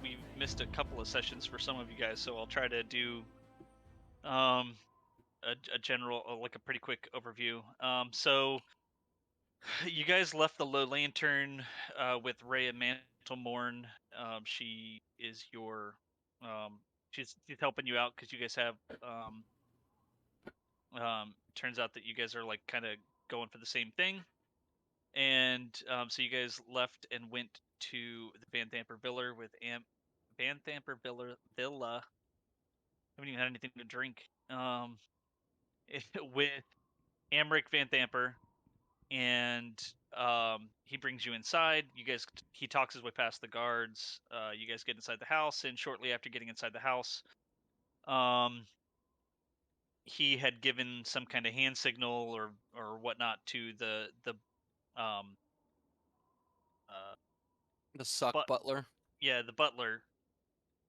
we missed a couple of sessions for some of you guys, so I'll try to do um, a general, like a pretty quick overview. So you guys left the Low Lantern with Rhea Mantlemorn. She is your, she's helping you out because you guys have. Turns out that you guys are like kind of going for the same thing, and so you guys left and went to the Van Thamper Villa with Van Thamper Villa. I haven't even had anything to drink. With Amric Van Thamper, and he brings you inside. He talks his way past the guards. You guys get inside the house, and shortly after getting inside the house, he had given some kind of hand signal or whatnot to um The suck but butler. yeah, the butler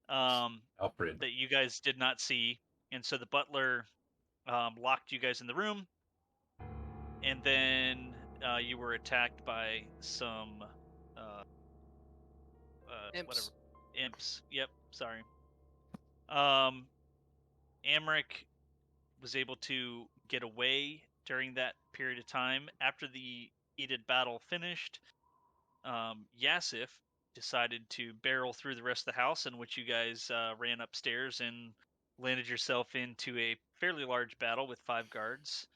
Alfred. that you guys did not see, and so the butler locked you guys in the room, and then you were attacked by some Imps. whatever imps. Yep, sorry. Amric was able to get away during that period of time. After the heated battle finished, Yasif decided to barrel through the rest of the house, in which you guys ran upstairs and landed yourself into a fairly large battle with 5 guards.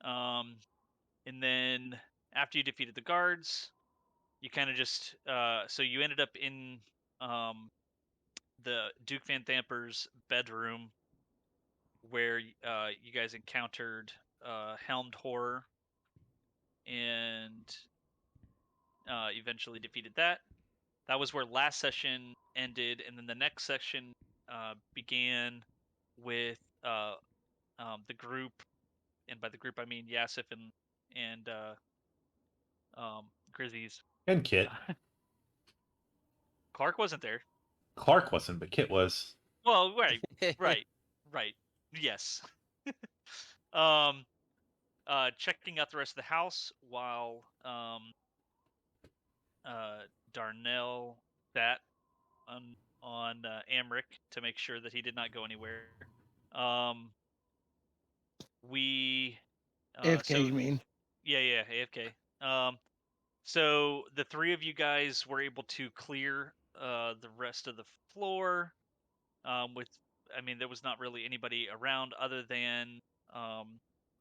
And then after you defeated the guards, you kind of just so you ended up in the Duke Van Thamper's bedroom, where you guys encountered Helmed Horror and eventually defeated that. That was where last session ended, and then the next section began with the group, and by the group I mean Yasif and Grizzy's. And Kit. Clark wasn't there. Clark wasn't, but Kit was. Well, right. Yes. Checking out the rest of the house while Darnell sat on Amric to make sure that he did not go anywhere. We AFK, you mean? Yeah, AFK. So the 3 of you guys were able to clear the rest of the floor. There was not really anybody around other than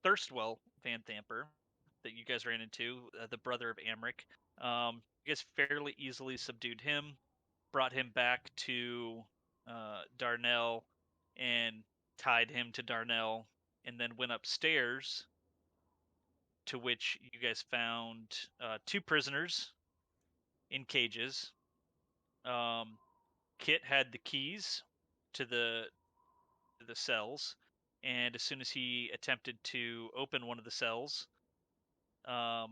Thirstwell Van Thamper that you guys ran into, the brother of Amric. You guys fairly easily subdued him, brought him back to Darnell, and tied him to Darnell, and then went upstairs, to which you guys found 2 prisoners in cages. Kit had the keys to the cells, and as soon as he attempted to open one of the cells, a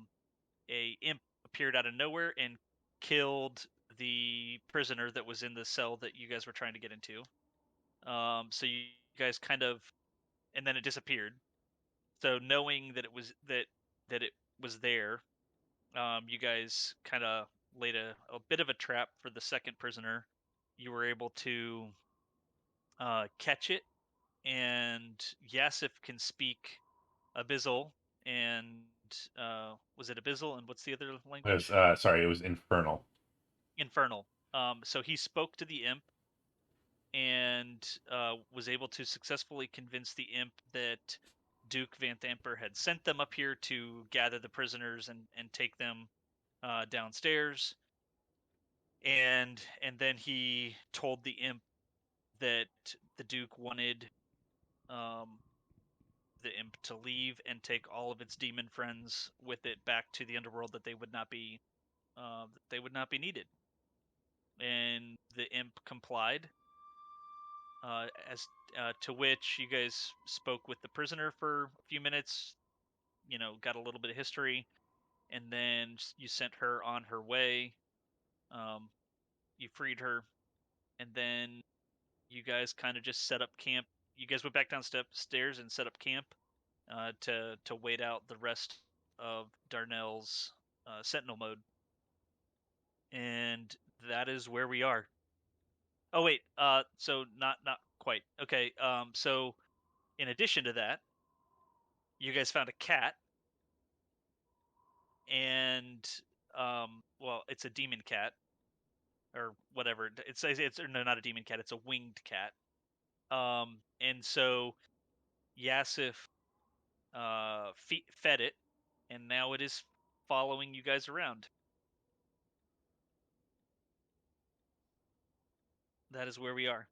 imp appeared out of nowhere and killed the prisoner that was in the cell that you guys were trying to get into. So you guys kind of, and then it disappeared. So knowing that it was that it was there, you guys kind of laid a bit of a trap for the second prisoner. You were able to catch it, and Yasif can speak Abyssal, and was it Abyssal, and what's the other language? It was Infernal. Infernal. So he spoke to the imp and was able to successfully convince the imp that Duke Van Thamper had sent them up here to gather the prisoners and take them downstairs. And then he told the imp that the Duke wanted the imp to leave and take all of its demon friends with it back to the underworld, that they would not be needed. And the imp complied. To which you guys spoke with the prisoner for a few minutes, got a little bit of history, and then you sent her on her way. You freed her, and then you guys kind of just set up camp. You guys went back downstairs and set up camp to wait out the rest of Darnell's Sentinel mode. And that is where we are. Oh wait, so not quite. Okay, so in addition to that, you guys found a cat, and well, it's a demon cat or whatever. It's no, not a demon cat. It's a winged cat. And so Yasif fed it, and now it is following you guys around. That is where we are.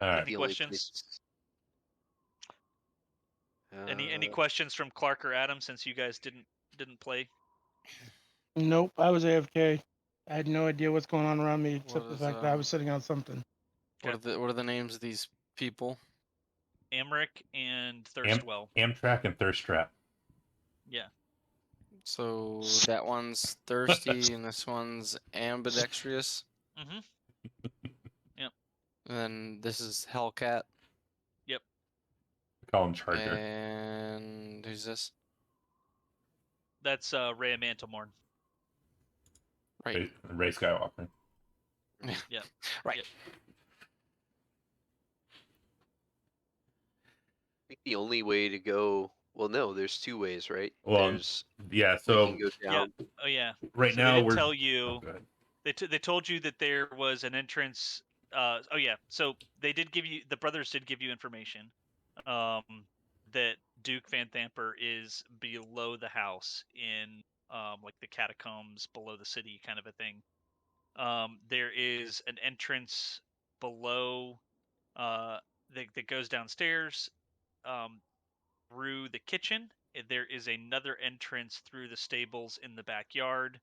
All right. Any The only questions? place. Any questions from Clark or Adam since you guys didn't play? Nope, I was AFK. I had no idea what's going on around me except the is, fact that I was sitting on something. What are the names of these people? Amric and Thirstwell. Amtrak and Thirst Trap. Yeah. So that one's thirsty and this one's ambidextrous. Mm-hmm. And then this is Hellcat. Yep. Call him Charger. And who's this? That's Rhea Mantelmorn. Right. Ray Skywalker. Yeah. Right. Yep. I think the only way to go. Well, no, there's two ways, right? Well, There's yeah. we So can go down. Oh yeah. right So now they didn't we're. tell you. Oh, go ahead. They told you that there was an entrance. Oh yeah. So they did give you, the brothers did give you information. That Duke Van Thamper is below the house in like the catacombs below the city, kind of a thing. There is an entrance below that goes downstairs through the kitchen. There is another entrance through the stables in the backyard.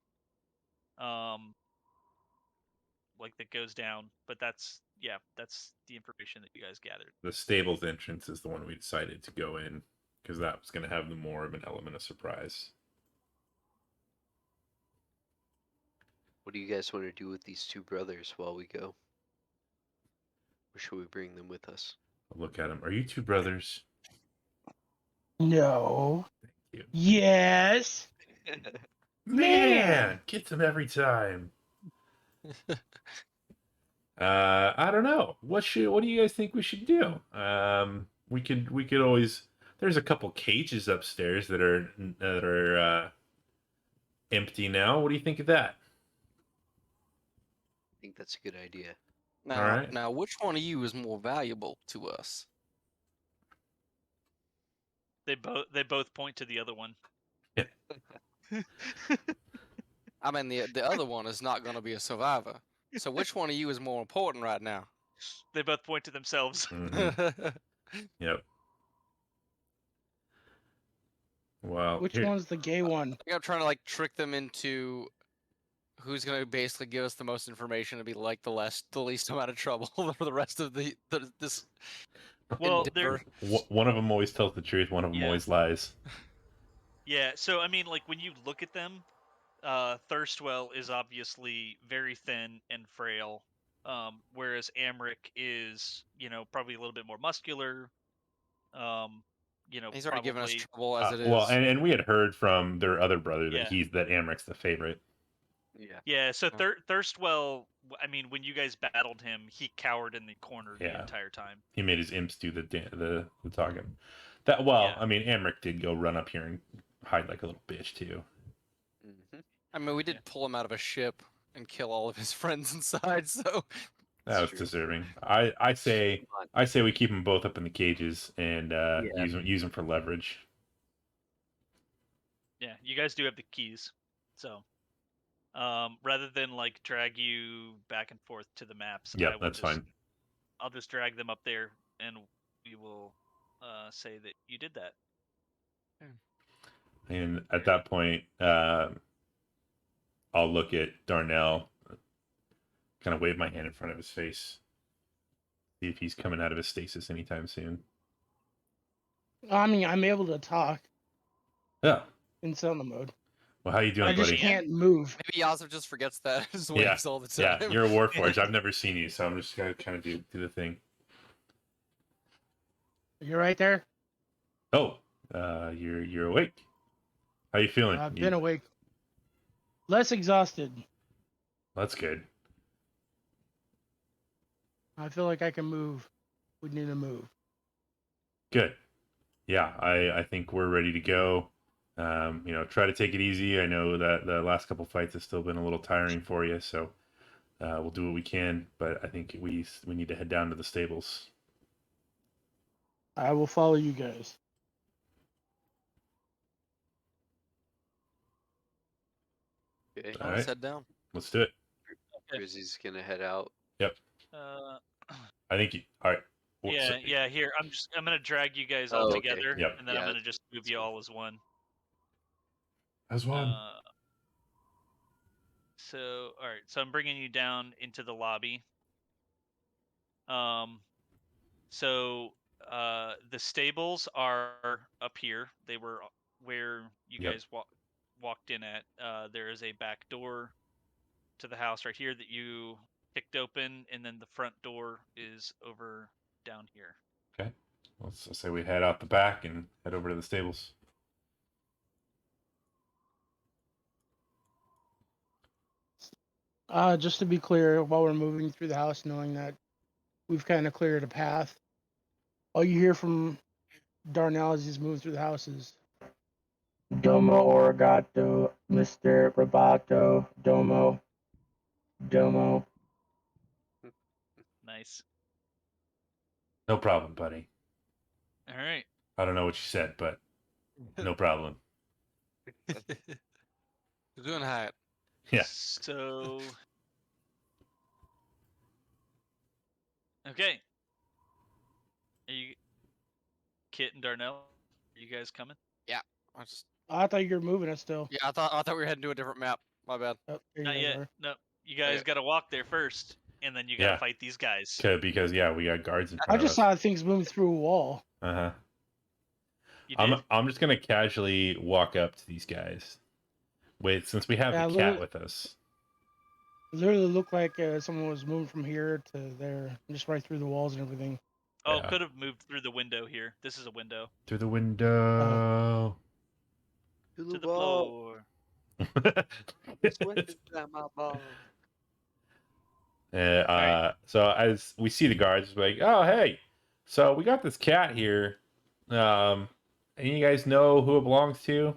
Like that goes down, but that's the information that you guys gathered. The stables entrance is the one we decided to go in because that was going to have the more of an element of surprise. What do you guys want to do with these two brothers while we go? Or should we bring them with us? I'll look at him. Are you two brothers? No. Thank you. Yes. Man, gets him every time. I don't know. What do you guys think we should do? We could always. There's a couple cages upstairs that are empty now. What do you think of that? I think that's a good idea. Now, which one of you is more valuable to us? They both point to the other one. I mean, the other one is not going to be a survivor. So which one of you is more important right now? They both point to themselves. Mhm. Yep. Well, Which one's the gay one? I think I'm trying to like trick them into who's going to basically give us the most information to be like the least amount of trouble for the rest of this. Well, endeavor. One of them always tells the truth. One of them always lies. Yeah. So I mean, like when you look at them, Thirstwell is obviously very thin and frail, whereas Amric is, probably a little bit more muscular. He's already given us trouble as it is. Well, and we had heard from their other brother that Yeah. that Amric's the favorite. Yeah. Yeah. So Thirstwell, I mean, when you guys battled him, he cowered in the corner the Yeah. entire time. He made his imps do the talking. I mean, Amric did go run up here and hide like a little bitch too. Mm-hmm. I mean, we did pull him out of a ship and kill all of his friends inside, so That was deserving. I say we keep them both up in the cages and use them for leverage. Yeah, you guys do have the keys, so rather than like drag you back and forth to the maps, Yeah, that's fine. I'll just drag them up there, and we will say that you did that. And at that point, I'll look at Darnell, kind of wave my hand in front of his face, see if he's coming out of his stasis anytime soon. I mean, I'm able to talk Yeah. in Selma mode. Well, how you doing, I just buddy? can't move. maybe Yazov just forgets that his waves all the time. Yeah, you're a Warforged. I've never seen you, so I'm just gonna kind of do the thing. You're right there. Oh, you're awake. How you feeling? I've been awake. Less exhausted. That's good. I feel like I can move. We need to move. Good. Yeah, I think we're ready to go. Try to take it easy. I know that the last couple fights have still been a little tiring for you, so we'll do what we can. But I think we need to head down to the stables. I will follow you guys. Okay. All Let's right, head down. let's do it. Okay. Grizzly's gonna head out. Yep. Uh, I think you. All right. Well, yeah, so- yeah. Here, I'm gonna drag you guys all Oh, okay. together, Yep. and then I'm Yeah, gonna just move that's you fine. all as one. As one. So, all right. So I'm bringing you down into the lobby. So the stables are up here. They were where you Yep. guys walked in at. There is a back door to the house right here that you kicked open, and then the front door is over down here. Okay. Let's say we head out the back and head over to the stables. Just to be clear, while we're moving through the house, knowing that we've kind of cleared a path, all you hear from Darnell as he's moving through the house is Domo Origato, Mr. Roboto, Domo, Domo. Nice. No problem, buddy. All right. I don't know what you said, but no problem. Doing hot. Yeah. So. Okay. Are you, Kit and Darnell? Are you guys coming? I just, I thought you were moving us still. yeah, I thought we were heading to a different map. My bad. Oh, there you Not guys yet. are. No. You guys Okay. got to walk there first, and then you got to Yeah. fight these guys. Because we got guards in I front just of us. saw things moving through a wall. Uh-huh. You did? I'm just gonna casually walk up to these guys. Wait, since we have Yeah, the cat with us. Literally looked like someone was moving from here to there, just right through the walls and everything. Oh, Yeah. could have moved through the window here. This is a window. Through the window. To To the ball. floor. Sweating at my ball. So as we see the guards, we're like, oh hey, so we got this cat here. And you guys know who it belongs to?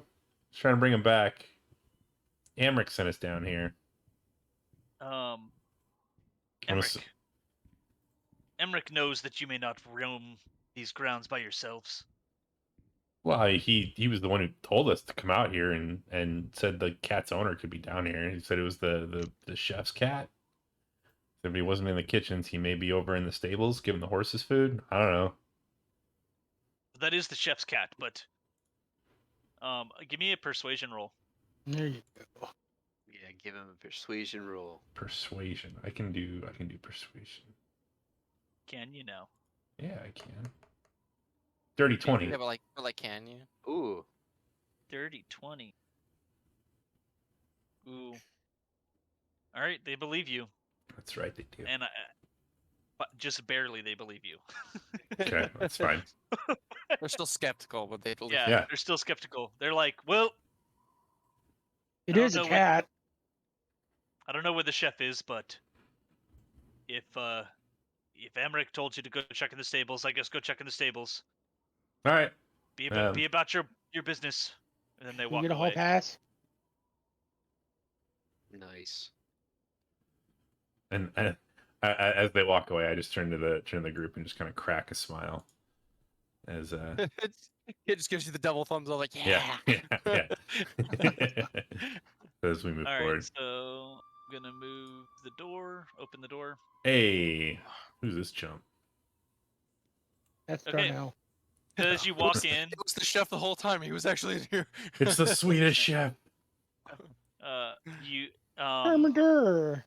Just trying to bring him back. Amric sent us down here. I'm ass- Emmerich. Emmerich knows that you may not roam these grounds by yourselves. Well, he was the one who told us to come out here and said the cat's owner could be down here. He said it was the chef's cat. If he wasn't in the kitchens, he may be over in the stables giving the horses food. I don't know. That is the chef's cat, but give me a persuasion roll. There you go. Yeah, give him a persuasion roll. Persuasion. I can do persuasion. Can you now? Yeah, I can. Dirty 20. Yeah, but like, can you? Ooh. Dirty 20. Ooh. All right, they believe you, That's right, they do. and but just barely they believe you. Okay, that's fine. They're still skeptical, but they believe. Yeah, Yeah. they're still skeptical. They're like, well, It I don't is a know what- cat. I don't know where the chef is, but if Emmerich told you to go check in the stables, I guess go check in the stables. All right. Be about your business. And then they You walk get a away. whole pass. Nice. And as they walk away, I just turn to the group and just kind of crack a smile. As It just gives you the double thumbs up, like, yeah, yeah. As we move All right, forward. so I'm gonna move the door. Open the door. Hey, who's this chump? That's Okay. Darnell. As you walk in, It was the chef the whole time. He was actually in here. It's the Swedish chef. you Hermander.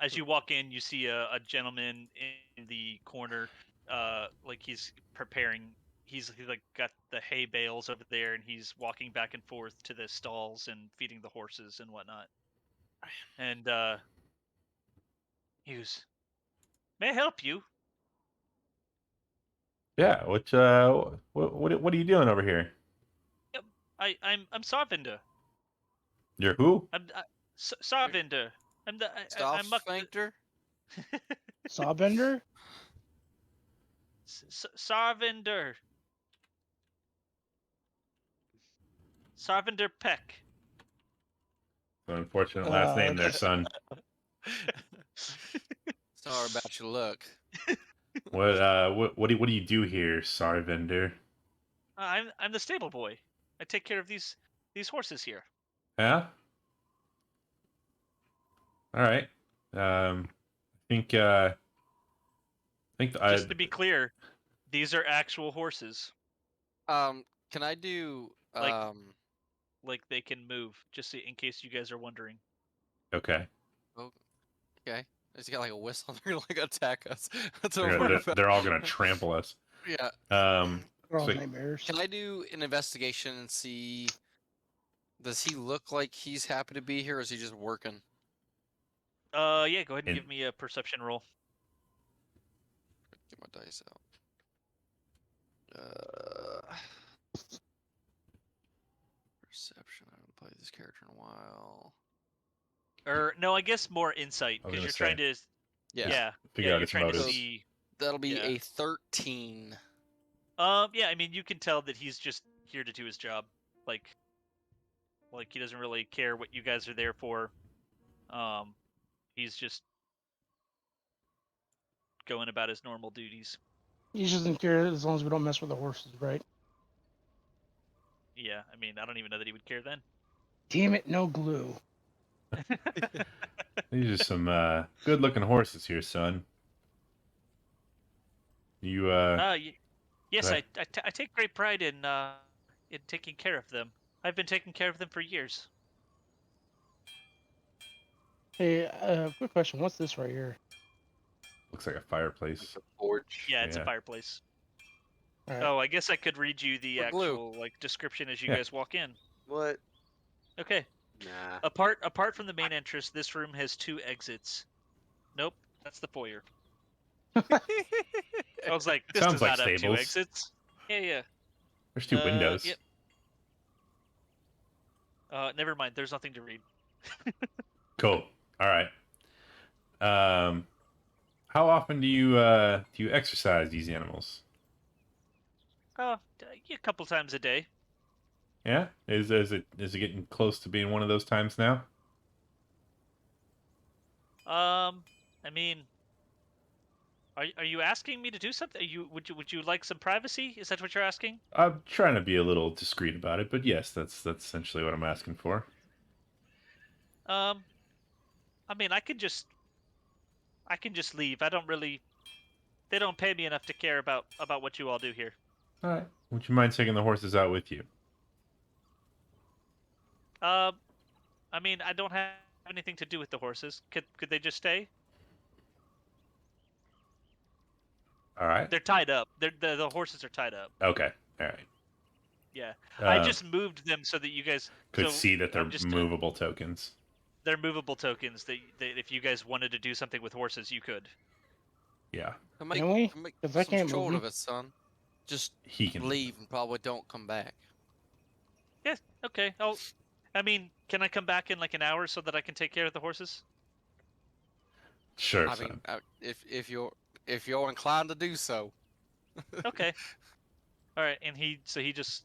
as you walk in, you see a gentleman in the corner, like he's preparing. He's like got the hay bales over there, and he's walking back and forth to the stalls and feeding the horses and whatnot. And he goes, "May I help you?" Yeah. What are you doing over here? I'm Sarvinder. You're who? Sarvinder. I'm the Stop, I'm Muck. sphincter. Sawbender? Sarvinder. Sarvinder Peck. An unfortunate last name there, Okay. son. Sorry about your luck. What do you do here, Sarvinder? I'm the stable boy. I take care of these horses here. Yeah. All right. I think Just to be clear, these are actual horses. Can I do Like- Like they can move. Just in case you guys are wondering. okay. Okay. He's got like a whistle. They're gonna like attack us. That's what They're, I'm worried they're, about. they're all gonna trample us. Yeah. We're all So- nightmares. Can I do an investigation and see? Does he look like he's happy to be here, or is he just working? Yeah. Go ahead and And- give me a perception roll. Get my dice out. Perception. I haven't played this character in a while. Or no, I guess more insight I was because gonna you're say. trying to. Yeah. Yeah. Figure yeah, out you're his trying to motives. see. That'll be Yeah. a 13. Yeah. I mean, you can tell that he's just here to do his job. Like he doesn't really care what you guys are there for. He's just going about his normal duties. He just doesn't care as long as we don't mess with the horses, right? Yeah. I mean, I don't even know that he would care then. Damn it, no glue. These are some good-looking horses here, son. You Yes, ahead. I take great pride in taking care of them. I've been taking care of them for years. Hey, quick question. What's this right here? looks like a fireplace. The forge. Yeah, it's a Yeah. fireplace. All right. Oh, I guess I could read you the Or glue. actual like description as you Yeah. guys walk in. What? Okay. Nah. Apart from the main entrance, this room has 2 exits. Nope, that's the foyer. I was like, this Sounds does like not have 2 stables. exits. Yeah. There's 2 windows. Yep. Never mind. There's nothing to read. Cool. All right. How often do you exercise these animals? A couple times a day. Yeah. Is it getting close to being one of those times now? I mean, are you asking me to do something? Would you like some privacy? Is that what you're asking? I'm trying to be a little discreet about it, but yes, that's essentially what I'm asking for. I mean, I can just leave. I don't really. They don't pay me enough to care about what you all do here. All right. Would you mind taking the horses out with you? I mean, I don't have anything to do with the horses. Could they just stay? All right. They're tied up. The horses are tied up. Okay. All right. Yeah. I Uh, just moved them so that you guys could so see that they're I'm just movable tokens. they're movable tokens that if you guys wanted to do something with horses, you could. Yeah. I'll make, Can we? I'll make 'Cause I some can't short move of it, son. Just He can leave and probably don't come back. Yeah. Okay. I mean, can I come back in like an hour so that I can take care of the horses? Sure, I son. mean, if you're inclined to do so. Okay. All right. And he just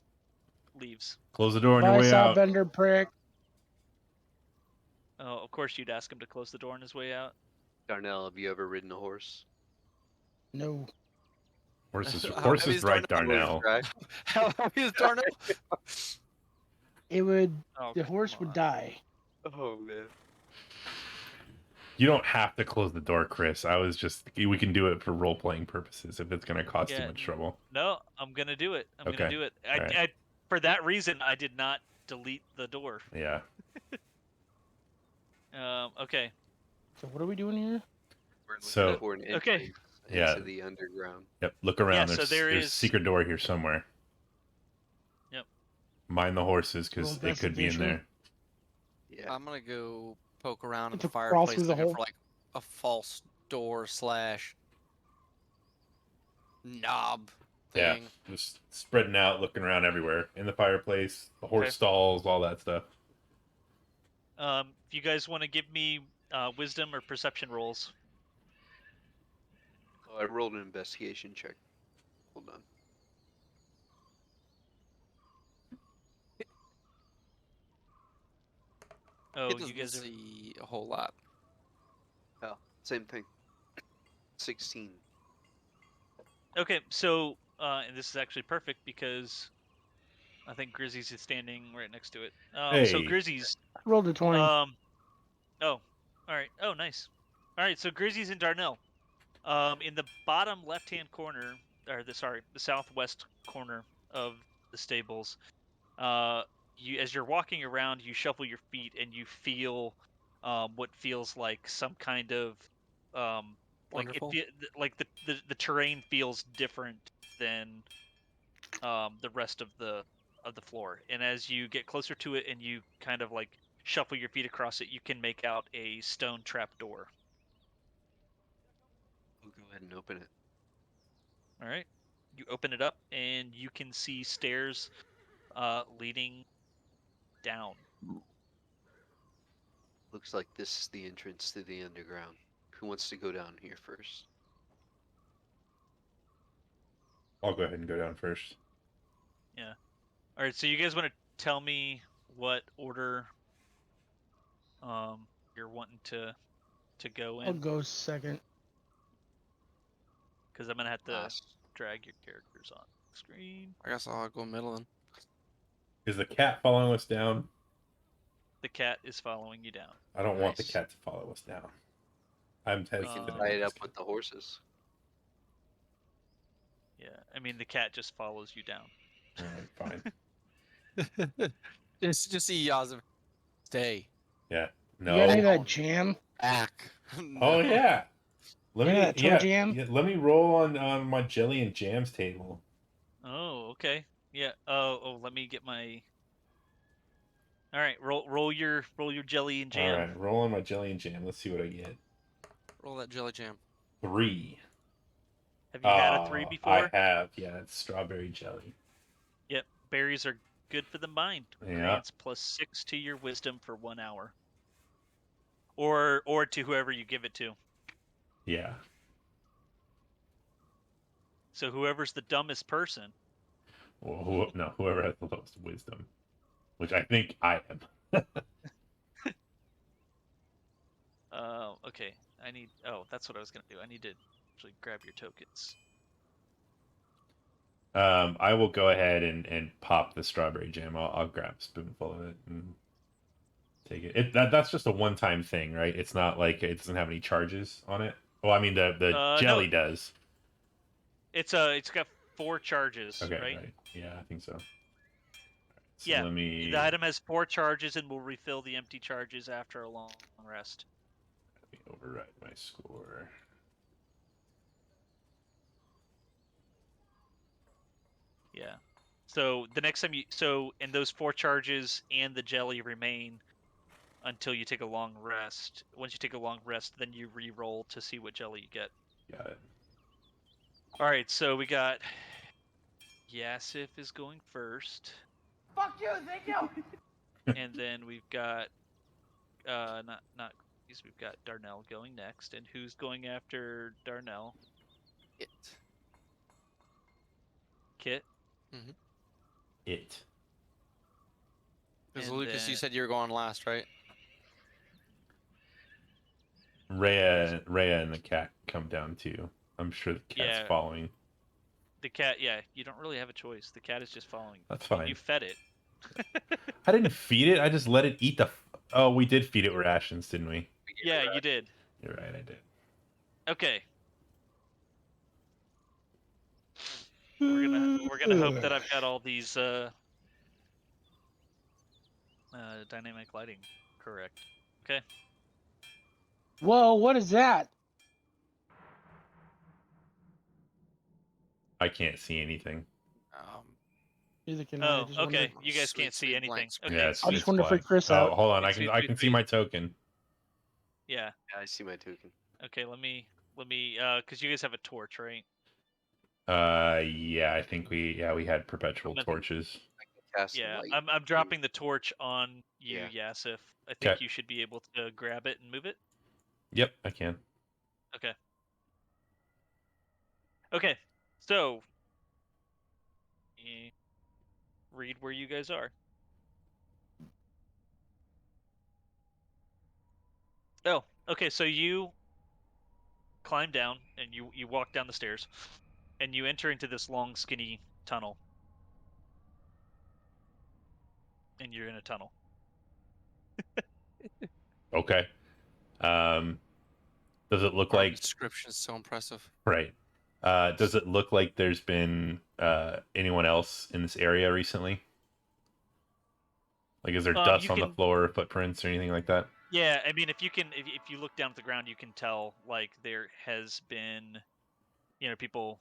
leaves. Close the door on your Bye, way out. Sawbender prick. Oh, of course you'd ask him to close the door on his way out. Darnell, have you ever ridden a horse? No. Horses, How horses heavy is right, Darnell? Darnell. How heavy is Darnell? It would. Oh, The come horse would on. die. Oh man. You don't have to close the door, Chris. We can do it for role playing purposes if it's going to cause too Yeah. much trouble. No, I'm gonna do it. I'm Okay. gonna do it. Alright. I for that reason I did not delete the door. Yeah. Okay. So what are we doing here? We're looking So- for an Okay. entrance Yeah. into the underground. Yep. Look around. Yeah, so there's a is- secret door here somewhere. Yep. Mind the horses because Roll they could be in investigation. there. Yeah. I'm gonna go poke around in To the crawl fireplace through the looking hole? for like a false door / knob Yeah. thing. Just spreading out, looking around everywhere. In the fireplace, the horse Okay. stalls, all that stuff. If you guys want to give me wisdom or perception rolls. Oh, I rolled an investigation check. Hold on. Oh, It you doesn't guys are see a whole lot. Oh, same thing. 16. okay. So, and this is actually perfect because I think Grizzy's is standing right next to it. So Hey. Grizzy's. I rolled a 20. Oh, all right. Oh, nice. All right. So Grizzy's and Darnell. In the bottom left-hand corner, or the southwest corner of the stables, you as you're walking around, you shuffle your feet and you feel, what feels like some kind of, like Wonderful. like the terrain feels different than the rest of the floor. And as you get closer to it and you kind of like shuffle your feet across it, you can make out a stone trap door. I'll go ahead and open it. All right. You open it up and you can see stairs leading down. Looks like this is the entrance to the underground. Who wants to go down here first? I'll go ahead and go down first. Yeah. All right. So you guys want to tell me what order you're wanting to go I'll in? go second. Because I'm gonna have to Last. drag your characters on screen. I guess I'll go middle then. Is the cat following us down? The cat is following you down. I don't want the Nice. cat to follow us down. I'm We hesitant. can Um, tie it up with the horses. Yeah. I mean, the cat just follows you down. All right, fine. just see Yazov. Stay Yeah. You got any of No. that jam? back. Oh No. yeah. Let Yeah, me that toe jam? let me roll on my jelly and jams table. Oh, okay. Yeah. Oh, let me get my. All right. Roll your jelly and All jam. right, roll on my jelly and jam. Let's see what I get. Roll that jelly jam. 3. Have you had a 3 I before? have. Yeah, it's strawberry jelly. Yep. Berries are good for the mind. Yeah. Grants +6 to your wisdom for 1 hour. Or to whoever you give it to. Yeah. So whoever's the dumbest person. Well, whoever has the lowest wisdom, which I think I am. Okay. I need. Oh, that's what I was gonna do. I need to actually grab your tokens. I will go ahead and pop the strawberry jam. I'll grab a spoonful of it and take it. That's just a one-time thing, right? It's not like it doesn't have any charges on it. Well, I mean the jelly No. does. It's got 4 charges, Okay, right? right. Yeah, I think so. So Yeah. let me The item has 4 charges and will refill the empty charges after a long rest. override my score. Yeah. So the next time and those 4 charges and the jelly remain until you take a long rest. Once you take a long rest, then you re-roll to see what jelly you get. Got it. All right, so we got Yasif is going first. Fuck you, thank you. And then we've got not we've got Darnell going next. And who's going after Darnell? It. Kit. It. Because And Lucas, you then- said you were going last, right? Rhea and the cat come down too. I'm sure the cat's Yeah. following. The cat, yeah, you don't really have a choice. The cat is just following. That's You fine. fed it. I didn't feed it. I just let it eat the. Oh, we did feed it rations, didn't we? Yeah, you did. You're right. I did. Okay. We're gonna hope that I've got all these dynamic lighting correct. Okay. Whoa, what is that? I can't see anything. Neither can I. Oh, Just okay. wondered. You guys Sweet, can't see sweet anything. blank screen. Okay. Yeah, it's, I just it's wonder if it black. freaks Oh, out. hold on. I It's can see my token. Yeah. Yeah, I see my token. Okay. Let me because you guys have a torch, right? Yeah, I think we had perpetual gonna- torches. I can cast a Yeah. light. I'm dropping the torch on you, Yeah. Yasif. I think Okay. you should be able to grab it and move it. Yep, I can. Okay. Okay. So, read where you guys are. Oh, okay. So you climb down and you walk down the stairs, and you enter into this long, skinny tunnel. And you're in a tunnel. Okay. Does it look Our like description is so impressive. right? Does it look like there's been anyone else in this area recently? Like, is there You dust on the can, floor, footprints, or anything like that? yeah. I mean, if you look down at the ground, you can tell like there has been, people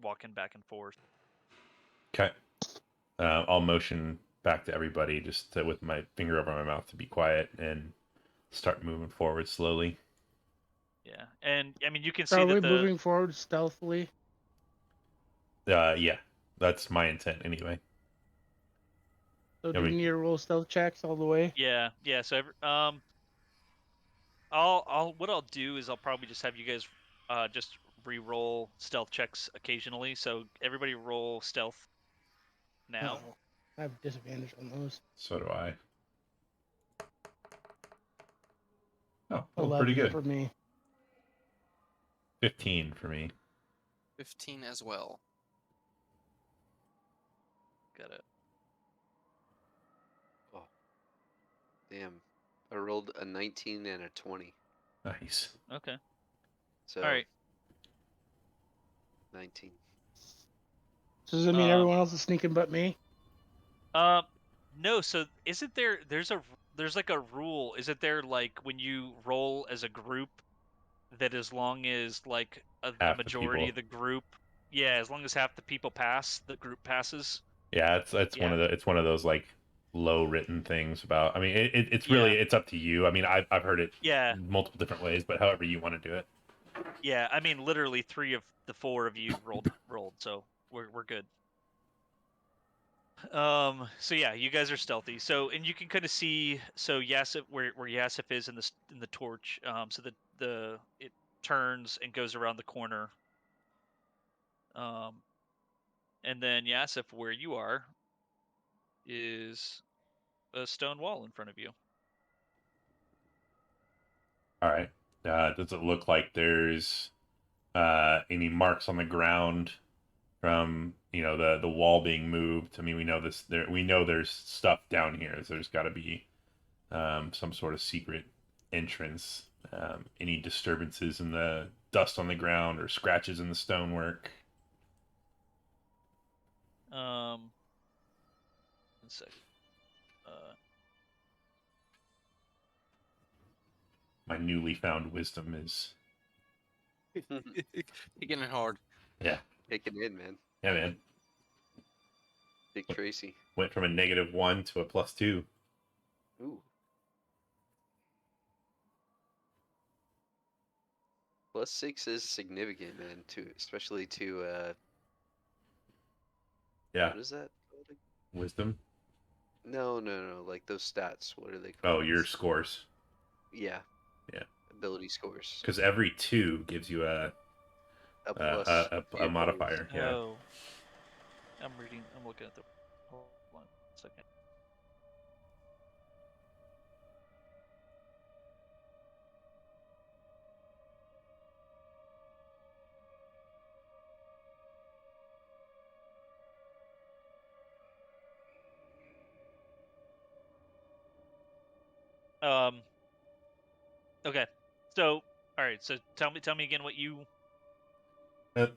walking back and forth. Okay. I'll motion back to everybody with my finger over my mouth to be quiet and start moving forward slowly. Yeah, and I mean, you can So see are that we moving forward stealthily? Yeah, that's my intent anyway. So I do we mean, need to roll stealth checks all the way? yeah. So what I'll do is I'll probably just have you guys just re-roll stealth checks occasionally. So everybody roll stealth now. Uh-oh. I have disadvantage on those. so do I. Oh, 11 pretty good. for me. 15 for me. 15 as well. Got it. Oh, damn. I rolled a 19 and a 20. Nice. Okay. So, All right. 19. So does that mean everyone else is sneaking but me? No. So isn't there's like a rule? Isn't there like when you roll as a group that as long as like a Half the majority people. of the group, yeah, as long as half the people pass, the group passes. Yeah, it's Yeah. it's one of those like low written things about. I mean, it's Yeah. really it's up to you. I mean, I've heard it Yeah. multiple different ways, but however you want to do it. Yeah. I mean, literally 3 of the 4 of you rolled, so we're good. So yeah, you guys are stealthy. So, and you can kind of see, so Yasif, where Yasif is in the torch. So it turns and goes around the corner. And then Yasif, where you are, is a stone wall in front of you. All right. Does it look like there's any marks on the ground from the wall being moved? I mean, we know this. We know there's stuff down here. So there's got to be some sort of secret entrance. Any disturbances in the dust on the ground or scratches in the stonework? One second. My newly found wisdom is Kicking it hard. yeah, Taking in, man. yeah, man. Big Tracy. Went from a -1 to a +2. Ooh. +6 is significant, man, especially to Yeah, what is that? wisdom. No, like those stats. What are they Oh, called? your scores. Yeah. Yeah. Ability scores. Because every 2 gives you A plus. a abilities. modifier. Yeah. Oh, I'm looking at the. Hold on a second. Okay. So, all right. So tell me again what you wanted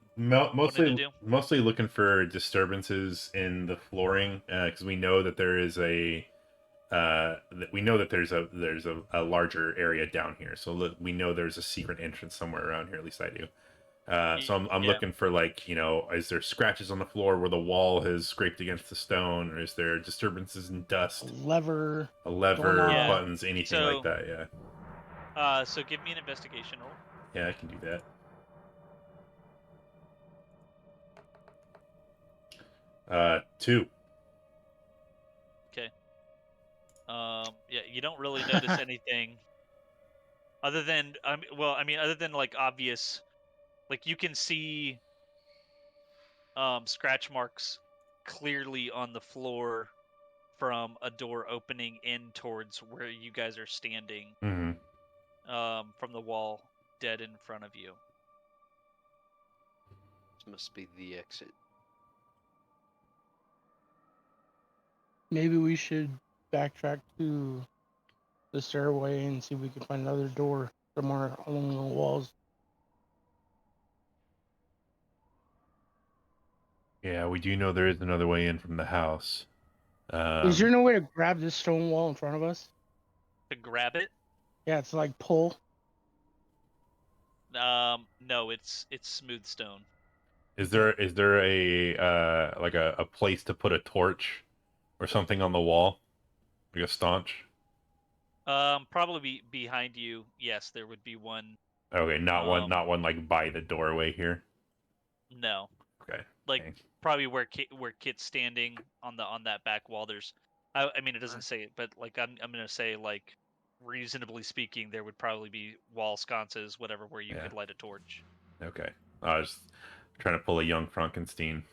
to do. Mostly looking for disturbances in the flooring because we know that there is a larger area down here. So we know there's a secret entrance somewhere around here. At least I do. So I'm Yeah. looking for is there scratches on the floor where the wall has scraped against the stone, or is there disturbances in dust? A lever, A lever, doorknob. buttons, anything So- like that. Yeah. So give me an investigation roll. Yeah, I can do that. 2. Okay. Yeah, you don't really notice anything Other than other than like obvious, like you can see scratch marks clearly on the floor from a door opening in towards where you guys are standing, Hmm. from the wall dead in front of you. This must be the exit. Maybe we should backtrack to the stairway and see if we can find another door somewhere along the walls. Yeah, we do know there is another way in from the house. Is there no way to grab this stone wall in front of us? To grab it? Yeah, it's like pull. No, it's smooth stone. Is there a like a place to put a torch or something on the wall, like a staunch? Probably behind you. Yes, there would be one. Okay, Um, not one like by the doorway here. no, Okay, like thanks. probably where Kit's standing on that back wall. There's, I mean, it doesn't say it, but like I'm gonna say like, reasonably speaking, there would probably be wall sconces, whatever, where you Yeah. could light a torch. Okay, I was trying to pull a young Frankenstein,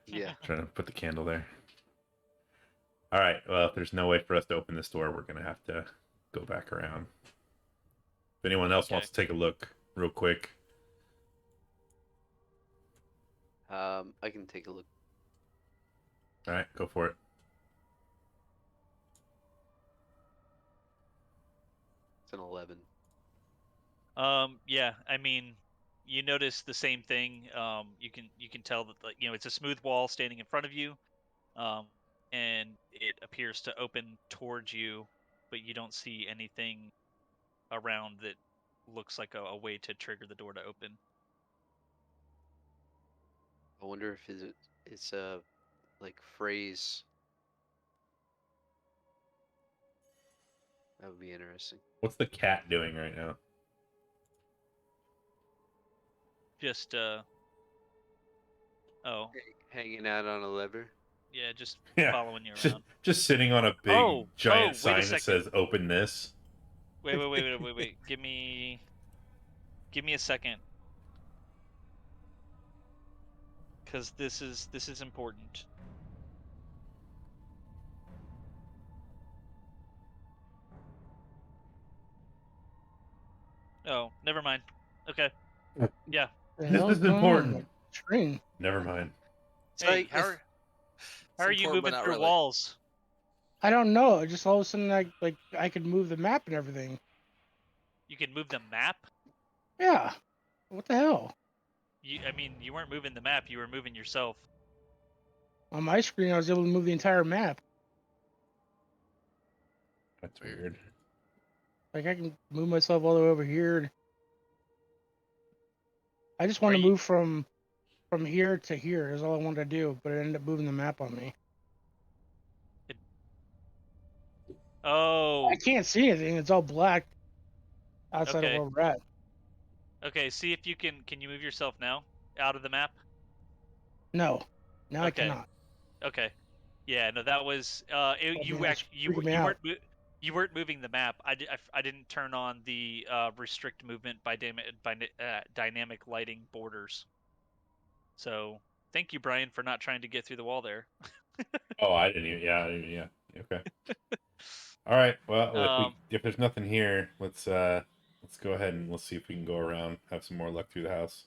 Yeah. trying to put the candle there. All right, well, if there's no way for us to open this door, we're gonna have to go back around. If anyone else Okay. wants to take a look real quick. I can take a look. All right, go for it. It's an 11. Yeah, I mean, you notice the same thing. You can tell that, like, it's a smooth wall standing in front of you, and it appears to open towards you, but you don't see anything around that looks like a way to trigger the door to open. I wonder if it's a like phrase. That would be interesting. What's the cat doing right now? Just oh Hanging out on a lever. yeah, just Yeah, following you around. just sitting on a big giant Wait a sign that second. says "Open this." Wait. Give me a second, because this is important. Oh, never mind. Okay. Yeah. The This hell's is going on important. with the screen? Never mind. It's Hey, like how are you important, but moving not through really. walls? I don't know. Just all of a sudden, I could move the map and everything. You can move the map? Yeah. What the hell? I mean, you weren't moving the map, you were moving yourself. On my screen, I was able to move the entire map. That's Weird. weird. Like I can move myself all the way over here. I just want Are to you- move from here to here is all I wanted to do, but it ended up moving the map on me. Oh, I can't see anything. It's all black outside of okay. where we're at. Okay, see if you can you move yourself now out of the map? No. Now I Okay. cannot. Okay. Yeah, no, that was I mean, that's freaking me out. you weren't moving the map. I didn't turn on the restrict movement by dynamic lighting borders. So, thank you, Brian, for not trying to get through the wall there. Oh, I didn't even. Yeah, I didn't, yeah. Okay. All right. Well, if there's nothing here, let's go ahead and let's see if we can go around, have some more luck through the house.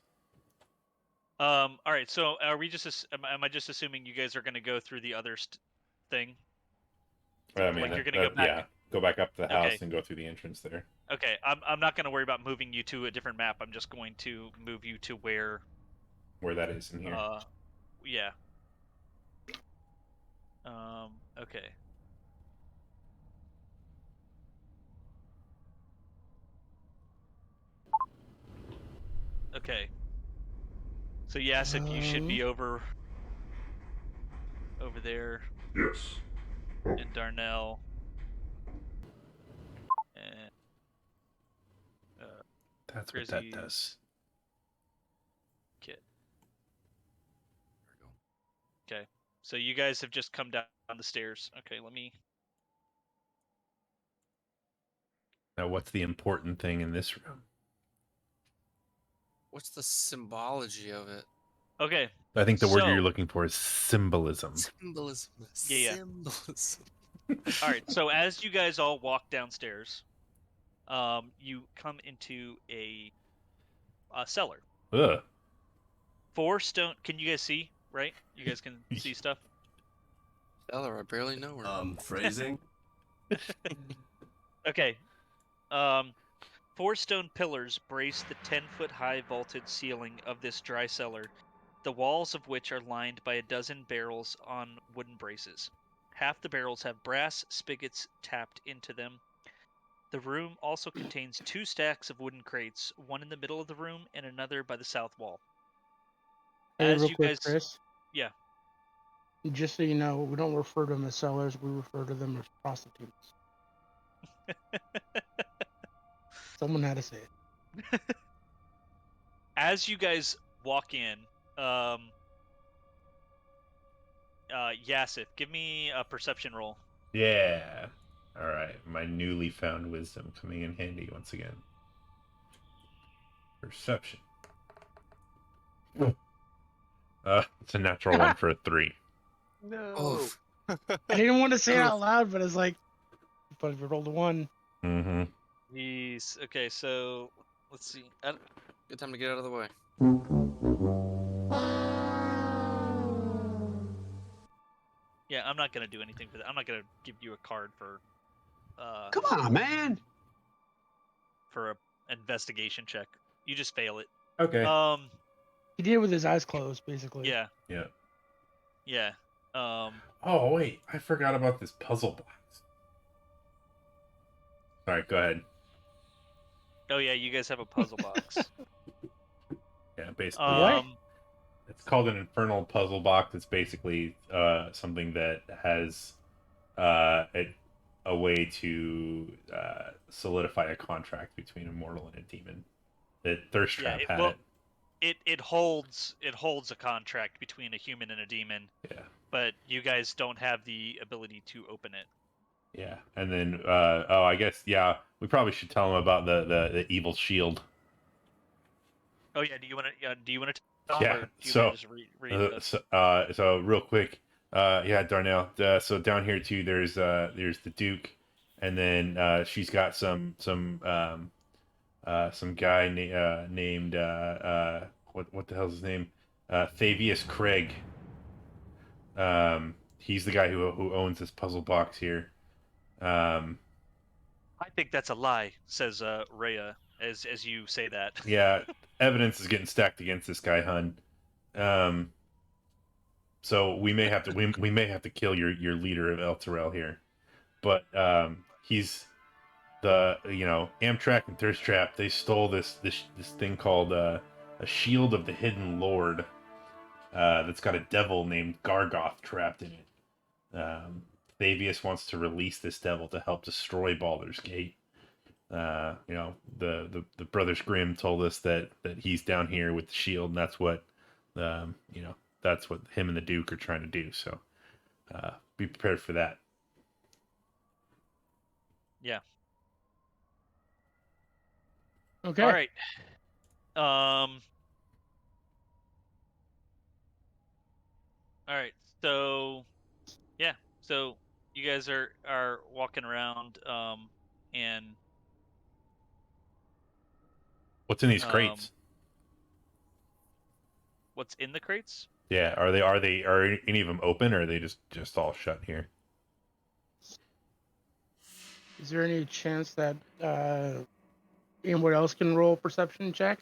All right. So, are we am I just assuming you guys are going to go through the other thing? I mean, Like you're going to go back. yeah, go back up to the house Okay. and go through the entrance there. Okay. I'm not going to worry about moving you to a different map. I'm just going to move you to where that is in here. Yeah. Okay. Okay. So Yasik, you should be over there. Yes. And Darnell. And That's what that Grizzy's does. Kit. Okay. So you guys have just come down the stairs. Okay, let me Now, what's the important thing in this room? What's the symbology of it? Okay. I think the word So- you're looking for is symbolism. Symbolism. Yeah. Symbolism. All right. So as you guys all walk downstairs, you come into a cellar. Ugh. 4 stone. Can you guys see? Right? You guys can see stuff. Stellar, I barely know her. Phrasing? Okay. 4 stone pillars brace the 10-foot high vaulted ceiling of this dry cellar, the walls of which are lined by a dozen barrels on wooden braces. Half the barrels have brass spigots tapped into them. The room also contains 2 stacks of wooden crates, one in the middle of the room and another by the south wall. Hey, As real you quick, guys, Chris. yeah. Just so you know, we don't refer to them as sellers. We refer to them as prostitutes. Someone had to say it. As you guys walk in, Yasif, give me a perception roll. Yeah. All right. My newly found wisdom coming in handy once again. Perception. It's a natural one for a 3. No. Oof. I didn't want to say it Oof. out loud, but it's like, but if we rolled a 1, Mm-hmm. Jeez. Okay, so let's see. Good time to get out of the way. Yeah, I'm not gonna do anything for that. I'm not gonna give you a card for Come on, man. a investigation check. You just fail it. Okay. he did it with his eyes closed, basically. Yeah, Yeah. yeah. Oh, wait. I forgot about this puzzle box. All right, go ahead. Oh yeah, you guys have a puzzle box. Yeah, basically. What? It's called an infernal puzzle box. It's basically something that has a way to solidify a contract between a mortal and a demon. That Thirst Yeah, Trap had it. it holds a contract between a human and a demon, Yeah. but you guys don't have the ability to open it. Yeah. And then I guess we probably should tell them about the evil shield. Oh yeah, do you want to tell Yeah, or do you so, want to just read this? So real quick, Darnell. So down here too, there's the Duke, and then she's got some guy named what the hell's his name? Fabius Craig. He's the guy who owns this puzzle box here. I think that's a lie, says Rhea as you say that. Yeah, evidence is getting stacked against this guy, hun. So we may have to we may have to kill your leader of El Terrell here, but he's the Amtrak and Thirst Trap. They stole this thing called a shield of the hidden lord that's got a devil named Gargoth trapped in it. Fabius wants to release this devil to help destroy Baldur's Gate. The Brothers Grimm told us that he's down here with the shield, and that's what that's what him and the Duke are trying to do. So be prepared for that. Yeah. Okay. All right. All right. So, yeah. So you guys are walking around, and What's in these crates? what's in the crates? Yeah, are any of them open, or are they just all shut here? Is there any chance that anyone else can roll a perception check?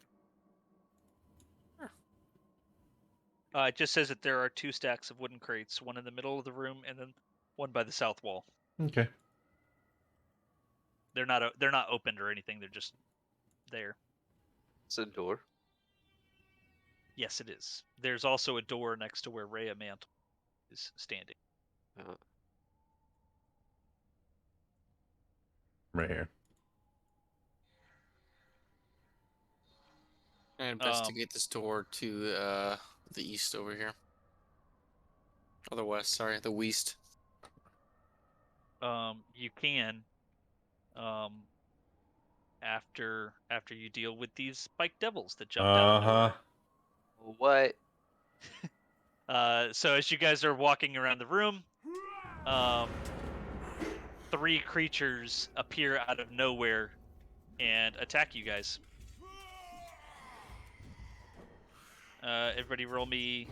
It just says that there are 2 stacks of wooden crates, one in the middle of the room and then one by the south wall. Okay. They're not opened or anything. They're just there. It's a door. Yes, it is. There's also a door next to where Rhea Mantle is standing. Right here. And investigate this door to the east over here. Or the west, sorry, the west. You can. after you deal with these spiked devils that jumped out of Uh-huh. nowhere. What? So as you guys are walking around the room, 3 creatures appear out of nowhere and attack you guys. Everybody roll me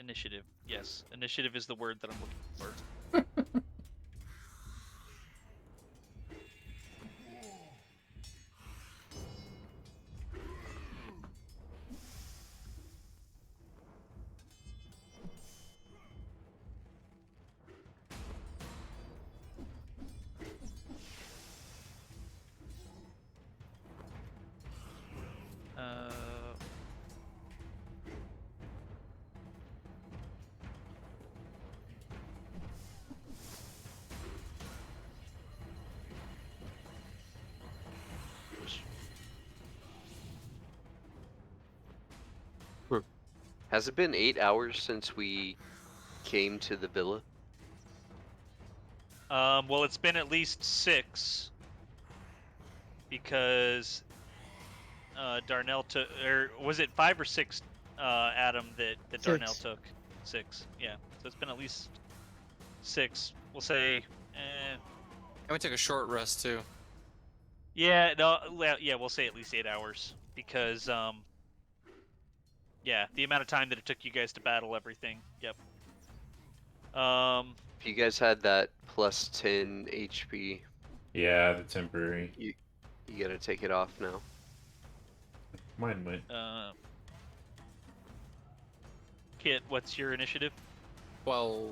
initiative. Yes, initiative is the word that I'm looking for. Has it been 8 hours since we came to the villa? Well, it's been at least 6 because Darnell took, or was it 5 or 6? Adam, that Darnell 6. took 6. Yeah, so it's been at least 6. We'll say, And we took a short rest too. yeah, no, yeah, we'll say at least 8 hours because yeah, the amount of time that it took you guys to battle everything. Yep. If you guys had that plus 10 HP, Yeah, the temporary. you gotta take it off now. Mine went. Kit, what's your initiative? 12.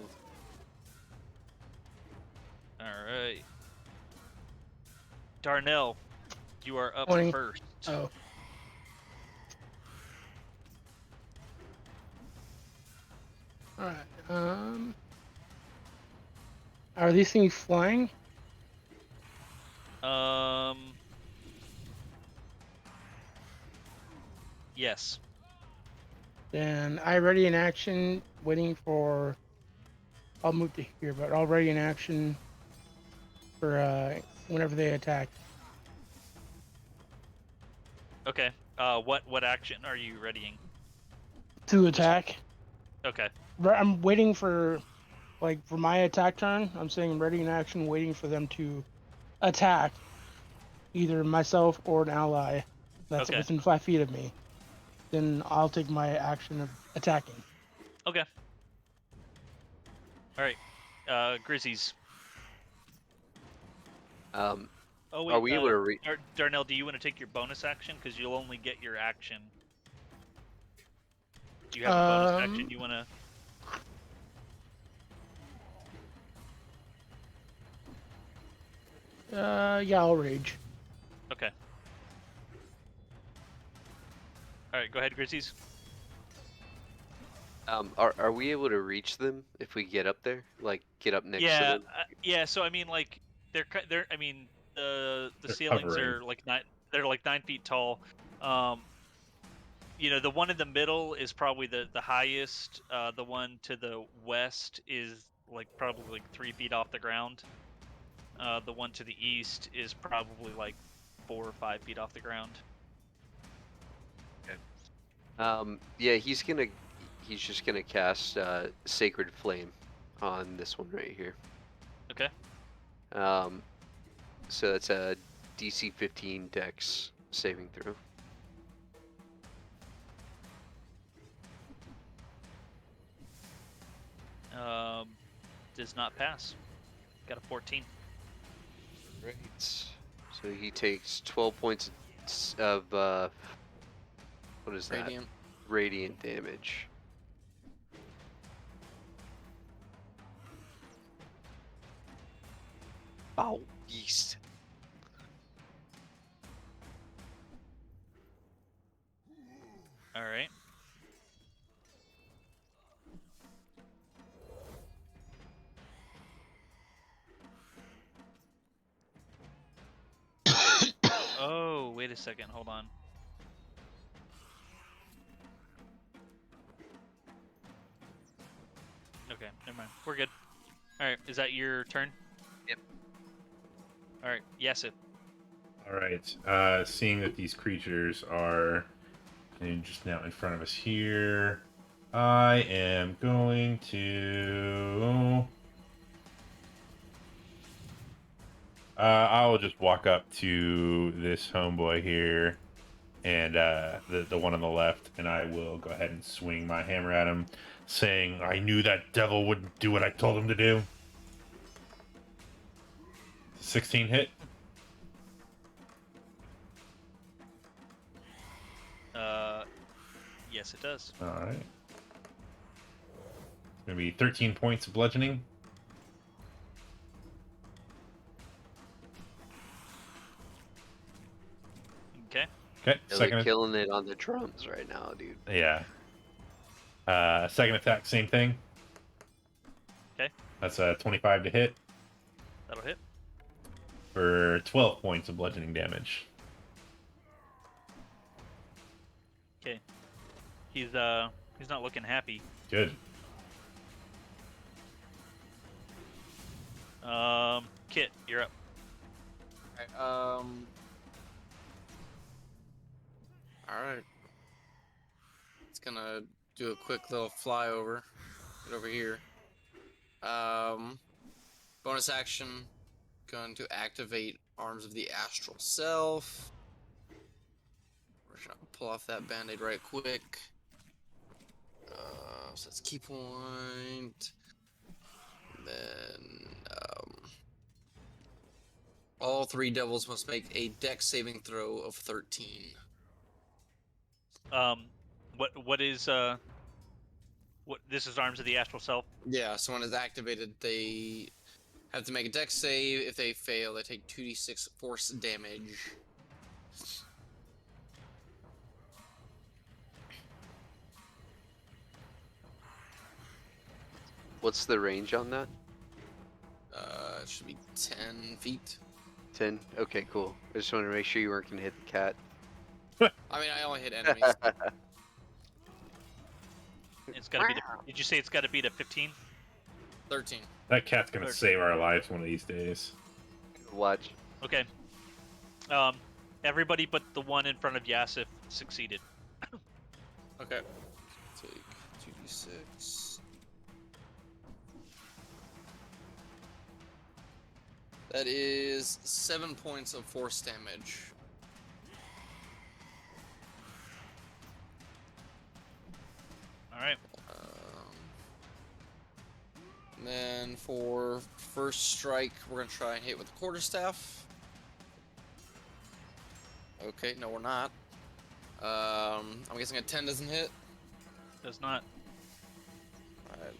All right. Darnell, you are up 20. first. Oh. Alright, are these things flying? Yes. Then I ready in action, waiting for. I'll move to here, but already in action for whenever they attack. Okay. What action are you readying? To attack. Okay. I'm waiting for, like, for my attack turn. I'm saying ready in action, waiting for them to attack either myself or an ally that's Okay. within 5 feet of me. Then I'll take my action of attacking. Okay. All right. Grizzies. Oh wait. Are we able to Darnell, do you want to take your bonus action? Because you'll only get your action. Do you have a bonus action you want to? Yeah, I'll rage. Okay. All right. Go ahead, Grizzies. are we able to reach them if we get up there? Like, get up next to Yeah. them? Yeah. So I mean, like, they're. I mean, the They're ceilings hovering. are like 9. They're like 9 feet tall. The one in the middle is probably the highest. The one to the west is like probably like 3 feet off the ground. The one to the east is probably like 4 or 5 feet off the ground. Yeah, he's just gonna cast Sacred Flame on this one right here. Okay. So that's a DC 15 Dex saving throw. Does not pass. Got a 14. Right. So he takes 12 points of what is that? Radiant. Radiant damage. Oh, yeast. All right. Oh, wait a second. Hold on. Okay, never mind. We're good. All right, is that your turn? Yep. All right, yes, it. All right. Seeing that these creatures are just now in front of us here, I am going to. I will just walk up to this homeboy here, and the one on the left, and I will go ahead and swing my hammer at him, saying, "I knew that devil wouldn't do what I told him to do." 16 hit. Yes, it does. All right. It's gonna be 13 points of bludgeoning. Okay. Okay. Really Second. killing it on the drums right now, dude. Yeah. Second attack, same thing. Okay. That's a 25 to hit That'll hit. for 12 points of bludgeoning damage. Okay. He's not looking happy. Good. Kit, you're up. All right. It's gonna do a quick little flyover. Get over here. Bonus action. Going to activate Arms of the Astral Self. We're trying to pull off that band-aid right quick. So that's key point. Then all three devils must make a dex saving throw of 13. What is what this is Arms of the Astral Self? Yeah, so when it's activated, they have to make a dex save. If they fail, they take 2d6 force damage. What's the range on that? It should be 10 feet. 10? Okay, cool. I just wanted to make sure you weren't going to hit the cat. I mean, I only hit enemies. It's got to be. Did you say it's got to be to 15? 13. That cat's gonna 13. save our lives one of these days. Watch. Okay. Everybody but the one in front of Yasif succeeded. Okay. Take 2d6. That is 7 points of force damage. All right. And then for first strike, we're going to try and hit with the quarterstaff. Okay, no, we're not. I'm guessing a 10 doesn't hit. Does not. Alright.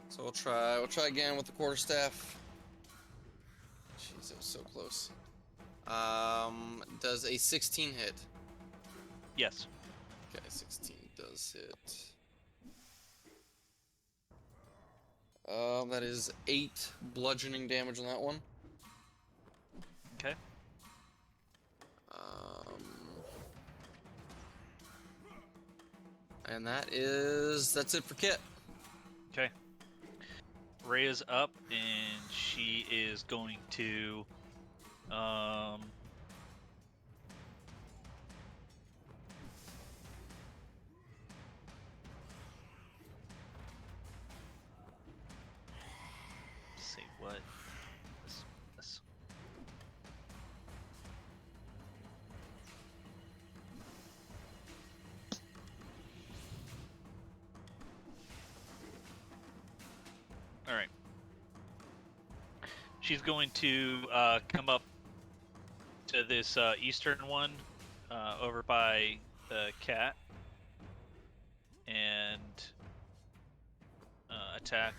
So we'll try again with the quarterstaff. Jeez, that was so close. Does a 16 hit? Yes. Okay, 16 does hit. That is 8 bludgeoning damage on that one. Okay. And that's it for Kit. Okay. Rhea's up, and she is going to, say what? This. All right. She's going to come up to this eastern one over by the cat and attack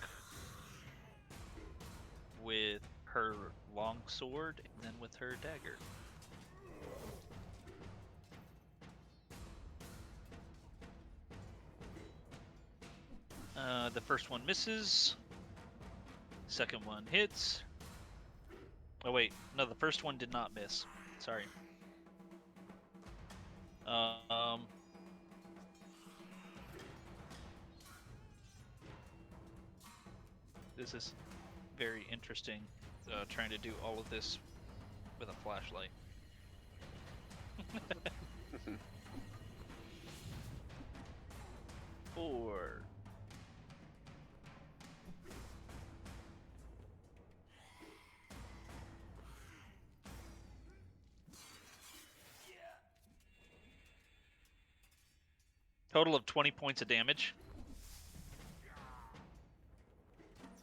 with her long sword and then with her dagger. The first one misses. Second one hits. Oh wait, no, the first one did not miss. Sorry. This is very interesting. Trying to do all of this with a flashlight. Four. Total of 20 points of damage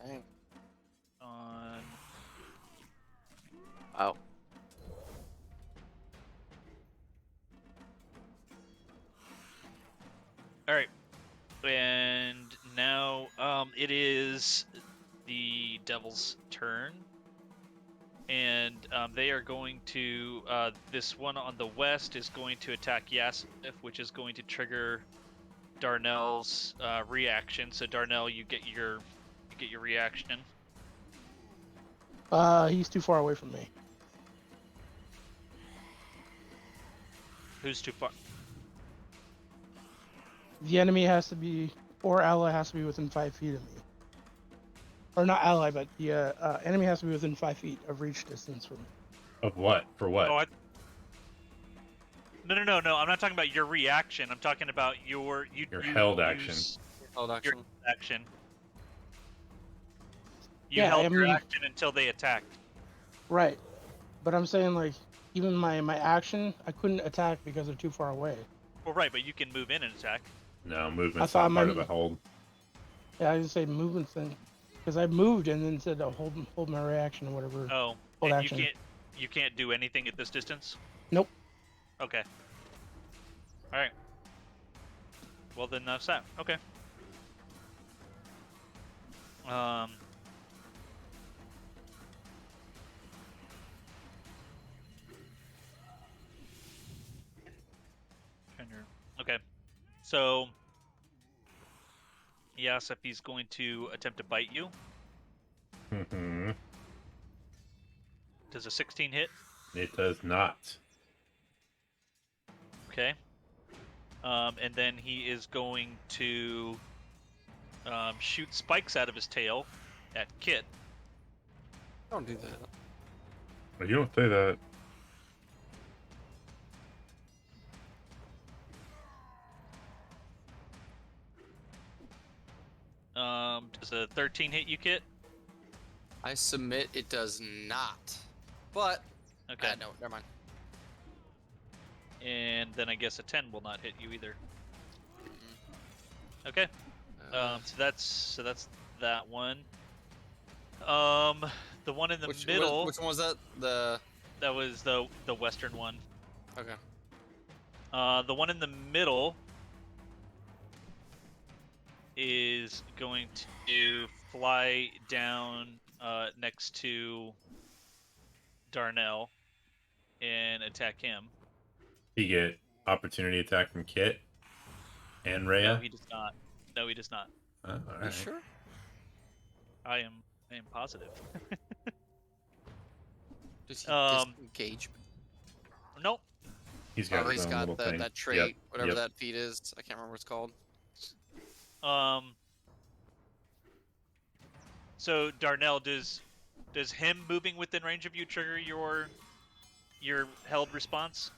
Dang. on. Wow. All right, and now it is the devil's turn, and they are going to. This one on the west is going to attack Yasif, which is going to trigger Darnell's reaction. So Darnell, you get your reaction. He's too far away from me. Who's too far? The enemy has to be, or ally has to be within 5 feet of me. Or not ally, but the enemy has to be within 5 feet of reach distance from me. Of what? For what? Oh, No. I'm not talking about your reaction. I'm talking about your held action. Hold Your action. action. You Yeah, held I your mean- action until they attacked. Right. But I'm saying, like, even my action, I couldn't attack because they're too far away. Well, right, but you can move in and attack. No, movement's thought not part my- of a hold. Yeah, I didn't say movement thing. Because I moved and then said, oh, hold my reaction or whatever. Oh, Hold and action. you can't do anything at this distance? Nope. Okay. All right. Well, then that's that. Okay. Okay. So, yes, if he's going to attempt to bite you, Mm-hmm. does a 16 hit? It does not. Okay. And then he is going to shoot spikes out of his tail at Kit. Don't do that. Well, you don't say that. Does a 13 hit you, Kit? I submit it does not. But Okay. no, never mind. And then I guess a 10 will not hit you either. Mm-mm. Okay. Uh, So that's that one. The one in the middle, Which one was that? that was the western one. Okay. The one in the middle is going to fly down next to Darnell and attack him. You get opportunity attack from Kit and No, Rhea. he does not. No, he does not. Oh, all You right. sure? I am positive. Does he disengage? Nope. He's got Oh, his he's own got little thing. that trait, Yep, whatever yep. that feat is. I can't remember what it's called. So Darnell, does him moving within range of you trigger your held response?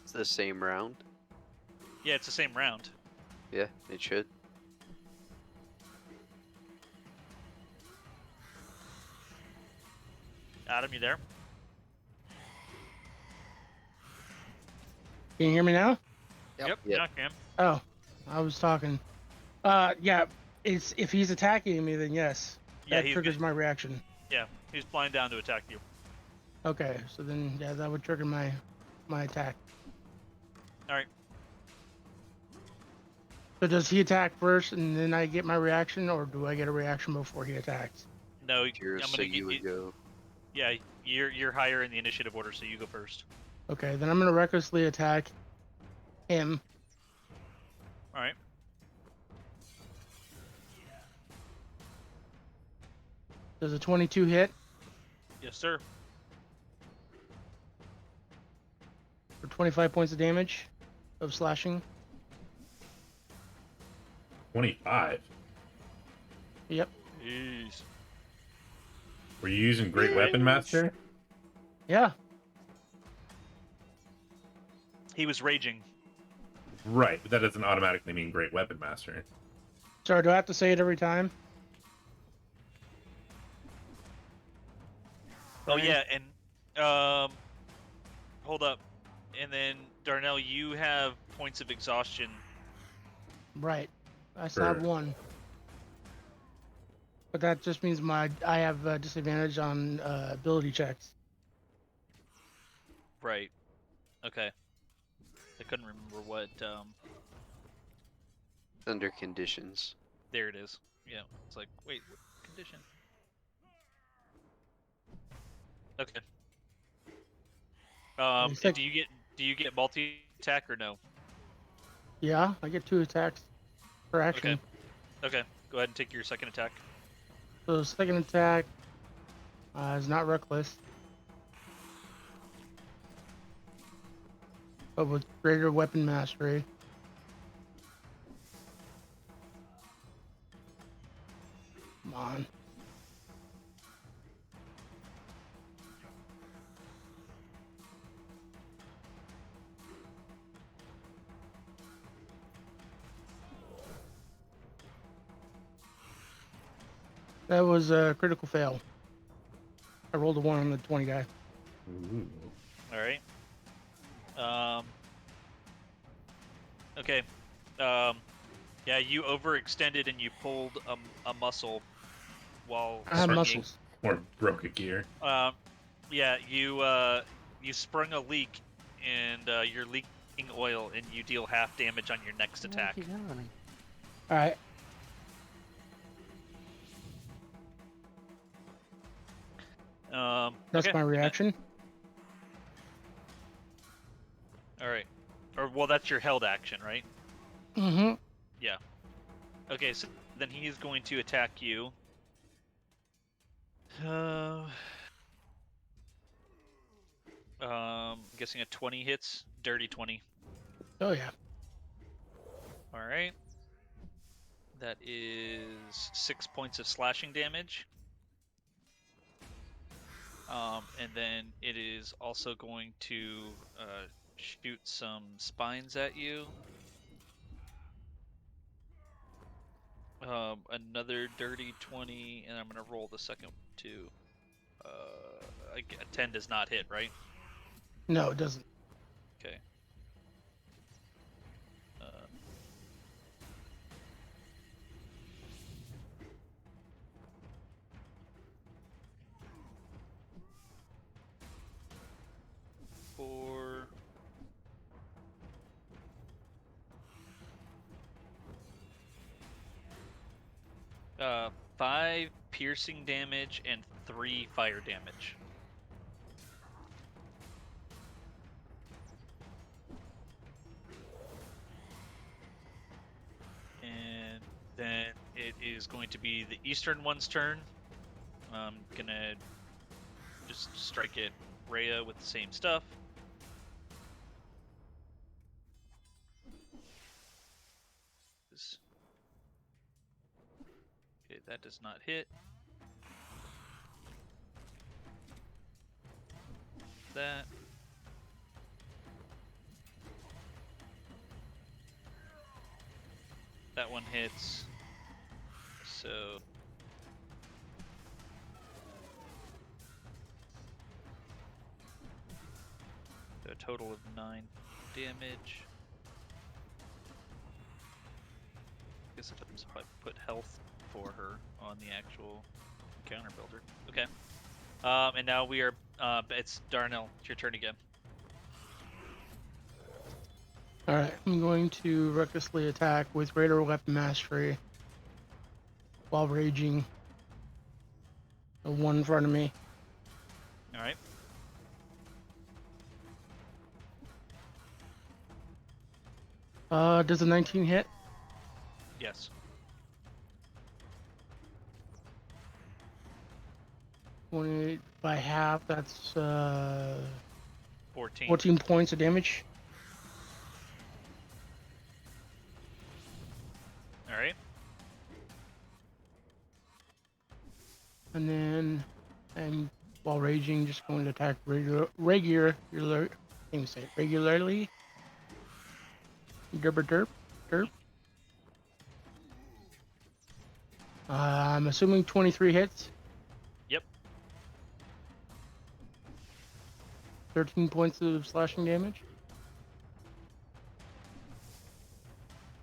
It's the same round. Yeah, it's the same round. Yeah, it should. Adam, you there? Can you hear me now? Yep. Yeah, I can. Oh, I was talking. Yeah, it's if he's attacking me, then yes. Yeah, That triggers my reaction. Yeah, he's flying down to attack you. Okay, so then, yeah, that would trigger my attack. All right. So does he attack first and then I get my reaction, or do I get a reaction before he attacks? No, Curious, I'm so gonna you would get go. Yeah, you're higher in the initiative order, so you go first. Okay, then I'm gonna recklessly attack him. All right. Does a 22 hit Yes, sir. for 25 points of damage of slashing? 25. Yep. Jeez. Were you using Great Alright. Weapon Master? Yeah. He was raging. Right, but that doesn't automatically mean Great Weapon Master. Sorry, do I have to say it every time? Oh Brian? yeah, and hold up. And then Darnell, you have points of exhaustion. Right. I still have For- one. But that just means I have a disadvantage on ability checks. Right. Okay. I couldn't remember what Under conditions. there it is. Yeah. It's like, wait, what condition? Okay. It's like- do you get multi attack or no? Yeah, I get 2 attacks per action. Okay. Okay. Go ahead and take your second attack. So second attack is not reckless. But with greater weapon mastery. Come on. That was a critical fail. I rolled a 1 on the 20 guy. Ooh. All right. Okay. Yeah, you overextended and you pulled a muscle while I have swinging. muscles. Or broke a gear. Yeah, you sprung a leak, and you're leaking oil, and you deal half damage on your next attack. Alright. That's Okay. my reaction. All right. Or well, that's your held action, right? Mm-hmm. Yeah. Okay, so then he is going to attack you. I'm guessing a 20 hits, dirty 20. Oh yeah. All right. That is 6 points of slashing damage. And then it is also going to shoot some spines at you. Another dirty 20, and I'm going to roll the second too. A 10 does not hit, right? No, it doesn't. Okay. For 5 piercing damage and 3 fire damage. And then it is going to be the eastern one's turn. I'm gonna just strike at Rhea with the same stuff. Okay, that does not hit. That. That one hits. So a total of 9 damage. I guess it depends if I put health for her on the actual counter builder. Okay. And now we are. It's Darnell. It's your turn again. Alright, I'm going to recklessly attack with greater weapon mastery while raging. The one in front of me. All right. Does a 19 hit? Yes. 28 by half, that's 14. 14 points of damage. All right. And then, and while raging, just going to attack regularly. Derp, derp, derp. I'm assuming 23 hits. Yep. 13 points of slashing damage.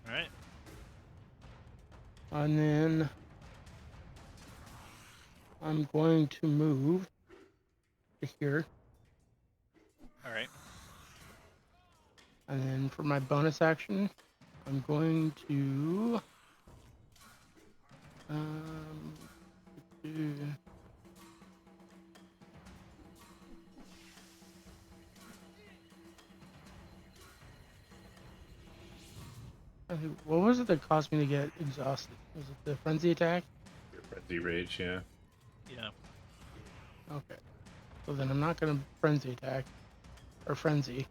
All right. And then I'm going to move to here. All right. And then for my bonus action, I'm going to do- what was it that caused me to get exhausted? Was it the frenzy attack? Your frenzy rage, yeah. Yeah. Okay. So then I'm not going to frenzy attack or frenzy.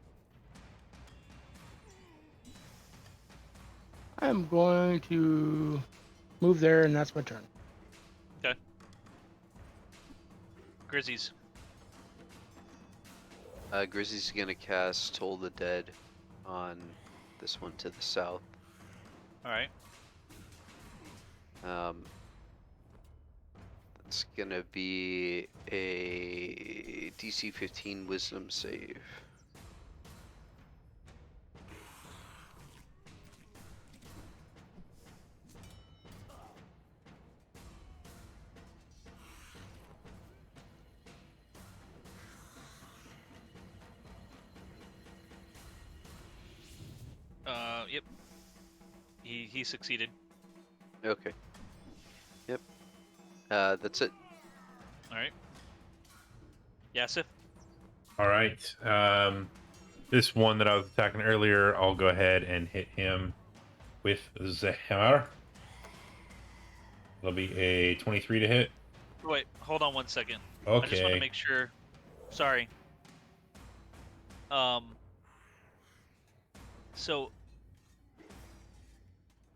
I'm going to move there, and that's my turn. Okay. Grizzlies. Grizzly's gonna cast Toll the Dead on this one to the south. All right. It's gonna be a DC 15 Wisdom save. Yep. He succeeded. Okay. Yep. That's it. All right. Yasif. All right. This one that I was attacking earlier, I'll go ahead and hit him with the hammer. It'll be a 23 to hit. Wait, hold on one second. Okay. I just want to make sure. Sorry. So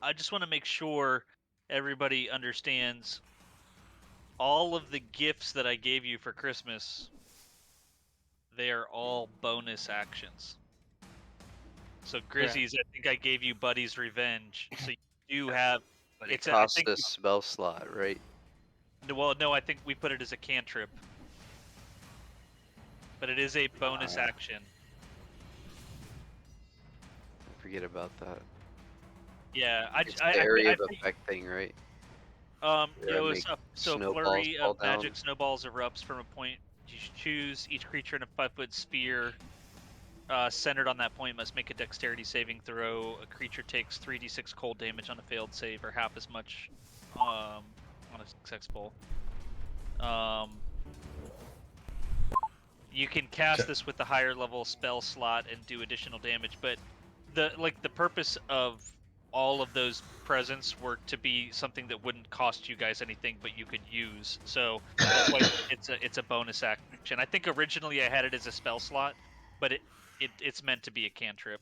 I just want to make sure everybody understands all of the gifts that I gave you for Christmas. They are all bonus actions. So Grizzy's, I think I gave you Buddy's Revenge. So you do have. But It's it a, I costs think. a spell slot, right? Well, no, I think we put it as a cantrip. But it is a bonus action. Forget about that. Yeah, It's the area of think, effect thing, right? yeah, Where I it was make so snowballs flurry fall of magic down. snowballs erupts from a point you choose. Each creature in a 5-foot sphere centered on that point must make a dexterity saving throw. A creature takes 3d6 cold damage on a failed save, or half as much on a successful. You can cast this with the higher level spell slot and do additional damage, but the purpose of all of those presents were to be something that wouldn't cost you guys anything, but you could use. So that's why it's a bonus action. I think originally I had it as a spell slot, but it's meant to be a cantrip.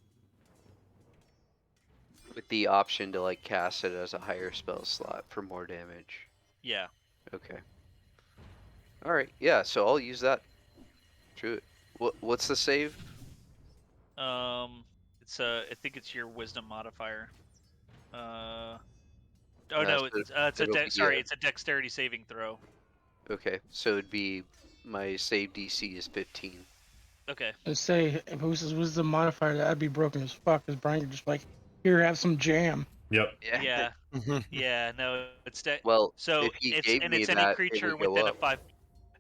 With the option to like cast it as a higher spell slot for more damage. Yeah. Okay. Alright, yeah, so I'll use that. True. What's the save? I think it's your wisdom modifier. Oh Uh, no, so it's it'll be, it's a dexterity saving throw. Okay, so it'd be my save DC is 15. Okay. Let's say if it was the modifier, that'd be broken as fuck. Because Brian could just like, here, have some jam. Yep. Yeah. Yeah. No, it's Well, so if he gave me it's any that, it creature would go within a up. 5.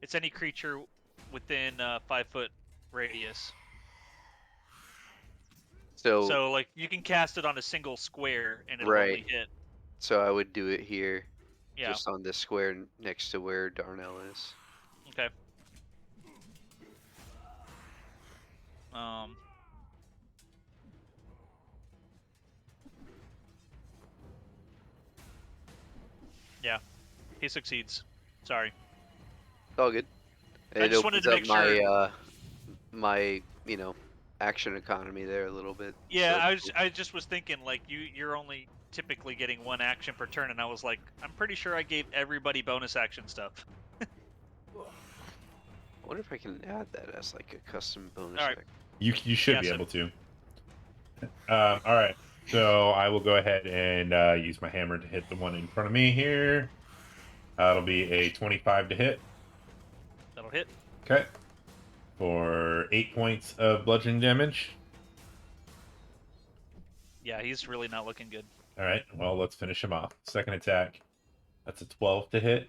It's any creature within a 5-foot radius. So So like you can cast it on a single square and it'll right. only hit. So I would do it here, Yeah. just on this square next to where Darnell is. Okay. Yeah. He succeeds. Sorry. It's all good. I It just wanted opens to up make my sure. my action economy there a little bit. Yeah, So I just was thinking like you're only typically getting one action per turn, and I was like, I'm pretty sure I gave everybody bonus action stuff. wonder if I can add that as like a custom bonus. All right. You should Yeah, be so- able to. All right. So I will go ahead and use my hammer to hit the one in front of me here. That'll be a 25 to hit. That'll hit. Okay. For 8 points of bludgeoning damage. Yeah, he's really not looking good. All right. Well, let's finish him off. Second attack. That's a 12 to hit.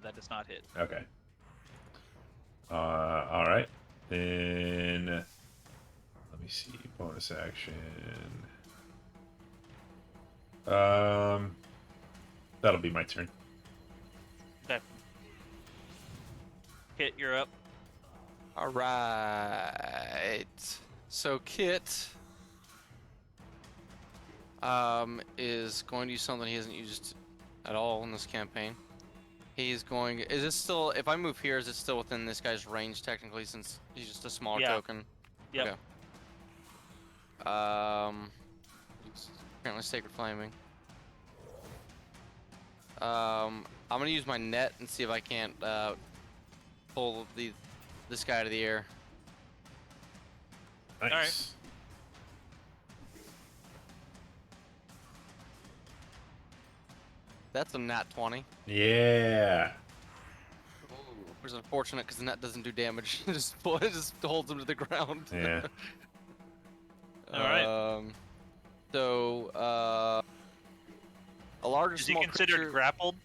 That does not hit. Okay. All right. Then let me see. Bonus action. That'll be my turn. Okay. Kit, you're up. All right. So Kit is going to use something he hasn't used at all in this campaign. He's going. Is it still? If I move here, is it still within this guy's range technically? Since he's just a smaller Yeah. token. Yep. Okay. He's apparently sacred flaming. I'm gonna use my net and see if I can't pull this guy out of the air. Nice. right. That's a nat 20. Yeah. Which is unfortunate because the net doesn't do damage. it just holds him to the ground. Yeah. Alright. So, a large or Is he small considered creature grappled?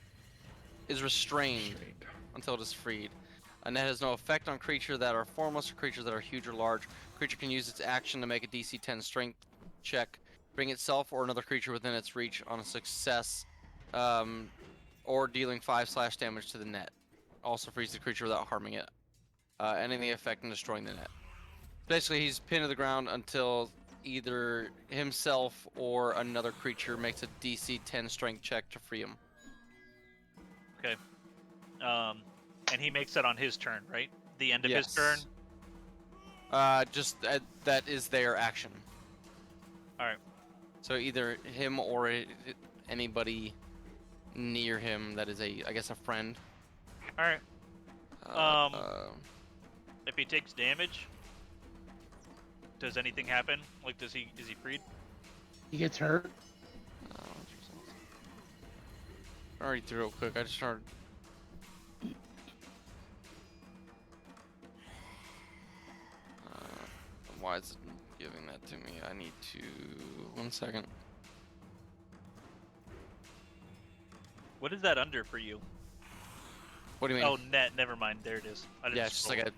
is restrained until it is freed. A net has no effect on creatures that are formless or creatures that are huge or large. Creature can use its action to make a DC 10 strength check, bring itself or another creature within its reach on a success, or dealing 5 damage to the net. Also frees the creature without harming it. Ending the effect and destroying the net. Basically, he's pinned to the ground until either himself or another creature makes a DC 10 strength check to free him. Okay. And he makes that on his turn, right? The end of his turn? That is their action. Alright. So either him or anybody near him that is I guess a friend. Alright. Uh, If he takes damage, does anything happen? Like, is he freed? He gets hurt. I already threw real quick. I just started. Why is it giving that to me? I need to. 1 second. What is that under for you? What do you mean? Oh, net. Never mind. There it is. I didn't yeah, it's just like scroll.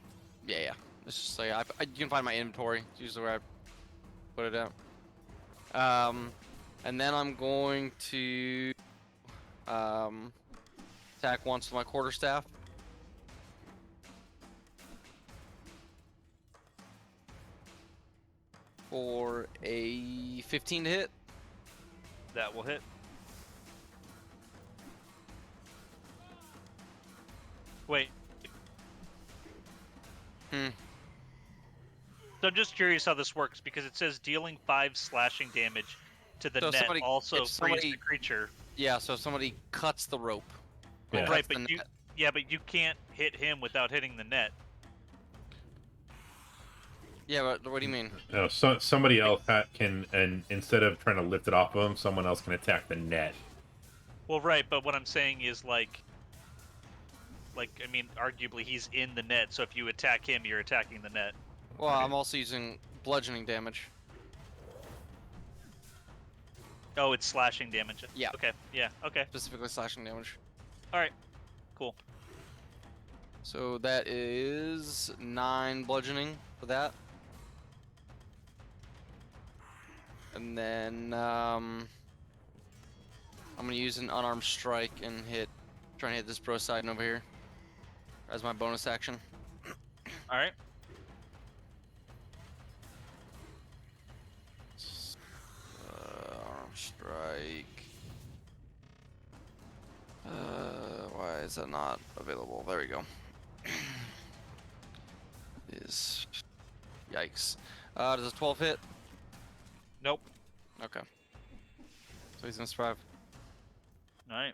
yeah. It's just like you can find my inventory. It's usually where I put it out. And then I'm going to attack once with my quarterstaff. For a 15 to hit. That will hit. Wait. Hmm. So I'm just curious how this works because it says dealing 5 slashing damage to the So net somebody- also if frees somebody- the creature. Yeah, so if somebody cuts the rope. Yeah. cuts Right, the but you net- but you can't hit him without hitting the net. Yeah, but what do you mean? No, somebody else can, and instead of trying to lift it off of him, someone else can attack the net. Well, right, but what I'm saying is like I mean, arguably he's in the net, so if you attack him, you're attacking the net. Well, Okay. I'm also using bludgeoning damage. Oh, it's slashing damage. Yeah. Okay. Yeah. Okay. Specifically slashing damage. All right. Cool. So that is 9 bludgeoning for that. And then I'm gonna use an unarmed strike and try and hit this bro side over here as my bonus action. All right. Arm strike. Why is that not available? There we go. Is yikes. Does a 12 hit? Nope. Okay. So he's gonna survive. All right.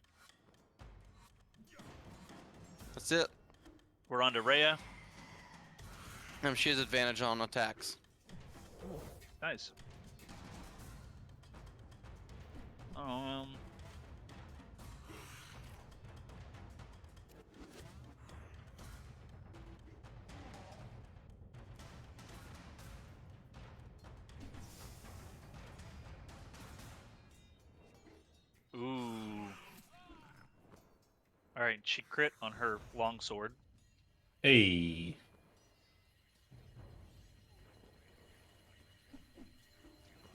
That's it. We're on to Rhea. She has advantage on attacks. Nice. Ooh. All right, she crit on her longsword. Hey.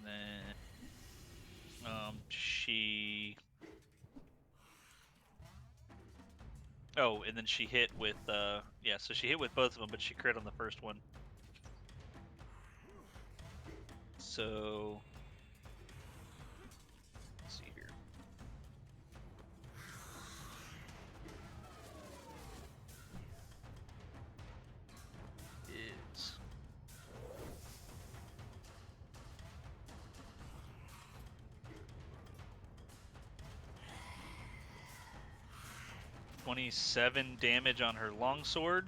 Then, she. Oh, and then she hit with, yeah, so she hit with both of them, but she crit on the first one. So, let's see here. Is 27 damage on her longsword.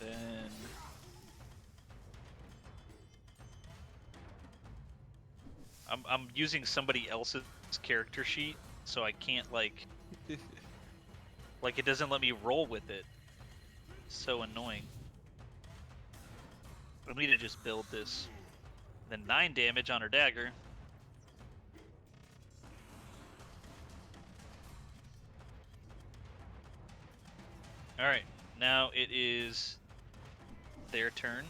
Then I'm using somebody else's character sheet, so I can't like it doesn't let me roll with it. So annoying. I need to just build this. Then 9 damage on her dagger. Alright, now it is their turn.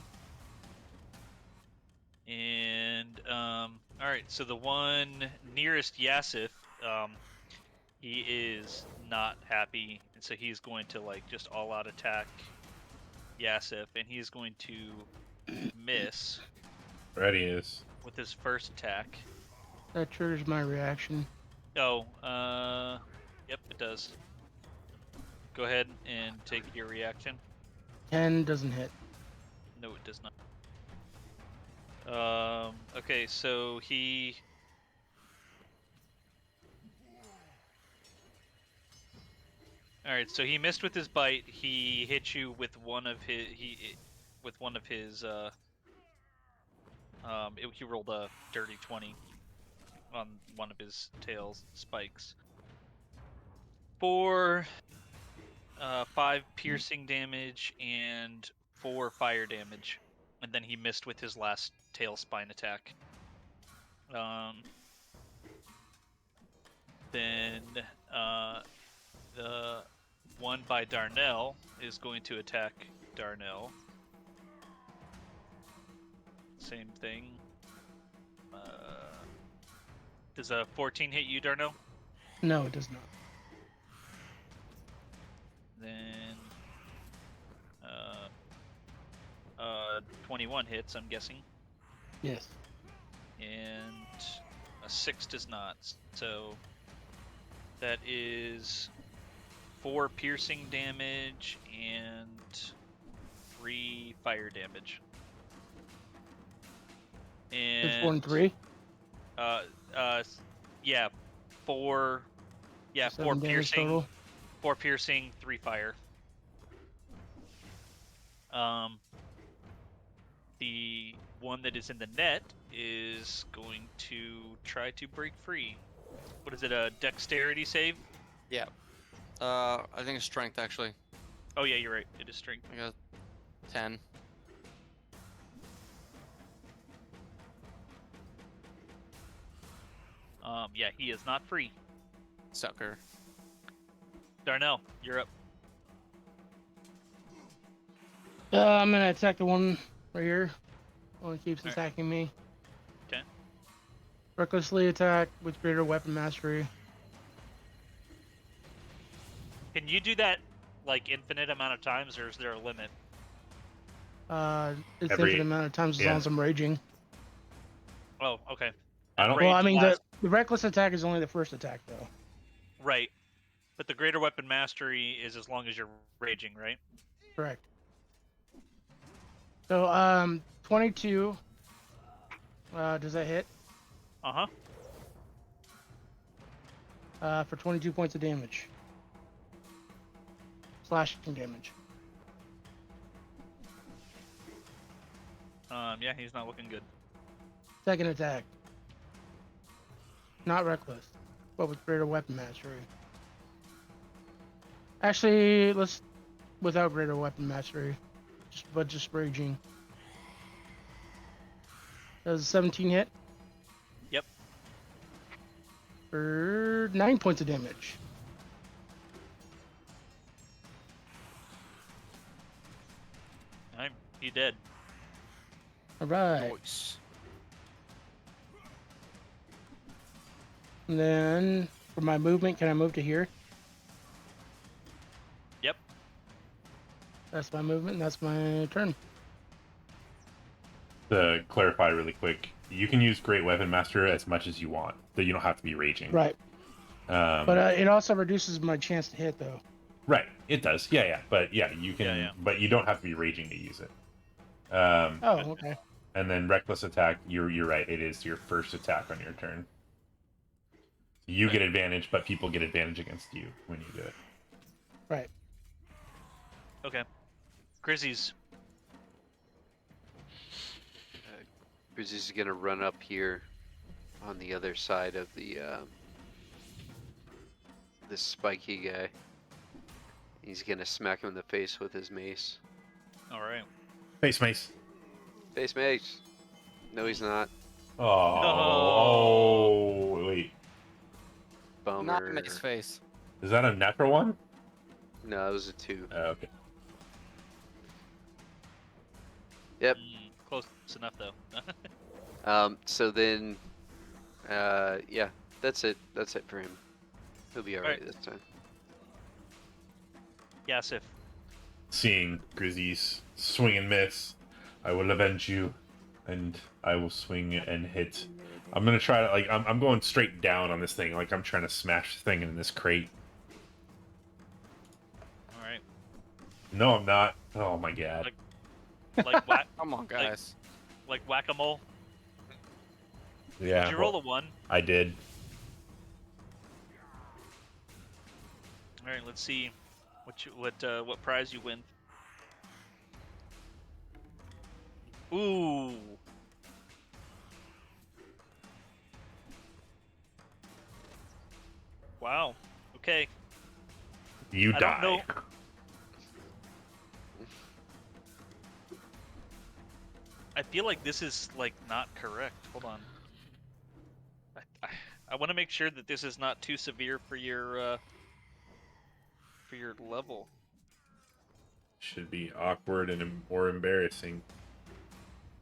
And, alright, so the one nearest Yasif, he is not happy, and so he's going to, like, just all-out attack Yasif, and he's going to miss Readiness. with his first attack. That triggers my reaction. Oh, yep, it does. Go ahead and take your reaction. 10 doesn't hit. No, it does not. Okay, so he... Alright, so he missed with his bite. He hit you with one of his... he rolled a dirty 20 on one of his tail spikes. For 5 piercing damage and 4 fire damage. And then he missed with his last tail spine attack. Then the one by Darnell is going to attack Darnell. Same thing. Does a 14 hit you, Darnell? No, it does not. Then 21 hits, I'm guessing. Yes. And a 6 does not. So that is 4 piercing damage and 3 fire damage. It's 4 and And 3. yeah, 4. Yeah, 4 7 damage piercing. total. 4 piercing, 3 fire. The one that is in the net is going to try to break free. What is it, a dexterity save? Yeah. I think it's strength actually. Oh yeah, you're right. It is strength. I got 10. Yeah, he is not free. Sucker. Darnell, you're up. I'm gonna attack the one right here. One that keeps Alright. attacking me. 'Kay. Recklessly attack with greater weapon mastery. Can you do that like infinite amount of times, or is there a limit? It's Every- infinite amount of times as yeah. long as I'm raging. Oh, okay. I And don't- Well, I rage mean, lasts- the reckless attack is only the first attack, though. right, but the greater weapon mastery is as long as you're raging, right? Correct. So, 22. Does that hit? Uh huh. For 22 points of damage. Slashing damage. Yeah, he's not looking good. Second attack. Not reckless, but with greater weapon mastery. Actually, let's without greater weapon mastery, just raging. Does a 17 hit Yep. for 9 points of damage. He dead. All right. Nice. And then for my movement, can I move to here? Yep. That's my movement. And that's my turn. To clarify really quick, you can use Great Weapon Master as much as you want. That you don't have to be raging. Right. But But it also reduces my chance to hit, though. right, it does. Yeah. But yeah, you can. Yeah. But you don't have to be raging to use it. Oh, okay. And then reckless attack. You're right. It is your first attack on your turn. You get advantage, but people get advantage against you when you do it. Right. Okay. Grizzy's. Grizzy's gonna run up here on the other side of the this spiky guy. He's gonna smack him in the face with his mace. All right. Face mace. Face mace. No, he's not. Oh, wait. Bummer. Not Mace face. Is that a natural one? No, it was a 2. Okay. Yep. Close enough though. So then, yeah, that's it. That's it for him. He'll be alright this time. Yassif. Seeing Grizzy's swing and miss, I will avenge you, and I will swing and hit. I'm gonna try to I'm going straight down on this thing, like I'm trying to smash the thing in this crate. All right. No, I'm not. Oh my god. Like whack. Come on, guys. Like whack-a-mole. Yeah. Did you roll a 1? I did. All right. Let's see what prize you win. Ooh. Wow. Okay. You I die. don't know. I feel like this is like not correct. Hold on. I want to make sure that this is not too severe for your level. Should be awkward and or embarrassing.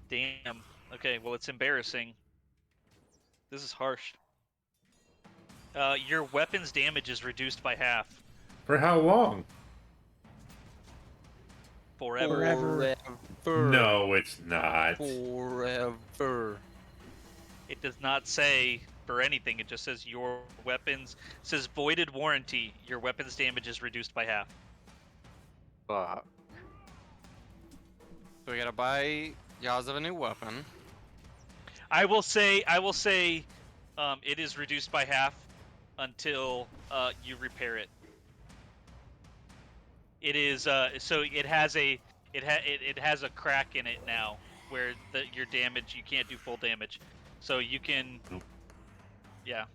Damn. Okay, well it's embarrassing. This is harsh. Your weapon's damage is reduced by half. For how long? Forever. No, it's not. Forever. It does not say for anything. It just says your weapons. It says voided warranty. Your weapon's damage is reduced by half. Fuck. So we gotta buy Yazav a new weapon. I will say, it is reduced by half until you repair it. It is so it has a it has a crack in it now where your damage, you can't do full damage, so you can. Nope. Yeah.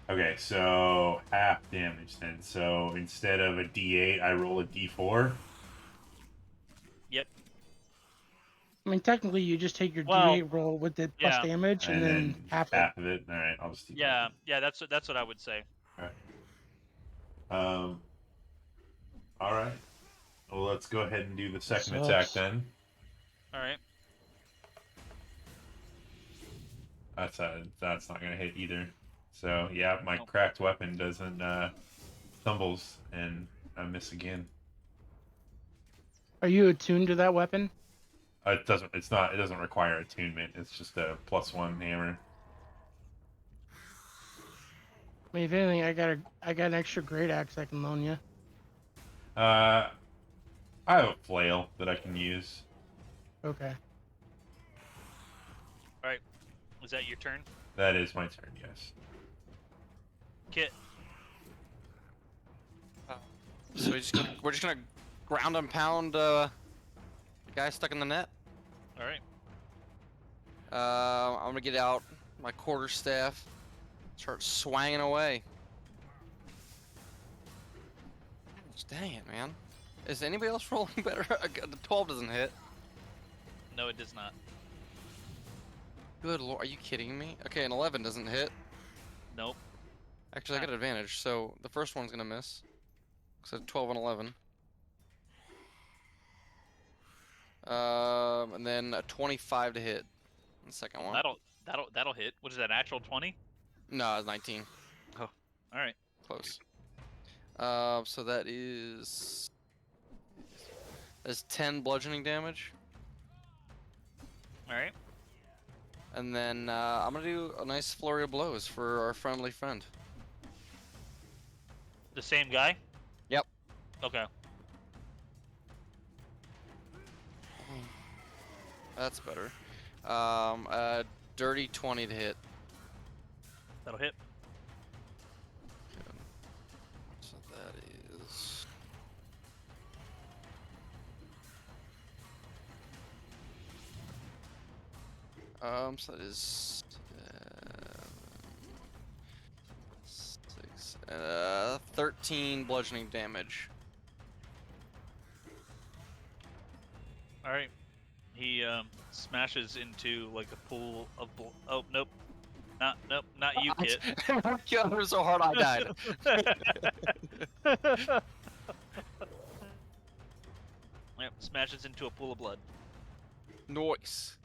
Okay, so half damage then. So instead of a D8, I roll a D4. Yep. I mean, technically, you just take your Well, D8 roll with the plus yeah. damage, and then half it. half of it. All right, I'll just do Yeah. Yeah. That's what I would say. that. All right. All right. Well, let's go ahead and do the second Sucks. attack then. All right. That's not gonna hit either. So yeah, my cracked weapon doesn't stumbles and I miss again. Are you attuned to that weapon? It doesn't. It's not. It doesn't require attunement. It's just a +1 hammer. I mean, if anything, I got an extra great axe I can loan you. I have a flail that I can use. Okay. All right. Was that your turn? That is my turn. Yes. Kit. So we're just gonna ground and pound the guy stuck in the net. All right. I'm gonna get out my quarterstaff, start swanging away. Dang it, man. Is anybody else rolling better? The 12 doesn't hit. No, it does not. Good lord, are you kidding me? Okay, an 11 doesn't hit. Nope. Actually, I got advantage, so the first one's gonna miss. So 12 and 11. And then a 25 to hit. The second one. That'll hit. What is that? Natural 20? No, it's 19. All right. Close. So that's 10 bludgeoning damage. All right. And then I'm gonna do a nice flurry of blows for our friendly friend. The same guy? Yep. Okay. That's better. A dirty 20 to hit. That'll hit. So that is... so that is... 6... 13 bludgeoning damage. All right. He smashes into like a pool of oh nope. Not you, Kit. I killed him so hard I died. Yep, smashes into a pool of blood Noise.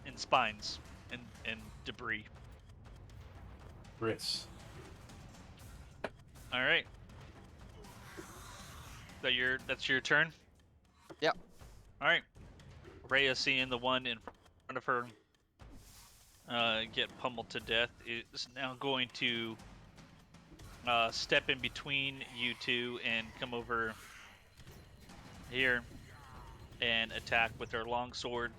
and spines and debris. Chris. All right. That's your turn? Yep. All right. Rhea, seeing the one in front of her get pummeled to death, is now going to step in between you two and come over here and attack with her longsword.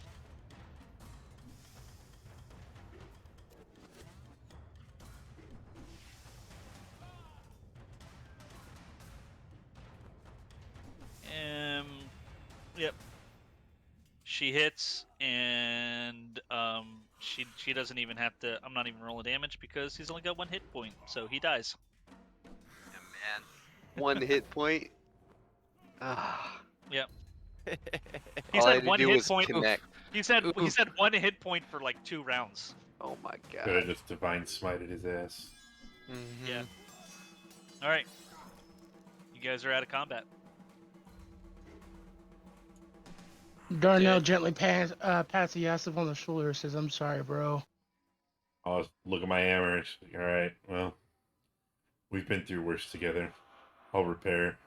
Yep. She hits, and she doesn't even have to. I'm not even rolling damage because he's only got 1 hit point, so he dies. Yeah, man. 1 hit point. Ah. Yep. All I had to do was connect. He said 1 hit point for like 2 rounds. Oh my Could have god. just divine smited his ass. Mm-hmm. Yeah. All right. You guys are out of combat. Darnell Dead. gently pats Yasif on the shoulder and says, "I'm sorry, bro." I'll look at my hammer. All right, well, we've been through worse together. I'll repair.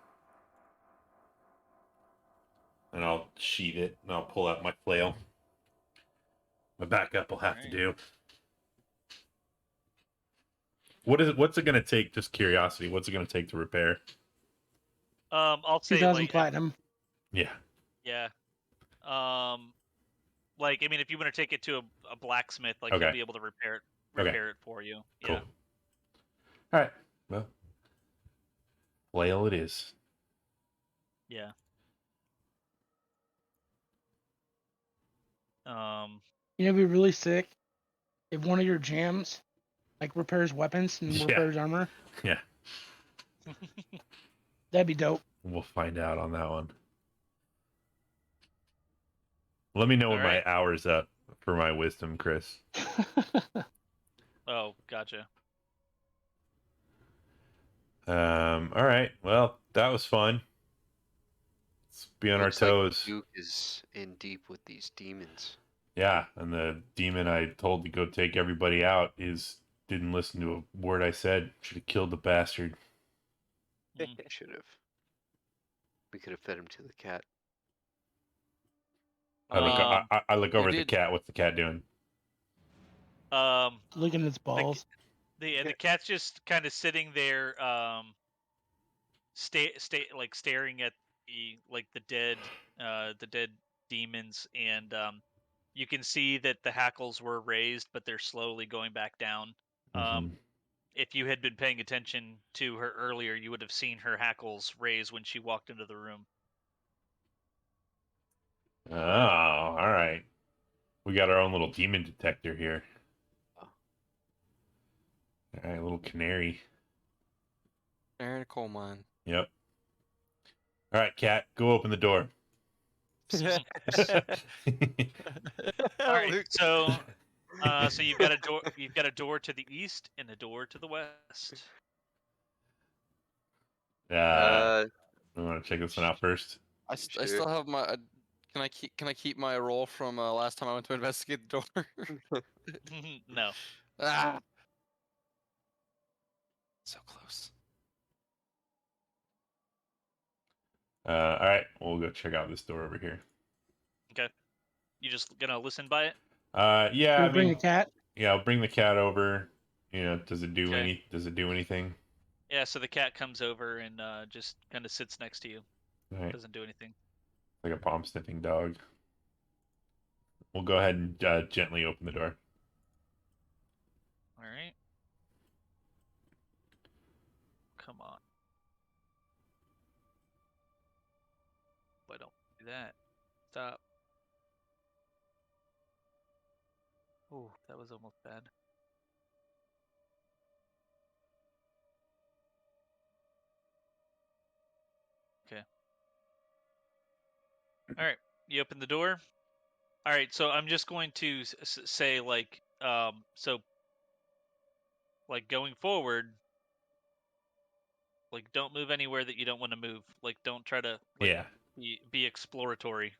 And I'll sheath it, and I'll pull out my flail. My backup will have to do. What's it going to take, just curiosity, what's it going to take to repair? I'll say 2,000 like platinum. Yeah. yeah. Like I mean, if you want to take it to a blacksmith, like Okay. he'll be able to repair it for you. Cool. Yeah. All right. Well, flail it is. Yeah. You know, it'd be really sick if one of your jams like repairs weapons and Yeah. repairs armor. Yeah. That'd be dope. We'll find out on that one. Let me know when my hour's up for my wisdom, Chris. Oh, gotcha. All right. Well, that was fun. Let's be on Looks our like toes. Duke is in deep with these demons. Yeah, and the demon I told to go take everybody out didn't listen to a word I said. Should have killed the bastard. Should have. We could have fed him to the cat. I look over at the did- cat. What's the cat doing? Looking at its balls. The cat's just kind of sitting there, staring at the dead demons, and you can see that the hackles were raised, but they're slowly going back down. Mhm. if you had been paying attention to her earlier, you would have seen her hackles raise when she walked into the room. Oh, all right. We got our own little demon detector here. Oh. All right, little canary. Aaron a coal mine. Yep. All right, cat, go open the door. All right, Luke. so you've got a door. You've got a door to the east and a door to the west. We want to check this one out first. I Sure. still have my. Can I keep my roll from last time I went to investigate the door? No. Ah. So close. All right, we'll go check out this door over here. Okay. You just gonna listen by it? Yeah, Can I we bring mean, a cat? yeah, I'll bring the cat over. You know, does it do Okay. Does it do anything? Yeah. So the cat comes over and just kind of sits next to you. All right, Doesn't do anything. like a palm sniffing dog. We'll go ahead and gently open the door. All right. Come on. Why don't do that? Stop. Oh, that was almost bad. Okay. All right. You open the door. All right. So I'm just going to say like so like going forward, like don't move anywhere that you don't want to move. Like don't try to like Yeah. be exploratory.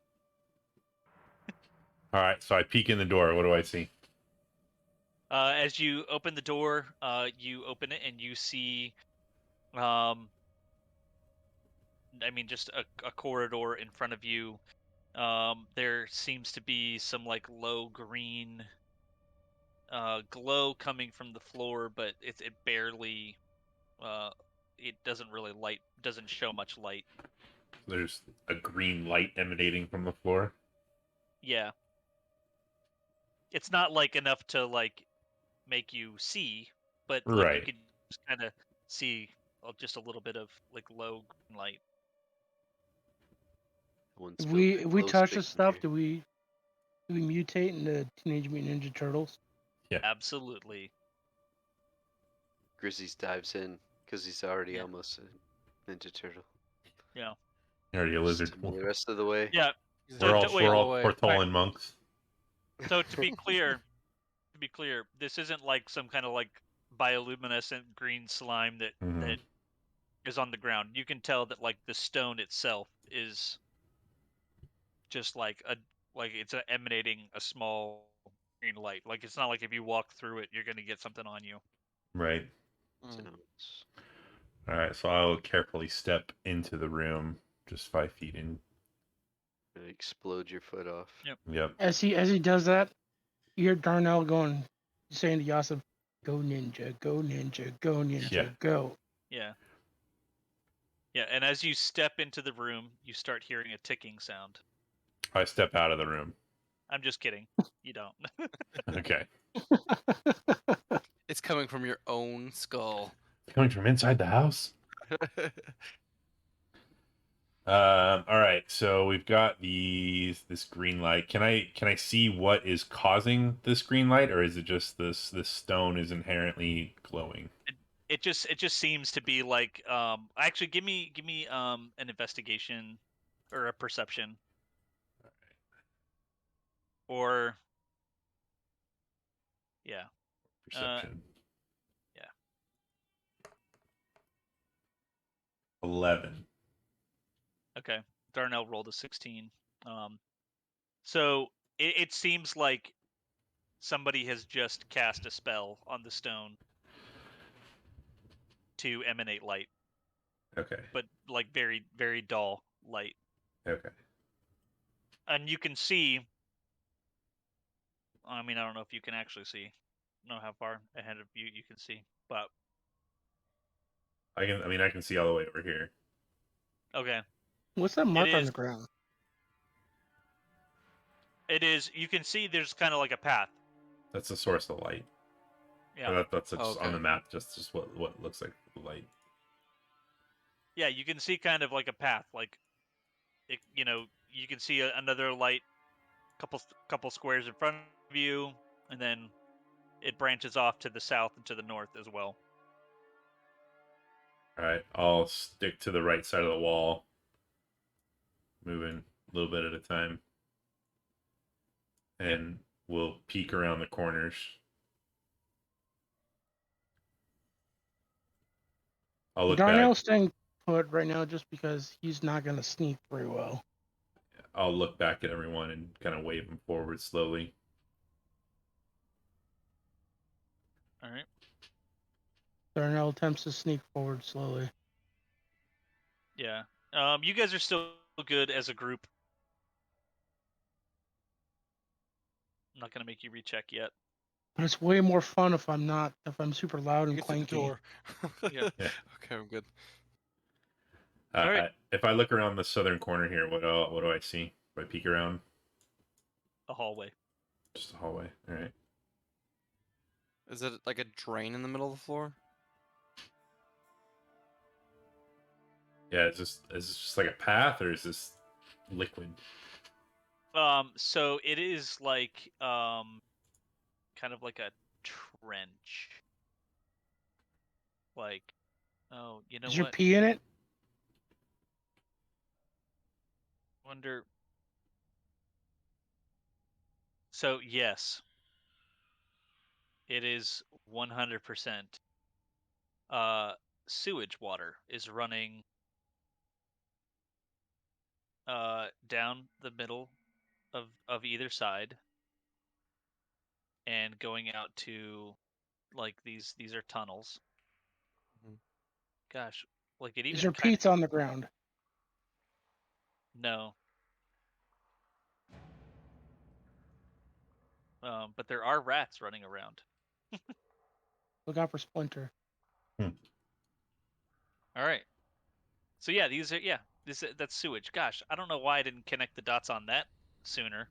All right, so I peek in the door. What do I see? As you open the door, you open it and you see, I mean, just a corridor in front of you. There seems to be some like low green glow coming from the floor, but it barely, it doesn't show much light. There's a green light emanating from the floor. Yeah, it's not like enough to like make you see, but like you Right. could just kind of see just a little bit of like low green light. One's If built we with if we glow touch stick this stuff, here. do we mutate into Teenage Mutant Ninja Turtles? Absolutely. Grizzlies dives in because he's already Yeah. almost a Ninja Turtle. Yeah. Already a lizard. Just the rest of the way. Yeah. So We're all to, wait. we're all away. Portolan monks. So to be clear, this isn't like some kind of like bioluminescent green slime that Mhm. is on the ground. You can tell that like the stone itself is just like it's emanating a small green light. Like it's not like if you walk through it, you're gonna get something on you. Right. So Mm. it's- All right, so I'll carefully step into the room, just 5 feet in. gonna explode your foot off. Yep. Yep. As he does that, you hear Darnell saying to Yasif, "Go ninja, go ninja, go ninja, Yeah. go." Yeah. Yeah, and as you step into the room, you start hearing a ticking sound. I step out of the room. I'm just kidding. You don't. Okay. It's coming from your own skull. Coming from inside the house. All right, so we've got this green light. Can I see what is causing this green light, or is it just this stone is inherently glowing? It just seems to be like actually give me an investigation or a perception. Or yeah. Perception. Yeah. 11. Okay. Darnell rolled a 16. So it seems like somebody has just cast a spell on the stone to emanate light, Okay. but like very, very dull light. Okay. And you can see, I mean, I don't know if you can actually see. I don't know how far ahead of you can see, but I can see all the way over here. okay. What's that mark on is- the ground? It is, you can see there's kind of like a path. That's the source of light. Yeah. That's just on Okay. the map. Just what looks like light. Yeah, you can see kind of like a path, like it, you can see another light, couple squares in front of you, and then it branches off to the south and to the north as well. All right, I'll stick to the right side of the wall, moving a little bit at a time, Yep. and we'll peek around the corners. I'll look back. Darnell's staying put right now just because he's not going to sneak very well. I'll look back at everyone and kind of wave them forward slowly. All right. Darnell attempts to sneak forward slowly. Yeah. You guys are still good as a group. I'm not gonna make you recheck yet. But it's way more fun if I'm super loud and Get to the clanky. door. Yeah. Yeah. Okay, I'm good. All right. If I look around the southern corner here, what do I see? If I peek around, A hallway. just a hallway. All right. Is it like a drain in the middle of the floor? Yeah, is this just like a path, or is this liquid? So it is like kind of like a trench. Like, oh, you know Is your what? pee in it? Wonder. So yes, it is 100%. Sewage water is running down the middle of either side and going out to like these are tunnels. Mhm. Gosh, like it Is even there kind pizza on the ground? no. But there are rats running around. Look out for Splinter. Hmm. All right. So yeah, that's sewage. Gosh, I don't know why I didn't connect the dots on that sooner.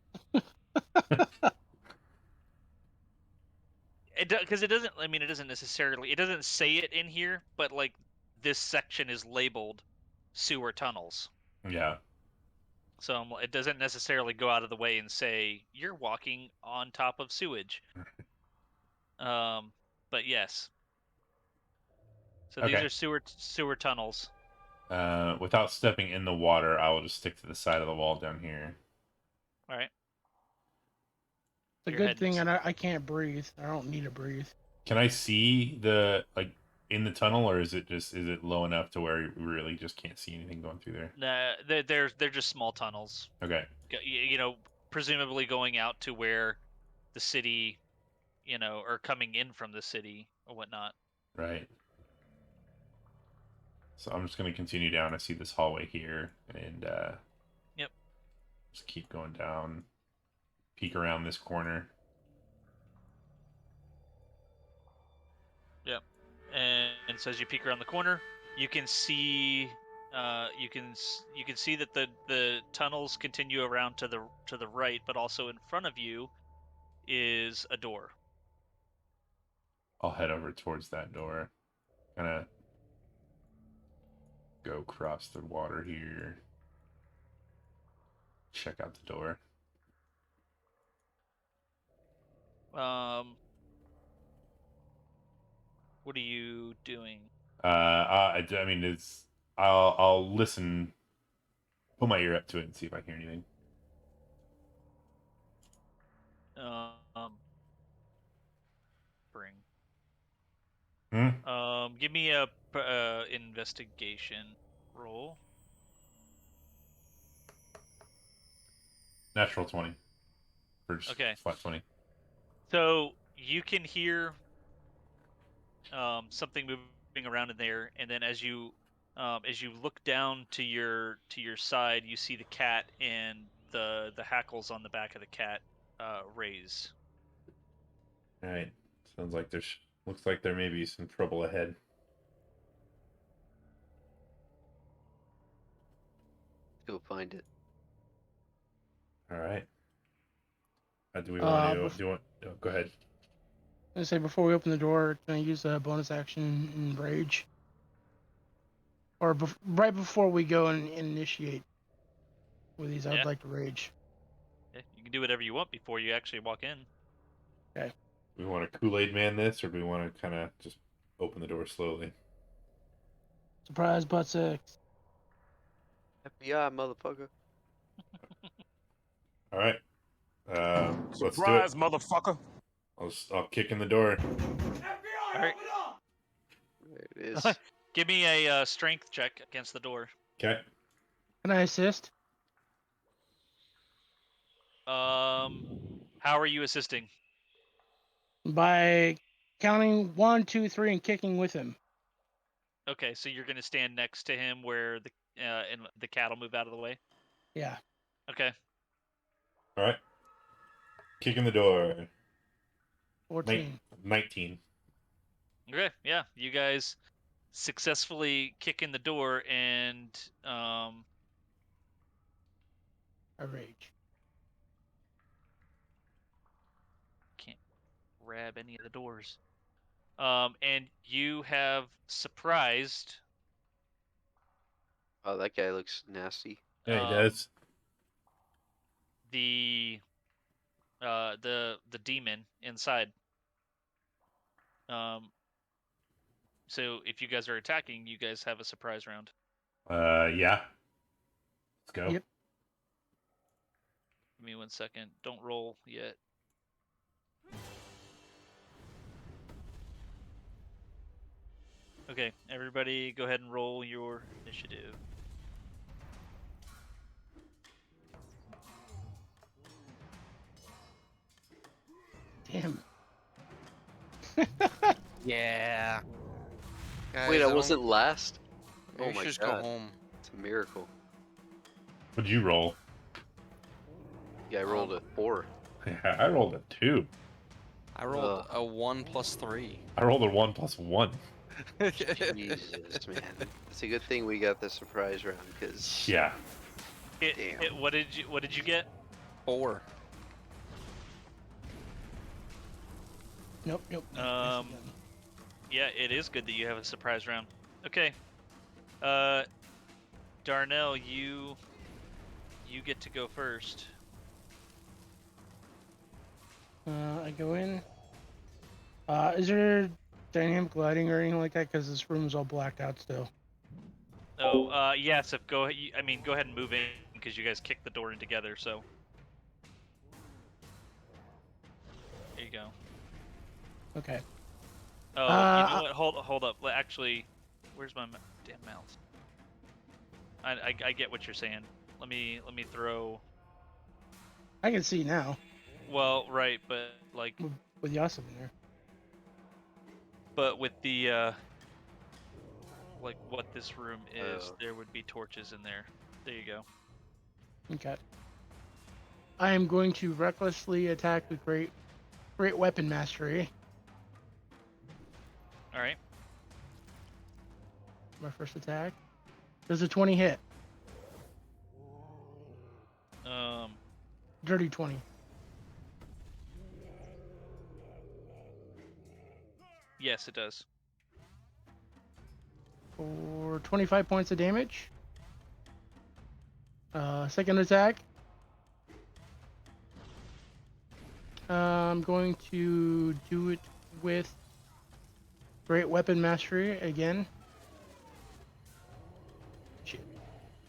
Because it doesn't. I mean, it doesn't necessarily. It doesn't say it in here, but like this section is labeled sewer tunnels. Yeah. So it doesn't necessarily go out of the way and say you're walking on top of sewage. But yes. So these Okay. are sewer tunnels. Without stepping in the water, I will just stick to the side of the wall down here. All right. It's a You're good heading. thing I can't breathe. I don't need to breathe. Can I see the in the tunnel, or is it low enough to where you really just can't see anything going through there? Nah, they're just small tunnels. Okay. Presumably going out to where the city, or coming in from the city or whatnot. Right. So I'm just gonna continue down. I see this hallway here, and Yep. just keep going down. Peek around this corner. Yep. And so as you peek around the corner, you can see, you can see that the tunnels continue around to the right, but also in front of you is a door. I'll head over towards that door. Gonna go across the water here. Check out the door. What are you doing? I mean, I'll listen. Put my ear up to it and see if I hear anything. Bring. Hmm? Give me a investigation roll. Natural 20. For just Okay. flat 20. So you can hear something moving around in there, and then as you look down to your side, you see the cat and the hackles on the back of the cat raise. Alright. Sounds like looks like there may be some trouble ahead. Go find it. Alright. Do we want to Bef- go ahead. I say before we open the door, can I use a bonus action in rage? Or right before we go and initiate with these, I would Yeah. like to rage. Yeah, you can do whatever you want before you actually walk in. We want to Kool-Aid man this, or do we want to kind of just open the door slowly? Surprise butt sex. FBI, motherfucker. All right. Let's do it. Surprise, motherfucker. I'll kick in the door. All right. There it is. Give me a strength check against the door. Okay. Can I assist? How are you assisting? By counting 1, 2, 3, and kicking with him. Okay, so you're gonna stand next to him where the and the cattle move out of the way. Yeah. Okay. All right. Kick in the door. 14. 19. Okay. Yeah, you guys successfully kick in the door and I rage. can't grab any of the doors. And you have surprised Oh, that guy looks nasty. Yeah, he um, does. the demon inside. So if you guys are attacking, you guys have a surprise round. Yeah. Let's go. Yep. Give me 1 second. Don't roll yet. Okay, everybody go ahead and roll your initiative. Damn. Yeah. Guys, Wait, I don't- wasn't last? maybe Oh we my should just god. go home. It's a miracle. What'd you roll? Yeah, I rolled a 4. Yeah, I rolled a 2. I rolled a 1 + 3. I rolled a 1 + 1. Jesus, man. It's a good thing we got the surprise round, because... Yeah. Damn. What did you get? 4. Nope. Yeah, it is good that you have a surprise round. Okay. Darnell, you get to go first. I go in. Is there dynamic lighting or anything like that? Because this room's all blacked out still. Oh, yes. Go ahead and move in because you guys kicked the door in together. So there you go. Okay. Oh, you know what? Hold up. Actually, where's my damn mouse? I get what you're saying. Let me throw. I can see now Well, right, but like, with Yassim in there. but with the like what this room is, Oh. there would be torches in there. There you go. Okay. I am going to recklessly attack with great weapon mastery. All right. My first attack. Does a 20 hit? Dirty 20. Yes, it does. For 25 points of damage. Second attack. I'm going to do it with great weapon mastery again. Shit.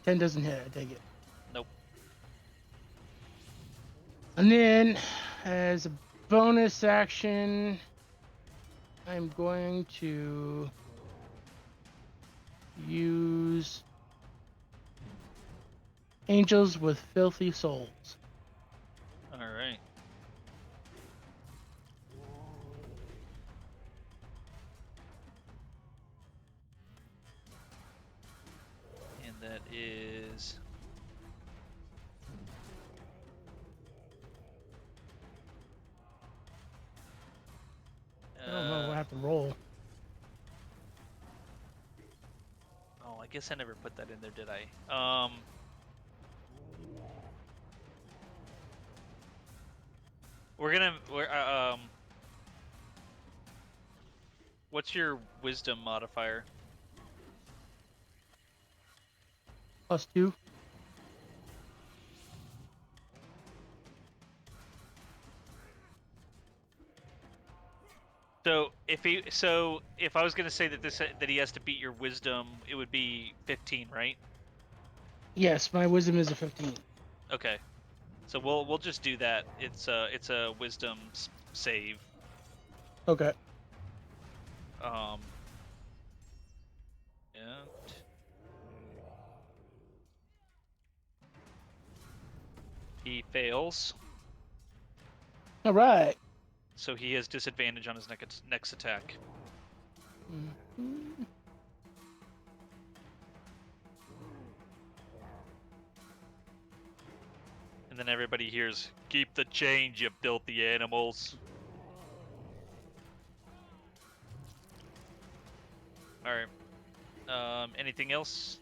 10 doesn't hit, I take it. Nope. And then, as a bonus action, I'm going to use Angels with Filthy Souls. All right. And that is. I don't know, I have to roll. Oh, I guess I never put that in there, did I? What's your wisdom modifier? +2. So if I was gonna say that he has to beat your wisdom, it would be 15, right? Yes, my wisdom is a 15. Okay. So we'll just do that. It's a wisdom save. Okay. And he fails, All right. so he has disadvantage on his next attack. Mhm. And then everybody hears, "Keep the change, you filthy animals." All right. Anything else?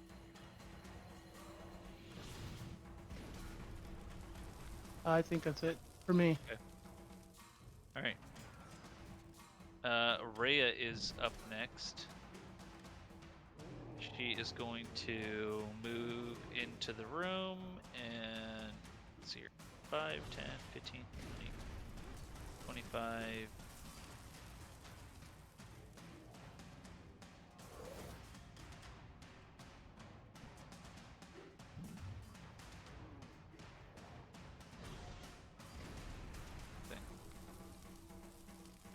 I think that's it for me. All right. Rhea is up next. She is going to move into the room and let's see here. 5, 10, 15, 20, 25.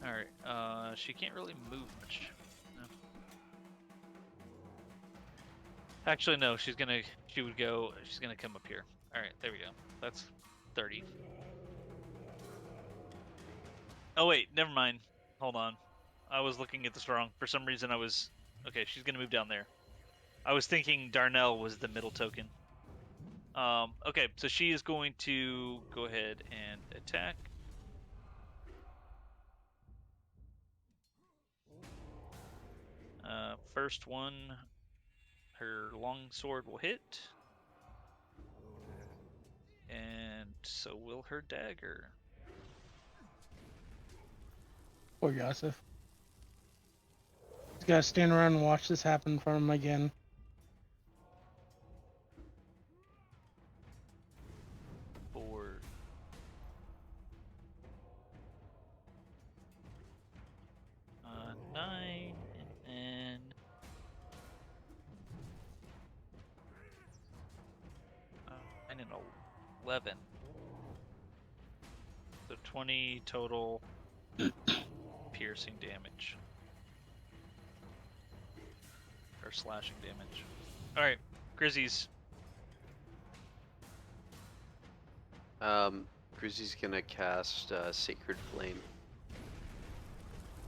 All right. She can't really move much. No. Actually, no. She's gonna come up here. All right. There we go. That's 30. Oh wait, never mind. Hold on. I was looking at this wrong. For some reason, okay. She's gonna move down there. I was thinking Darnell was the middle token. Okay, so she is going to go ahead and attack. First one, her long sword will hit, and so will her dagger. Poor Yosef. He's got to stand around and watch this happen in front of him again. For 9, and then 9 and 11. So 20 total piercing damage. Or slashing damage. Alright, Grizzy's. Grizzy's gonna cast Sacred Flame.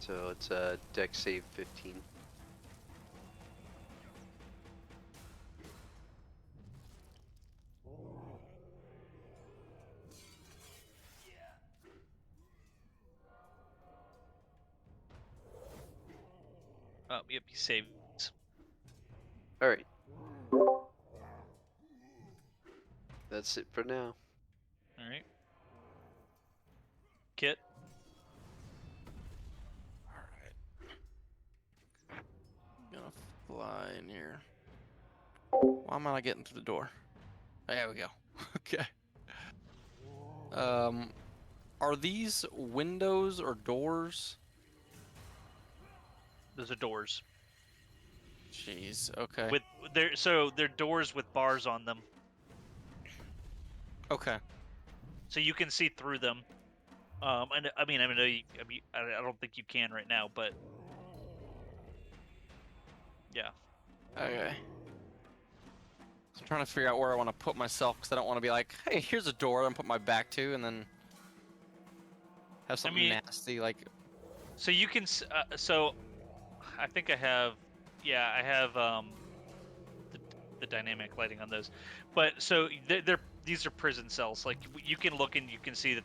So it's a dex save 15. Oh, yep, he saved. Alright. That's it for now. Alright. Kit. I'm gonna fly in here. Why am I not getting through the door? There we go. Okay. Are these windows or doors? Those are doors. Jeez. Okay. They're doors with bars on them, Okay. so you can see through them. And I don't think you can right now, but yeah. Okay. So I'm trying to figure out where I want to put myself because I don't want to be like, hey, here's a door and put my back to, and then have something nasty like. So you can. So I think I have. Yeah, I have the dynamic lighting on those, but so these are prison cells. Like you can look and you can see that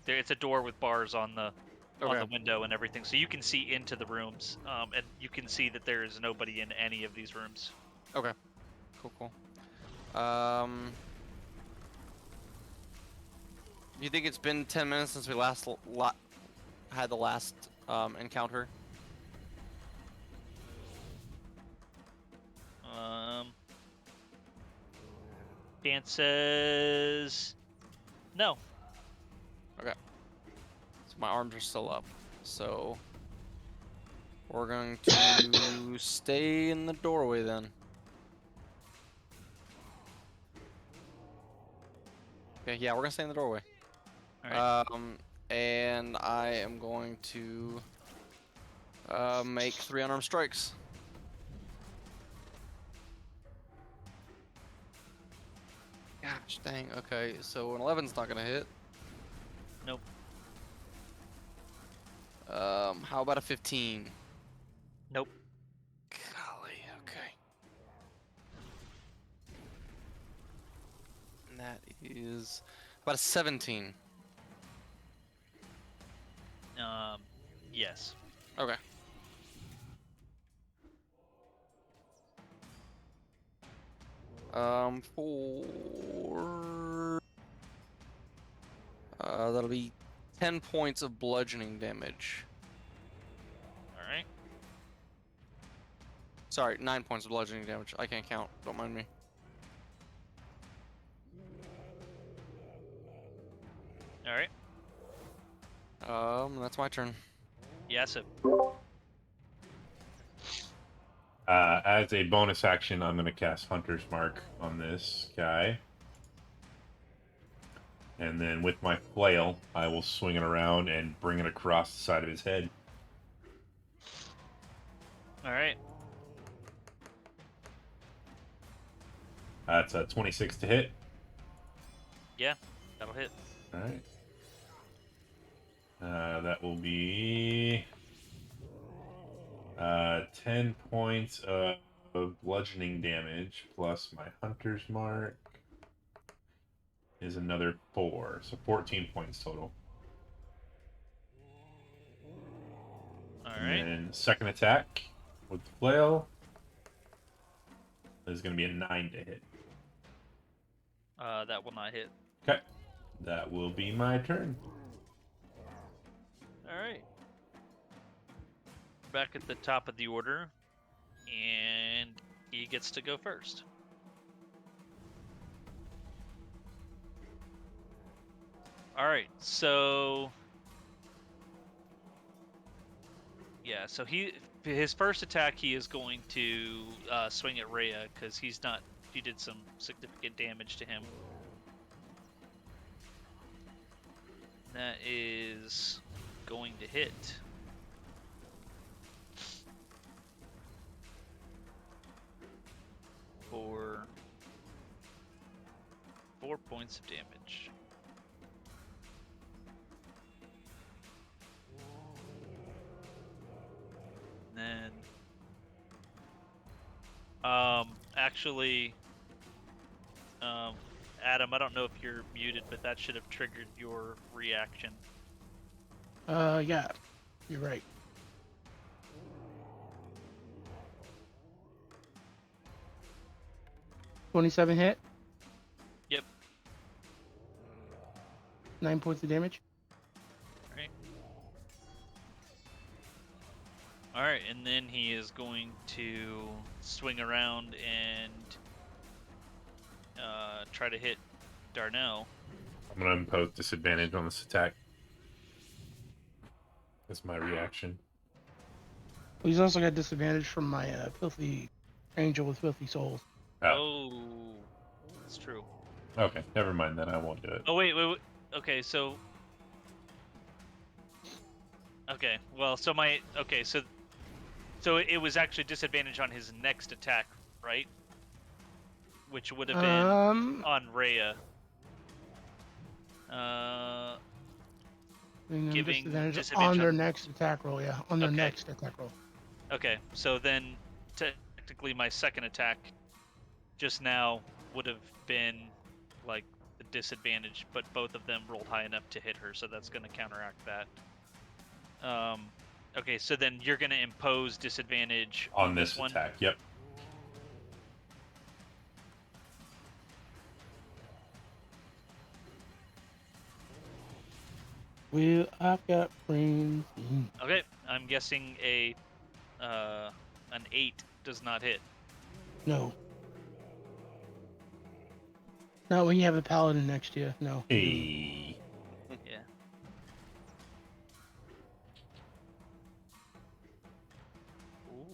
it's a door with bars on the window and everything, so you can see into the rooms, and you can see that there is nobody in any of these rooms. Okay. Cool. You think it's been 10 minutes since we last had the last encounter? Dan says no. So my arms are still up. So we're going to stay in the doorway then. Okay, yeah, we're gonna stay in the doorway. All right. And I am going to make 3 unarmed strikes. Gosh dang. Okay, so an 11's not gonna hit. Nope. How about a 15? Nope. Golly, okay. And that is about a 17. Yes. Okay. For that'll be 10 points of bludgeoning damage. All right. Sorry, 9 points of bludgeoning damage. I can't count. Don't mind me. All right. That's my turn. Yeah. So As a bonus action, I'm going to cast Hunter's Mark on this guy. And then with my flail, I will swing it around and bring it across the side of his head. all right. That's a 26 to hit. Yeah, that'll hit. All right. That will be 10 points of bludgeoning damage plus my Hunter's Mark is another 4, so 14 points total. All And right. then second attack with the flail is going to be a 9 to hit. That will not hit. Okay. That will be my turn. All right. Back at the top of the order, and he gets to go first. All right. So yeah. So his first attack, he is going to swing at Rhea because she did some significant damage to him. That is going to hit. For 4 points of damage. And then, actually, Adam, I don't know if you're muted, but that should have triggered your reaction. Yeah, you're right. $27 hit. Yep. 9 points of damage. All right, and then he is going to swing around and try to hit Darnell. I'm going to impose disadvantage on this attack. That's my reaction. He's also got disadvantage from my filthy angel with filthy souls. Oh, that's true. Okay, never mind then. I won't do it. Oh, wait. Okay, so... Okay, well, so So it was actually disadvantage on his next attack, right? Which would have been on Rhea. Giving disadvantage disadvantage on their on- next attack roll. Yeah, on their Okay. next attack roll. Okay, so then technically my second attack just now would have been like the disadvantage, but both of them rolled high enough to hit her, so that's going to counteract that. Okay, so then you're going to impose disadvantage On this one? attack, yep. Well, I've got brains. Okay, I'm guessing an 8 does not hit. No. Not when you have a paladin next to you. No. Hey. Yeah. Ooh.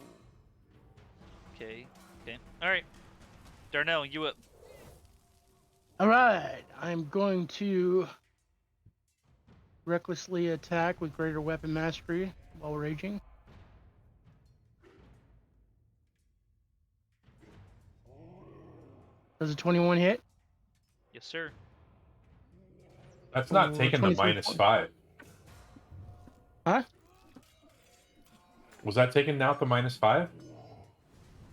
Okay. Okay. All right. Darnell, you up? All right. I'm going to recklessly attack with greater weapon mastery while raging. Does a 21 hit? Yes, sir. That's not Or taking the 23 minus points? 5. Huh? Was that taking out the minus 5?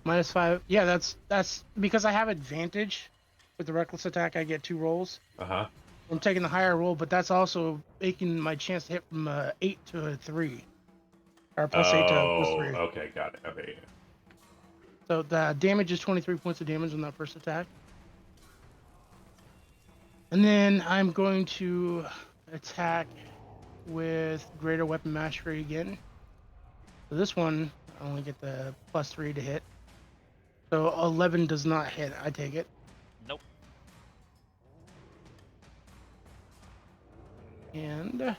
-5. Yeah, that's because I have advantage with the reckless attack. I get 2 rolls. Uh-huh. I'm taking the higher roll, but that's also making my chance to hit from 8 to a 3, or +8 to +3. Okay, got it. Okay, yeah. So the damage is 23 points of damage on that first attack. And then I'm going to attack with greater weapon mastery again. So this one, I only get the +3 to hit. So 11 does not hit. I take it. Nope. And I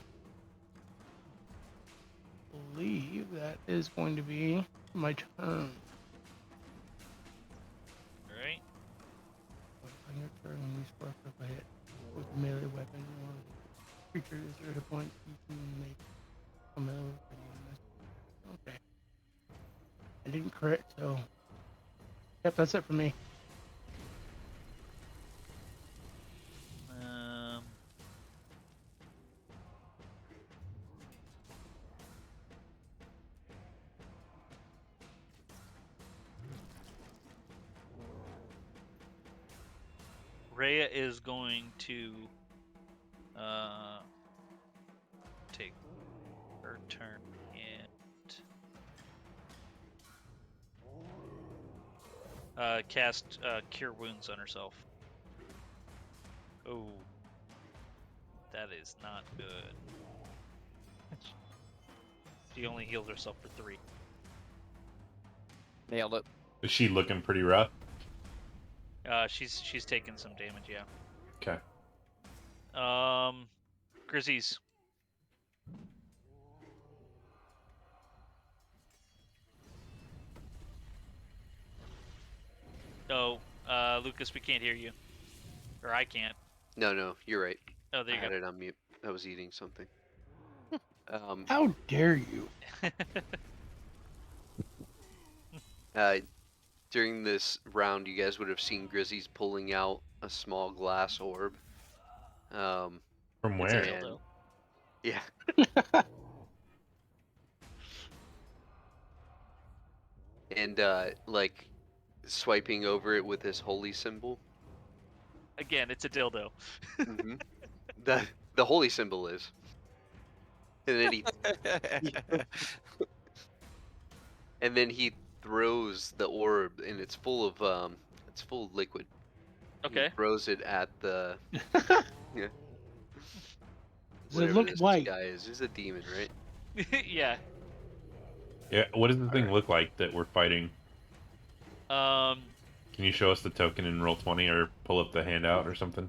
believe that is going to be my turn. All right. On your turn, when you spark up a hit with a melee weapon or creature is 0 points, you can make a melee weapon. Okay. I didn't crit, so yep, that's it for me. Um. Rhea is going to take her turn and cast Cure Wounds on herself. Oh, that is not good. She only heals herself for 3. Nailed it. Is she looking pretty rough? She's taken some damage, yeah. Okay. Grizzies. Oh, Lucas, we can't hear you. Or I can't. No, you're right. Oh, there I you had go. it on mute. I was eating something. How dare you? During this round, you guys would have seen Grizzy's pulling out a small glass orb. From It's a where? And dildo. yeah, and like swiping over it with his holy symbol. Again, it's a dildo. hmm the holy symbol is, and then and then he throws the orb, and it's full of liquid. He Okay. throws it at the yeah, Does it whatever look this white? guy is. This is a demon, right? Yeah. Yeah, what does the thing Alright. look like that we're fighting? Um, Can you show us the token in Roll20 or pull up the handout or something?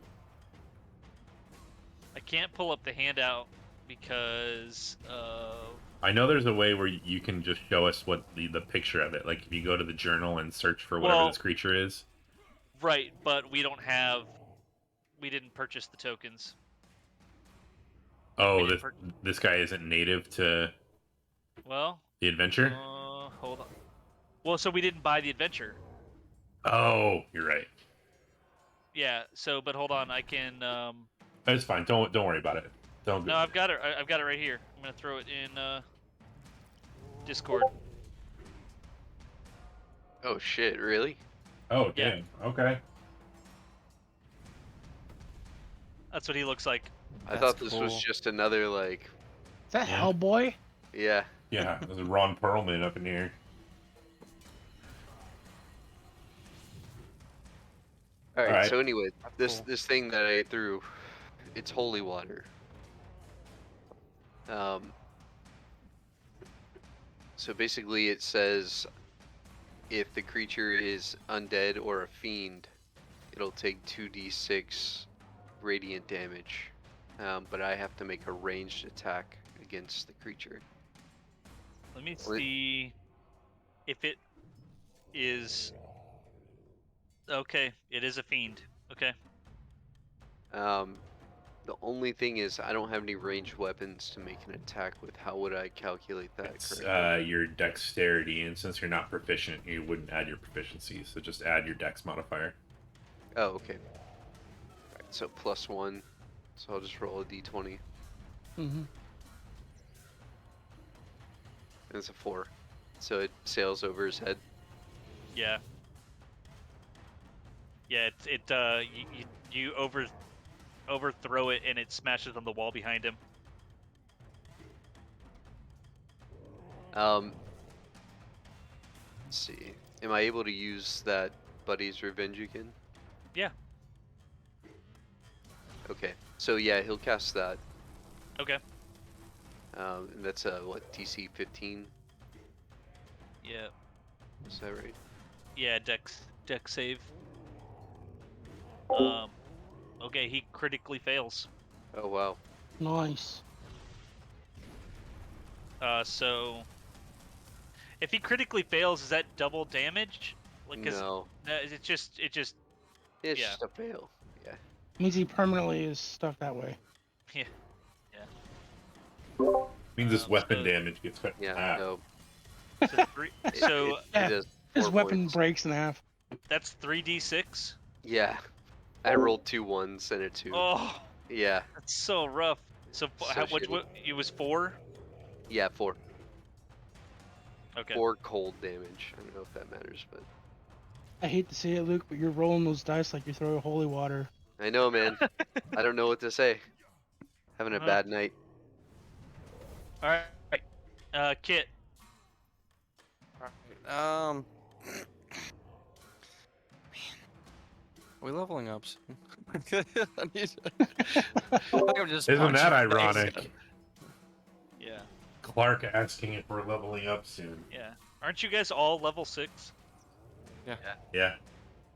I can't pull up the handout because I know there's a way where you can just show us what the picture of it. Like if you go to the journal and search for whatever well, this creature is. right, but we didn't purchase the tokens. Like, we Oh, didn't this guy isn't native to well, the adventure? hold on. Well, so we didn't buy the adventure. Oh, you're right. Yeah, so but hold on, I can It's fine. Don't worry about it. Don't no, go. I've got it. I've got it right here. I'm going to throw it in Discord. Oh shit! Really? Oh, Yeah. damn. Okay. That's what he looks like. I That's thought this was cool. just another like, Is that Yeah. Hellboy? yeah. Yeah, there's a Ron Perlman up in here. All right. Alright. So anyway, That's cool. this thing that I threw, it's holy water. So basically, it says if the creature is undead or a fiend, it'll take 2d6 radiant damage, but I have to make a ranged attack against the creature. Let me Well, see if it is. Okay, it is a fiend. Okay. The only thing is I don't have any ranged weapons to make an attack with. How would I calculate that It's correctly? your dexterity, and since you're not proficient, you wouldn't add your proficiency, so just add your dex modifier. Oh, okay. Alright, so +1. So I'll just roll a d20. Mm-hmm. And it's a 4. So it sails over his head. Yeah. Yeah. You overthrow it and it smashes on the wall behind him. Let's see. Am I able to use that Buddy's Revenge again? Yeah. Okay. So yeah, he'll cast that. Okay. And that's what, DC 15? Yeah. Is that right? Yeah. Dex save. Okay. He critically fails. Oh wow. Nice. So if he critically fails, is that double damage? Like, 'cause No. it just It's yeah. just a fail. Yeah. Means he permanently is stuck that way. Yeah. Means his weapon so- damage gets cut in Yeah. half. No. So three. So Yeah, It does His 4 weapon points. breaks in half. that's 3d6. Yeah. I rolled 2 1s and a 2. Oh, Yeah. that's so rough. So, So how much? shitty. It was 4. Yeah, 4. Okay. 4 cold damage. I don't know if that matters, but I hate to say it, Luke, but you're rolling those dice like you throw holy water. I know, man. I don't know what to say. Having a Uh-huh. bad night. All right. Kit. Man, are we leveling up soon? I need to- I think I'm just Isn't that punching things. ironic? Yeah. Clark asking if we're leveling up soon. Yeah. Aren't you guys all level 6? Yeah.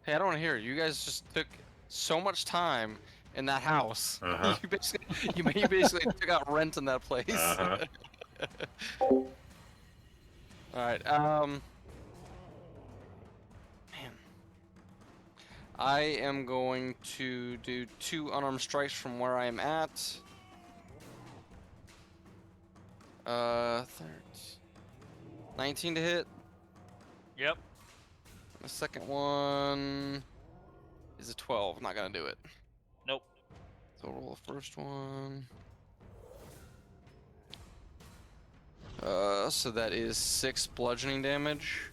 Hey, I don't want to hear it. You guys just took so much time in that house. Uh-huh. You basically took out rent in that place. Uh-huh. All right. Man, I am going to do 2 unarmed strikes from where I am at. 19 to hit. Yep. The second one is a 12. Not gonna do it. Nope. So roll the first one. So that is 6 bludgeoning damage.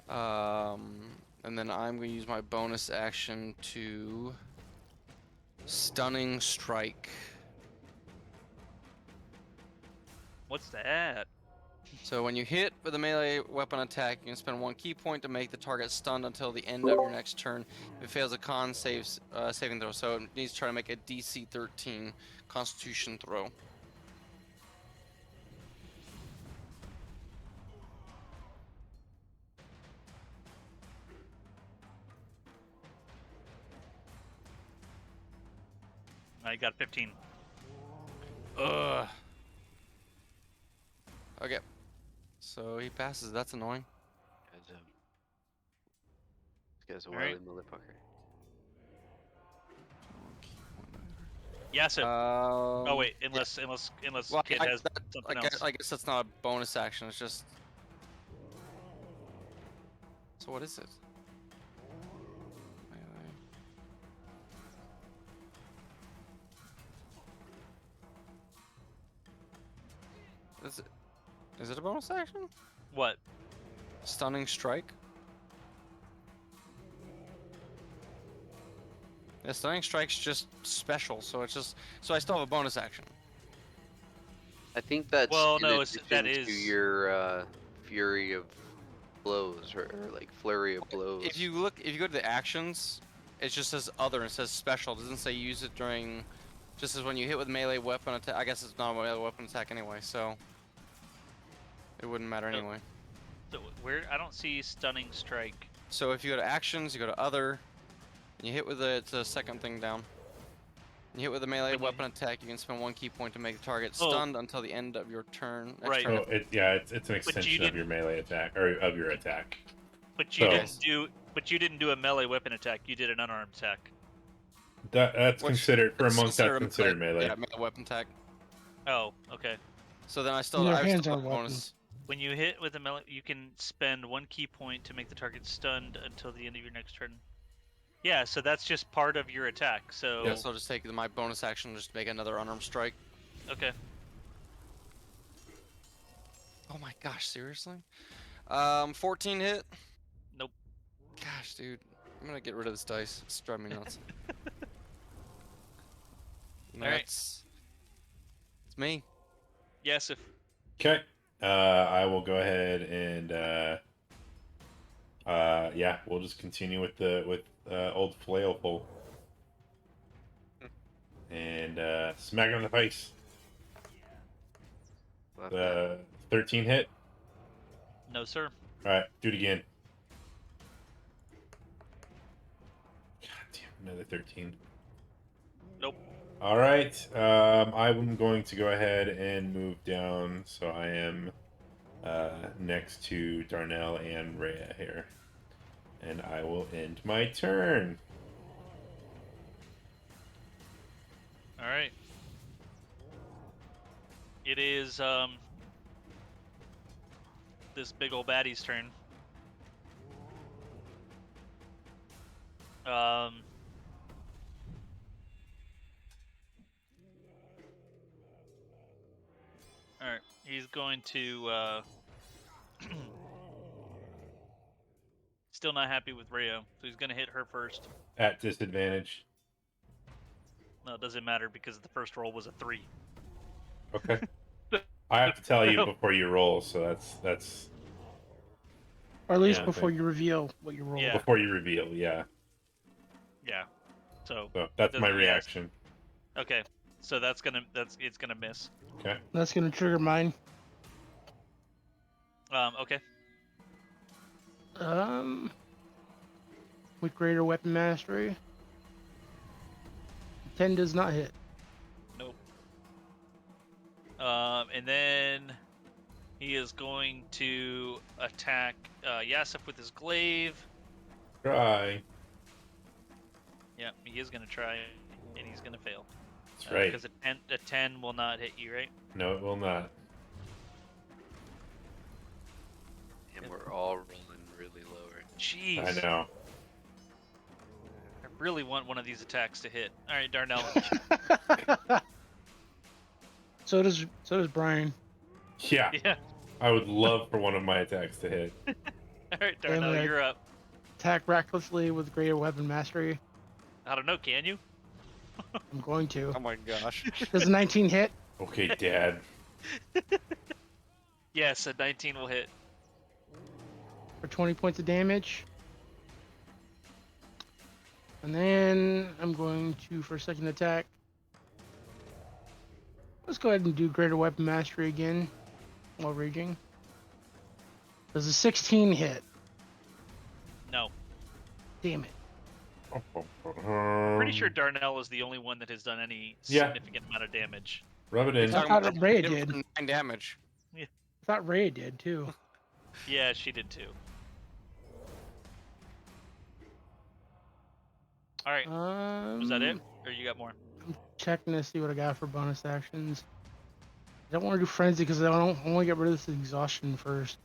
And then I'm gonna use my bonus action to stunning strike. What's that? So when you hit with a melee weapon attack, you can spend 1 key point to make the target stunned until the end of your next turn. If it fails a con saving throw, so it needs to try to make a DC 13 Constitution throw. I got 15. Ugh. Okay. So he passes. That's annoying. This guy's a Alright. wily motherfucker. Yeah. So. Oh wait. Unless Well, Kit has something else. I guess that's not a bonus action. It's just. So what is it? Melee. Is it a bonus action? What? Stunning strike? Yeah, stunning strike's just special, so it's just so I still have a bonus action. I think that's Well, in no, addition that to is- your fury of blows or like flurry of blows. If you go to the actions, it just says other and it says special. It doesn't say use it during. Just as when you hit with melee weapon attack. I guess it's not a melee weapon attack anyway, so it wouldn't matter No. anyway. So where? I don't see stunning strike. So if you go to actions, you go to other, You hit with the it's a second thing down. You hit with a melee When you- weapon attack, you can spend 1 key point to make the target Oh. stunned until the end of your turn. Next Right. turn. So it's an extension of didn't- your melee attack or of your attack. But you So- didn't do. But you didn't do a melee weapon attack. You did an unarmed attack. That's Which considered for a it's monk. That's a considered melee. Yeah, melee weapon attack. Oh, okay. So then I And still their I hands still are have a bonus. When you hit with a melee, you can spend 1 key point to make the target stunned until the end of your next turn. Yeah, so that's just part of your attack. So Yeah, so I'll just take my bonus action and just make another unarmed strike. okay. Oh my gosh, seriously? 14 hit. Nope. Gosh, dude, I'm gonna get rid of this dice. It's driving me nuts. All right. It's me. Yes, if Okay. I will go ahead and yeah, we'll just continue with old flailful and smack him in the face. Love that. 13 hit. no, sir. All right, do it again. God damn, another 13. Nope. All right, I'm going to go ahead and move down, so I am next to Darnell and Rhea here, and I will end my turn. All right. It is this big old baddie's turn. All right. He's going to still not happy with Rio, so he's going to hit her first. At disadvantage. No, it doesn't matter because the first roll was a 3. Okay. I have to tell you before you roll, so that's Or at least Yeah, before thank- you reveal what you roll. Yeah. before you reveal. Yeah. Yeah. So So that's my Doesn't- yeah. reaction. okay. So it's gonna miss. Okay. That's gonna trigger mine. Okay. With greater weapon mastery. 10 does not hit. Nope. And then he is going to attack Yasif with his glaive. Try. Yeah, he is going to try, and he's going to fail. That's right. Because a 10 will not hit you, right? No, it will not. And we're all rolling really low right Jeez. I know. I really want one of these attacks to hit. All right, Darnell. So does Brian. Yeah. Yeah. I would love for one of my attacks to hit. All right, Darnell, Damn it. you're up. Attack recklessly with greater weapon mastery. I don't know, can you? I'm going to. Oh my gosh. Does a 19 hit? Okay, Dad. Yes, a 19 will hit. For 20 points of damage. And then I'm going to, for a second attack, let's go ahead and do greater weapon mastery again while raging. Does a 16 hit? No. Damn it. Pretty sure Darnell is the only one that has done any Yeah. significant amount of damage. Rub it in. I thought Rhea did. 9 damage. I thought Rhea did too. Yeah, she did too. All right, was that it? Or you got more? Checking to see what I got for bonus actions. I don't want to do frenzy because I want to get rid of this exhaustion first.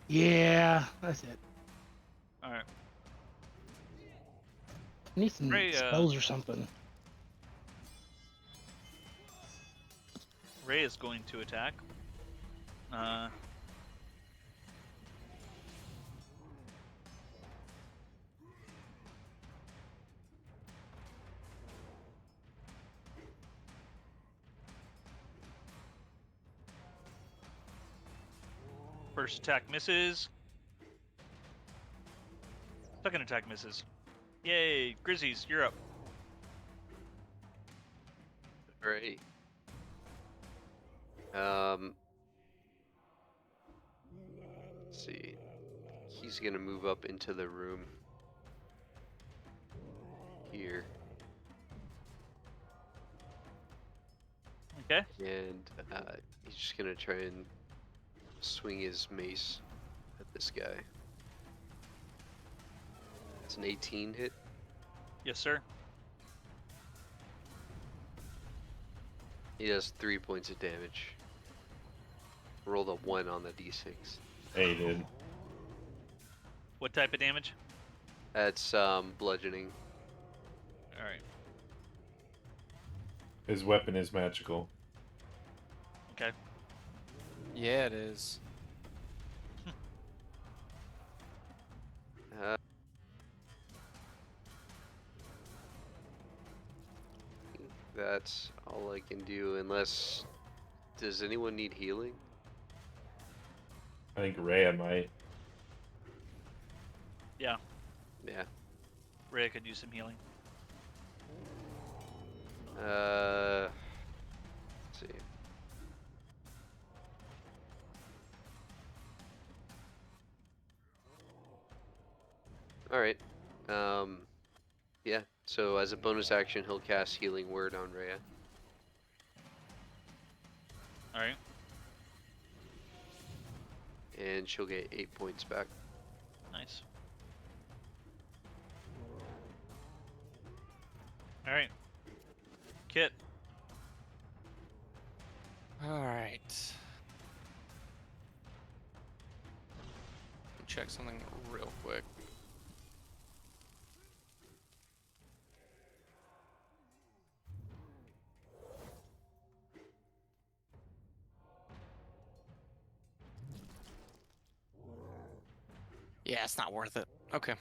Yeah, that's it. All right. I need some Ray, spells or something. Ray is going to attack. First attack misses. Second attack misses. Yay, Grizzies, you're up. now. Great. Let's see. He's gonna move up into the room here, Okay. and he's just gonna try and swing his mace at this guy. It's an 18 hit. Yes, sir. He does 3 points of damage. Rolled a 1 on the d6. Hey, dude. What type of damage? That's bludgeoning. All right. His weapon is magical. Okay. Yeah, it is. Uh, that's all I can do, unless... Does anyone need healing? I think Rhea might. Yeah. Yeah. Rhea could use some healing. Let's see. Alright. Yeah. So as a bonus action, he'll cast Healing Word on Rhea. All right. And she'll get 8 points back. Nice. All right. Kit. All right. Check something real quick. Yeah, it's not worth it. Okay.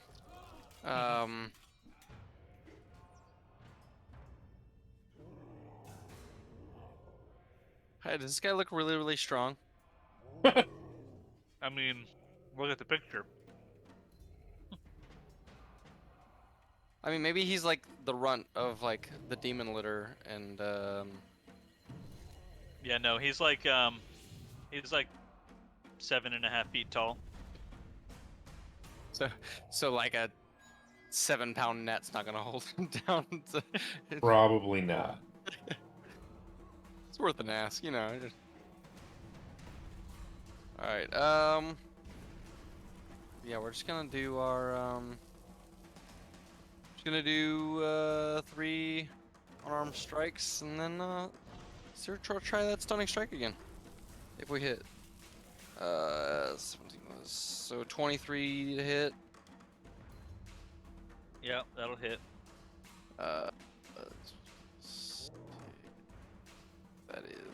Hey, does this guy look really, really strong? I mean, look at the picture. I mean, maybe he's like the runt of like the demon litter, and Yeah, no, he's like 7.5 feet tall. so like a 7-pound net's not gonna hold him down. Probably not. It's worth an ask, you know. All right. Yeah, we're just gonna do our Just gonna do 3 unarmed strikes, and then try that stunning strike again. If we hit. 17 was so 23 to hit. Yeah, that'll hit. That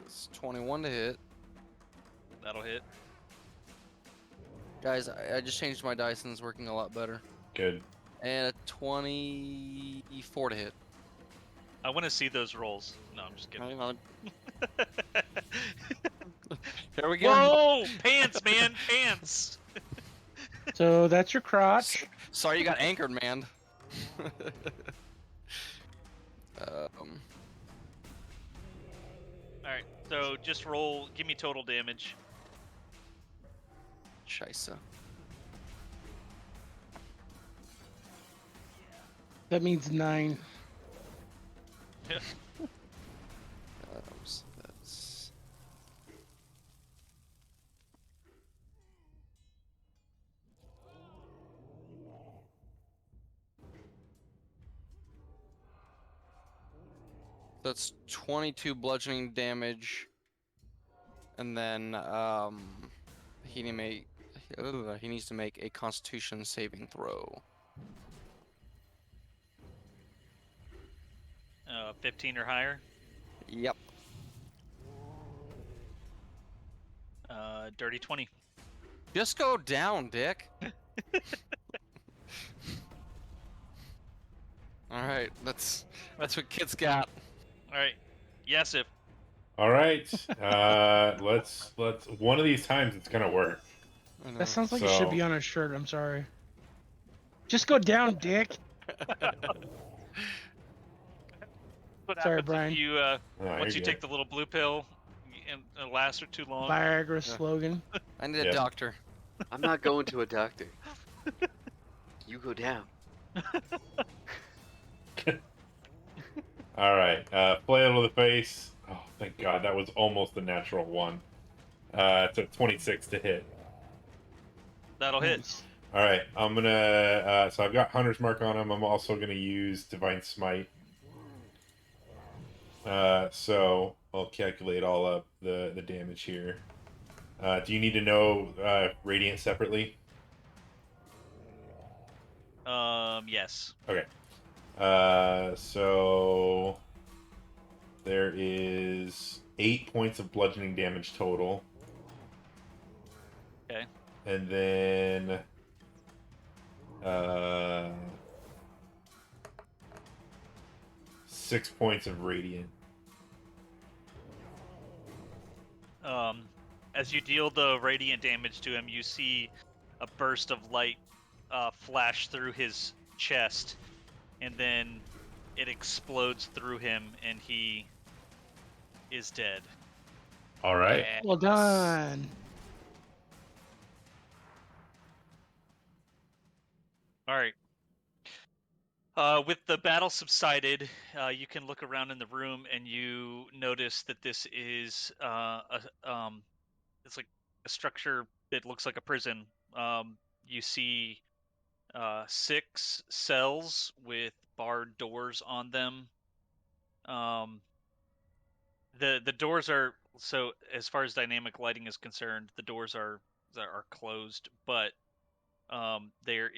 is 21 to hit. That'll hit. Guys, I just changed my dice and it's working a lot better. Good. And a 24 to hit. I want to see those rolls. No, I'm just kidding. Hang on. There we go. Whoa! Pants, man, pants. So that's your crotch. Sorry you got anchored, man. All right, so just roll. Give me total damage. Scheisse. That means 9. That's... That's 22 bludgeoning damage, and then he needs to make a Constitution saving throw. 15 or higher. Yep. Dirty 20. Just go down, Dick. All right, that's what Kit's got. All right. Yes, if. All right. Let's one of these times it's gonna work. I know. That sounds like it should be on a shirt. I'm sorry. Just go down, Dick. What Sorry, happens Brian. if you Oh, once you you're take the little blue pill and it lasts for too long? Viagra slogan. I need a Yeah. doctor. I'm not going to a doctor. You go down. All right. Flail to the face. Oh, thank God. That was almost a natural one. It's a 26 to hit. That'll hit. Nice. All right. I'm going to. So I've got Hunter's Mark on him. I'm also going to use Divine Smite. So I'll calculate all up the damage here. Do you need to know Radiant separately? Yes. Okay. So there is 8 points of bludgeoning damage total. Okay. And then uh 6 points of radiant. As you deal the radiant damage to him, you see a burst of light flash through his chest, and then it explodes through him, and he is dead. All right. Well done. All right. With the battle subsided, you can look around in the room, and you notice that this is it's like a structure that looks like a prison. You see 6 cells with barred doors on them. The doors are, so as far as dynamic lighting is concerned, the doors are closed, but they're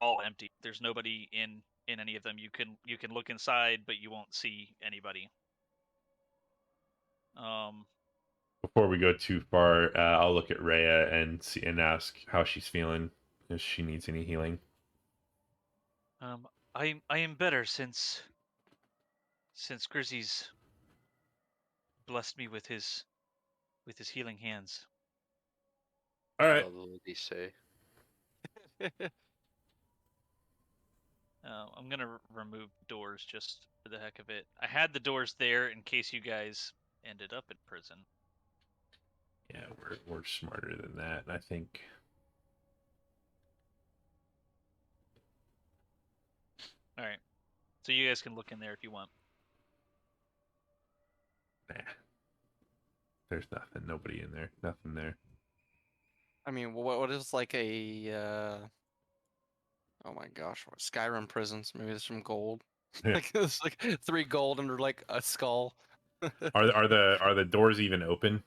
all empty. There's nobody in any of them. You can look inside, but you won't see anybody. Before we go too far, I'll look at Rhea and see and ask how she's feeling, if she needs any healing. I am better since Grizzy's blessed me with his healing hands. All right. Love what they say. I'm gonna remove doors just for the heck of it. I had the doors there in case you guys ended up in prison. Yeah, we're smarter than that, I think. All right, so you guys can look in there if you want. Nah. There's nothing. Nobody in there. Nothing there. I mean, what is like a oh my gosh, what Skyrim prisons? Maybe there's some gold. Yeah. Like it's like 3 gold under like a skull. Are the doors even open?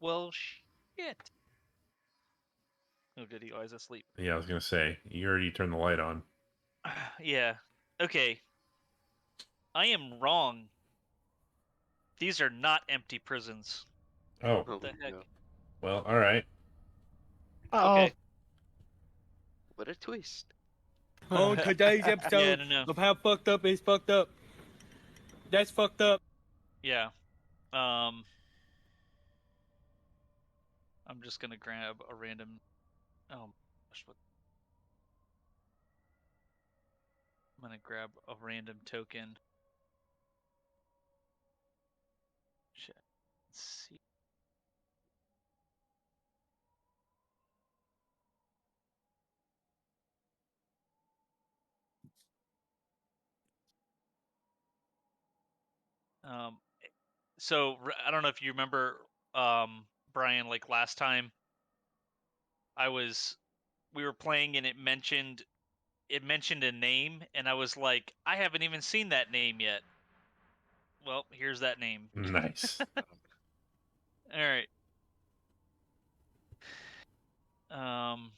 Well, shit. Oh, did he? Oh, he's asleep. Yeah, I was gonna say you already turned the light on. Yeah. Okay. I am wrong. These are not empty prisons. Oh, What the heck? No. well, all right. Uh-oh. Okay. What a twist. On today's Yeah, episode no. of How Fucked Up Is Fucked Up. That's fucked up. Yeah. I'm just gonna grab a random. Oh gosh, what? I'm gonna grab a random token. Shit. Let's see. So I don't know if you remember, Brian. Like last time, we were playing and it mentioned a name, and I was like, I haven't even seen that name yet. Well, here's that name. Nice. All right. Um.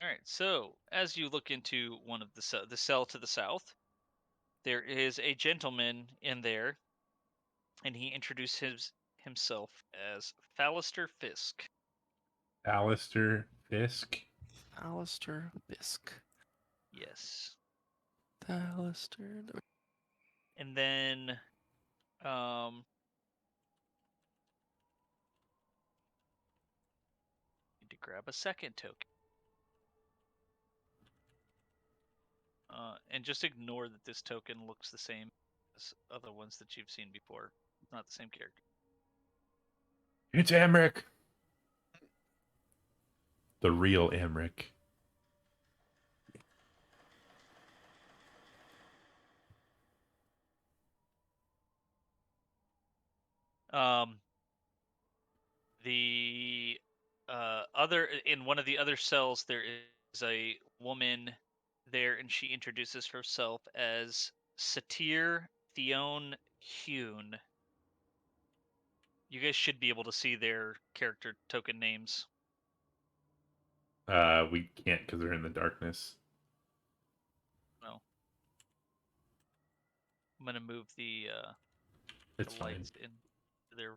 All right. So as you look into one of the cell to the south, there is a gentleman in there, and he introduced himself as Fallister Fisk. Alistair Fisk. Alistair Fisk. Yes. Alistair. And then, need to grab a second token. And just ignore that this token looks the same as other ones that you've seen before. It's not the same character. It's Amric. The real Amric. The other in one of the other cells, there is a woman there, and she introduces herself as Satir Theon Hune. You guys should be able to see their character token names. We can't because they're in the darkness. No. I'm gonna move the It's fine. lights in their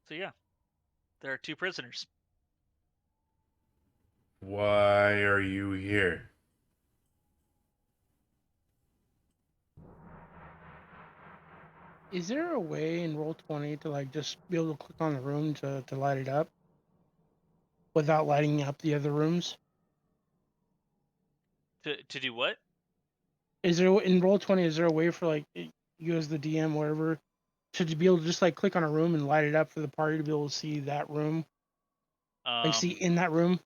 so yeah. There are 2 prisoners. Why are you here? Is there a way in Roll20 to like just be able to click on the room to light it up without lighting up the other rooms? To do what? Is there in Roll20? Is there a way for like you as the DM, whatever, to be able to just like click on a room and light it up for the party to be able to see that room, like see in that room,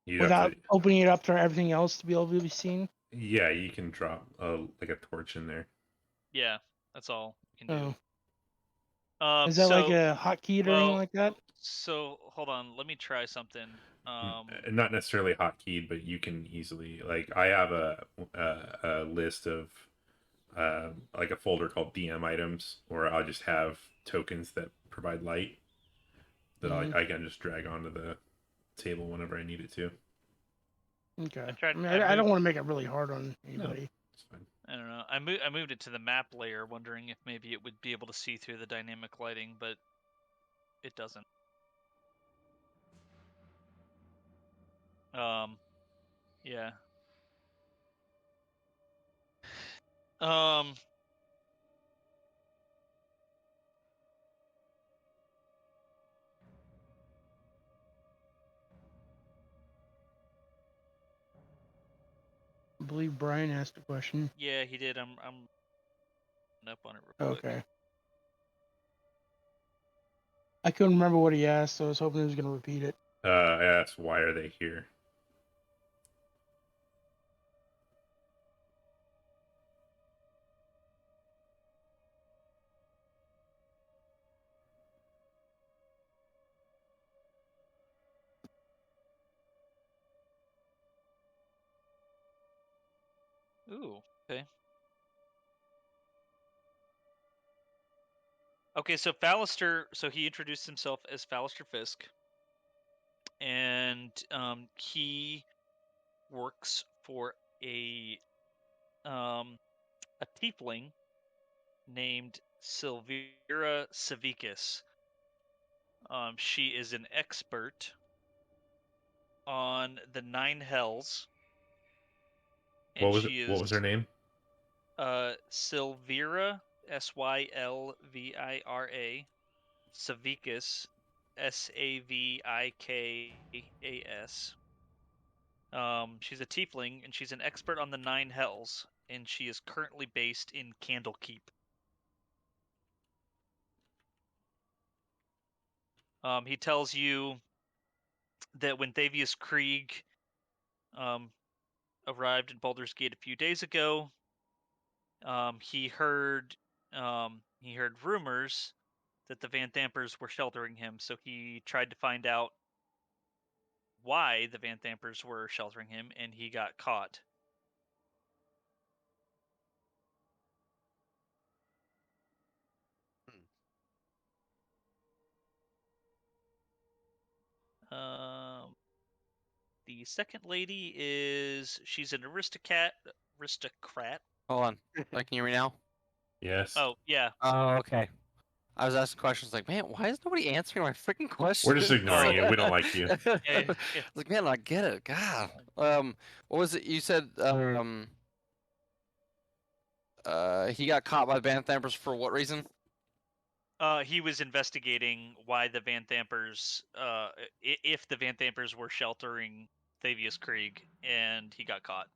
You have without to. opening it up to everything else to be able to be seen? Yeah, you can drop like a torch in there. Yeah, that's all you can do. Oh. Is that like a hotkey or anything like that? So hold on, let me try something. Not necessarily hotkeyed, but you can easily like. I have a list of like a folder called DM items, where I'll just have tokens that provide light that I can just drag onto the table whenever I need it to. Okay. tried- I mean, I I don't moved- want to make it really hard on anybody. It's fine. I don't know. I moved it to the map layer, wondering if maybe it would be able to see through the dynamic lighting, but it doesn't. Yeah. Um, I believe Brian asked a question. yeah, he did. I'm up on it real quick. Okay. I couldn't remember what he asked, so I was hoping he was going to repeat it. I asked, why are they here? Ooh, okay. Okay, so Fallister, so he introduced himself as Fallister Fisk, and he works for a tiefling named Silvira Savicus. She is an expert on the 9 hells. And What was she is What was her name? Silvira, Sylvira, Savicus, Savikas. She's a tiefling, and she's an expert on the 9 hells, and she is currently based in Candlekeep. He tells you that when Thavius Krieg arrived in Baldur's Gate a few days ago, he heard rumors that the Van Thampers were sheltering him, so he tried to find out why the Van Thampers were sheltering him, and he got caught. The second lady she's an aristocrat. Hold on. Like, can you hear me now? Yes. Oh yeah. Oh, okay. I was asking questions like, man, why is nobody answering my freaking questions? We're just ignoring you. We don't like you. Yeah. Like, man, I get it. God. What was it you said? He got caught by Van Thampers for what reason? He was investigating why the Van Thampers, if the Van Thampers were sheltering Thavius Krieg, and he got caught.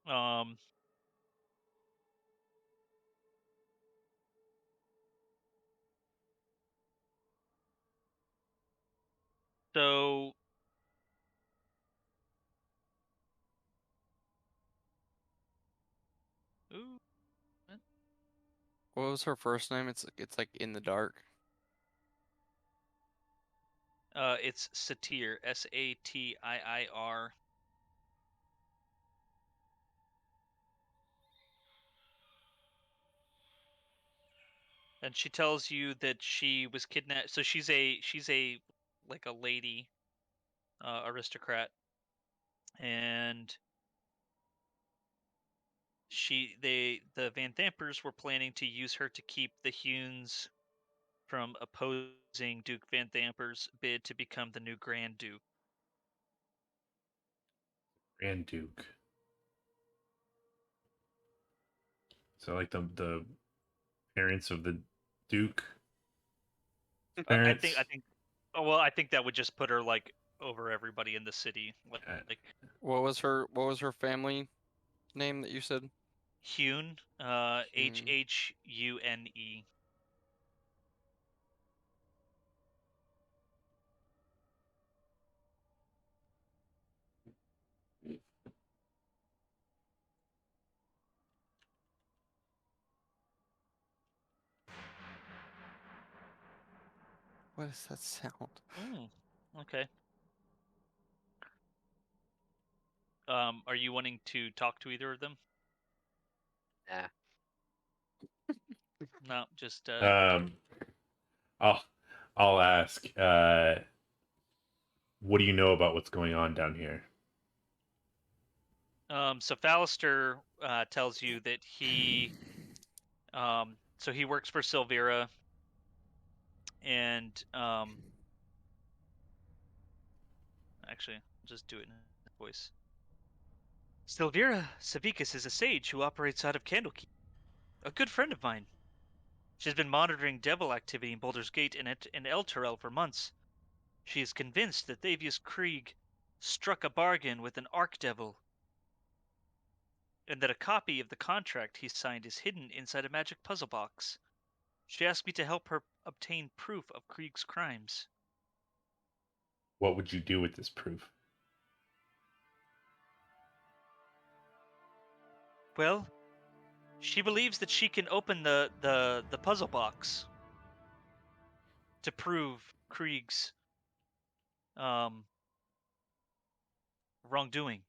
Um, so ooh, What was her first name? It's like in the dark. it's Satir, Satiir. And she tells you that she was kidnapped. So she's a like a lady aristocrat, and the Van Thampers were planning to use her to keep the Hunes from opposing Duke Van Thamper's bid to become the new Grand Duke. Grand Duke. So like the parents of the Duke. Parents. I think. Oh, well, I think that would just put her like over everybody in the city. Like What was her family name that you said? Hune, Hune. Hhune. What is that sound? Okay. Are you wanting to talk to either of them? Nah. No, just I'll I'll ask. What do you know about what's going on down here? So Fallister tells you that so he works for Silvera, and actually, I'll just do it in his voice. Silvera Savicus is a sage who operates out of Candlekeep, a good friend of mine. She's been monitoring devil activity in Boulder's Gate and El Terrell for months. She is convinced that Thavius Krieg struck a bargain with an Archdevil, and that a copy of the contract he signed is hidden inside a magic puzzle box. She asked me to help her obtain proof of Krieg's crimes. What would you do with this proof? Well, she believes that she can open the puzzle box to prove Krieg's wrongdoing.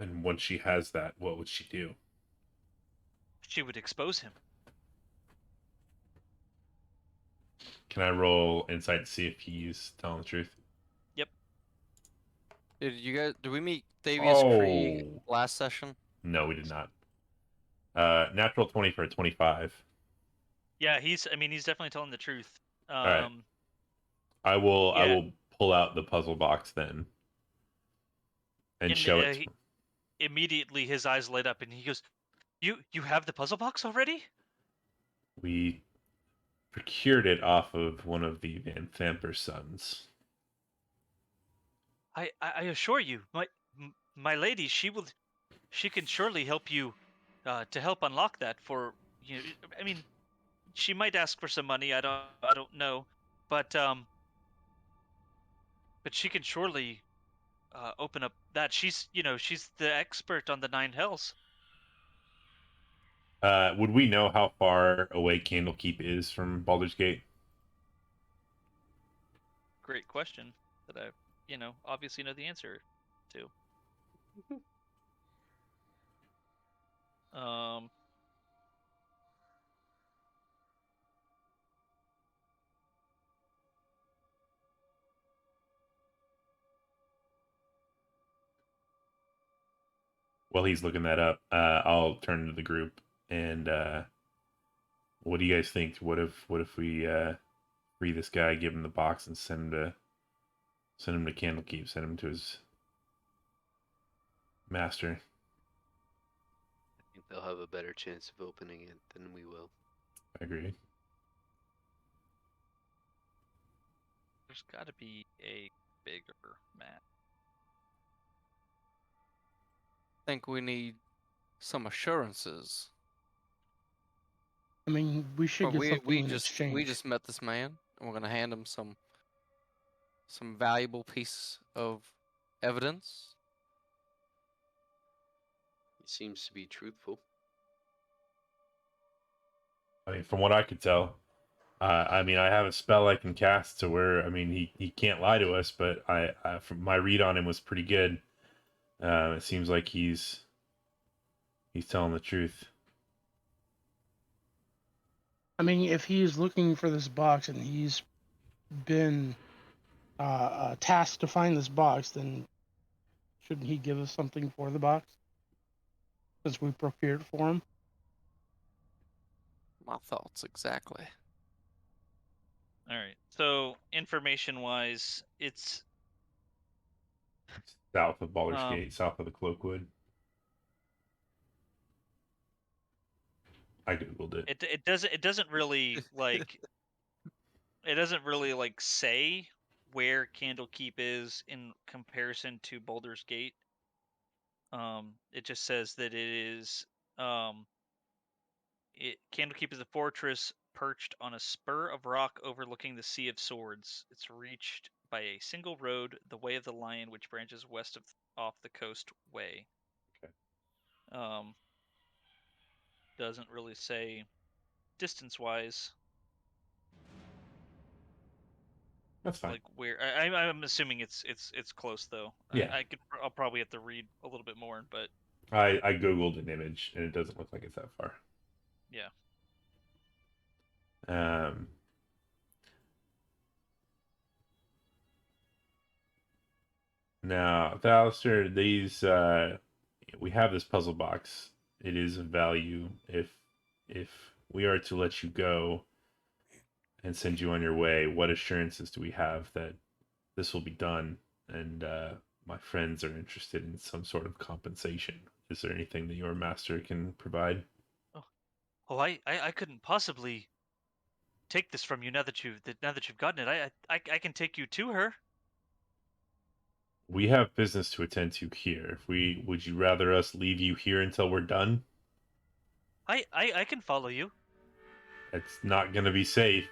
And once she has that, what would she do? She would expose him. Can I roll insight to see if he's telling the truth? Yep. Did we meet Thavius Krieg Oh. last session? No, we did not. Natural 20 for a 25. Yeah, he's definitely telling the truth. All right. I will yeah. pull out the puzzle box then and show it. Immediately his eyes light up and he goes, You have the puzzle box already? We procured it off of one of the Van Thamper sons. I assure you, my lady, she can surely help you to help unlock that for you. I mean, she might ask for some money. I don't know, but she can surely open up that. She's the expert on the nine hells. Would we know how far away Candlekeep is from Baldur's Gate? Great question that I obviously know the answer to. While he's looking that up, I'll turn to the group and what do you guys think? What if we free this guy, give him the box, and send him to Candlekeep, send him to his Master. I think they'll have a better chance of opening it than we will. I agree. There's got to be a bigger map. I think we need some assurances. I mean, we should Or get we something in just exchange. met this man, and we're gonna hand him some valuable piece of evidence. He seems to be truthful. I mean, from what I could tell, I mean, I have a spell I can cast to where, I mean, he can't lie to us, but I from my read on him was pretty good. It seems like he's telling the truth. I mean, if he's looking for this box and he's been tasked to find this box, then shouldn't he give us something for the box? Since we procured it for him. My thoughts exactly. All right. So information-wise, it's South of Baldur's Gate, south of the Cloakwood. I googled it. it doesn't really like it doesn't really like say where Candlekeep is in comparison to Baldur's Gate. It just says that it is Candlekeep is a fortress perched on a spur of rock overlooking the Sea of Swords. It's reached by a single road, the Way of the Lion, which branches west of off the coast way. Okay. Doesn't really say distance-wise. That's fine. Like where I'm assuming it's close though. Yeah. I'll probably have to read a little bit more, but I googled an image and it doesn't look like it's that far. yeah. Now, Alistair, these we have this puzzle box. It is of value. If we are to let you go and send you on your way, what assurances do we have that this will be done? And my friends are interested in some sort of compensation. Is there anything that your master can provide? Oh, I couldn't possibly take this from you now that you've gotten it. I can take you to her. We have business to attend to here. Would you rather us leave you here until we're done? I can follow you. It's not going to be safe.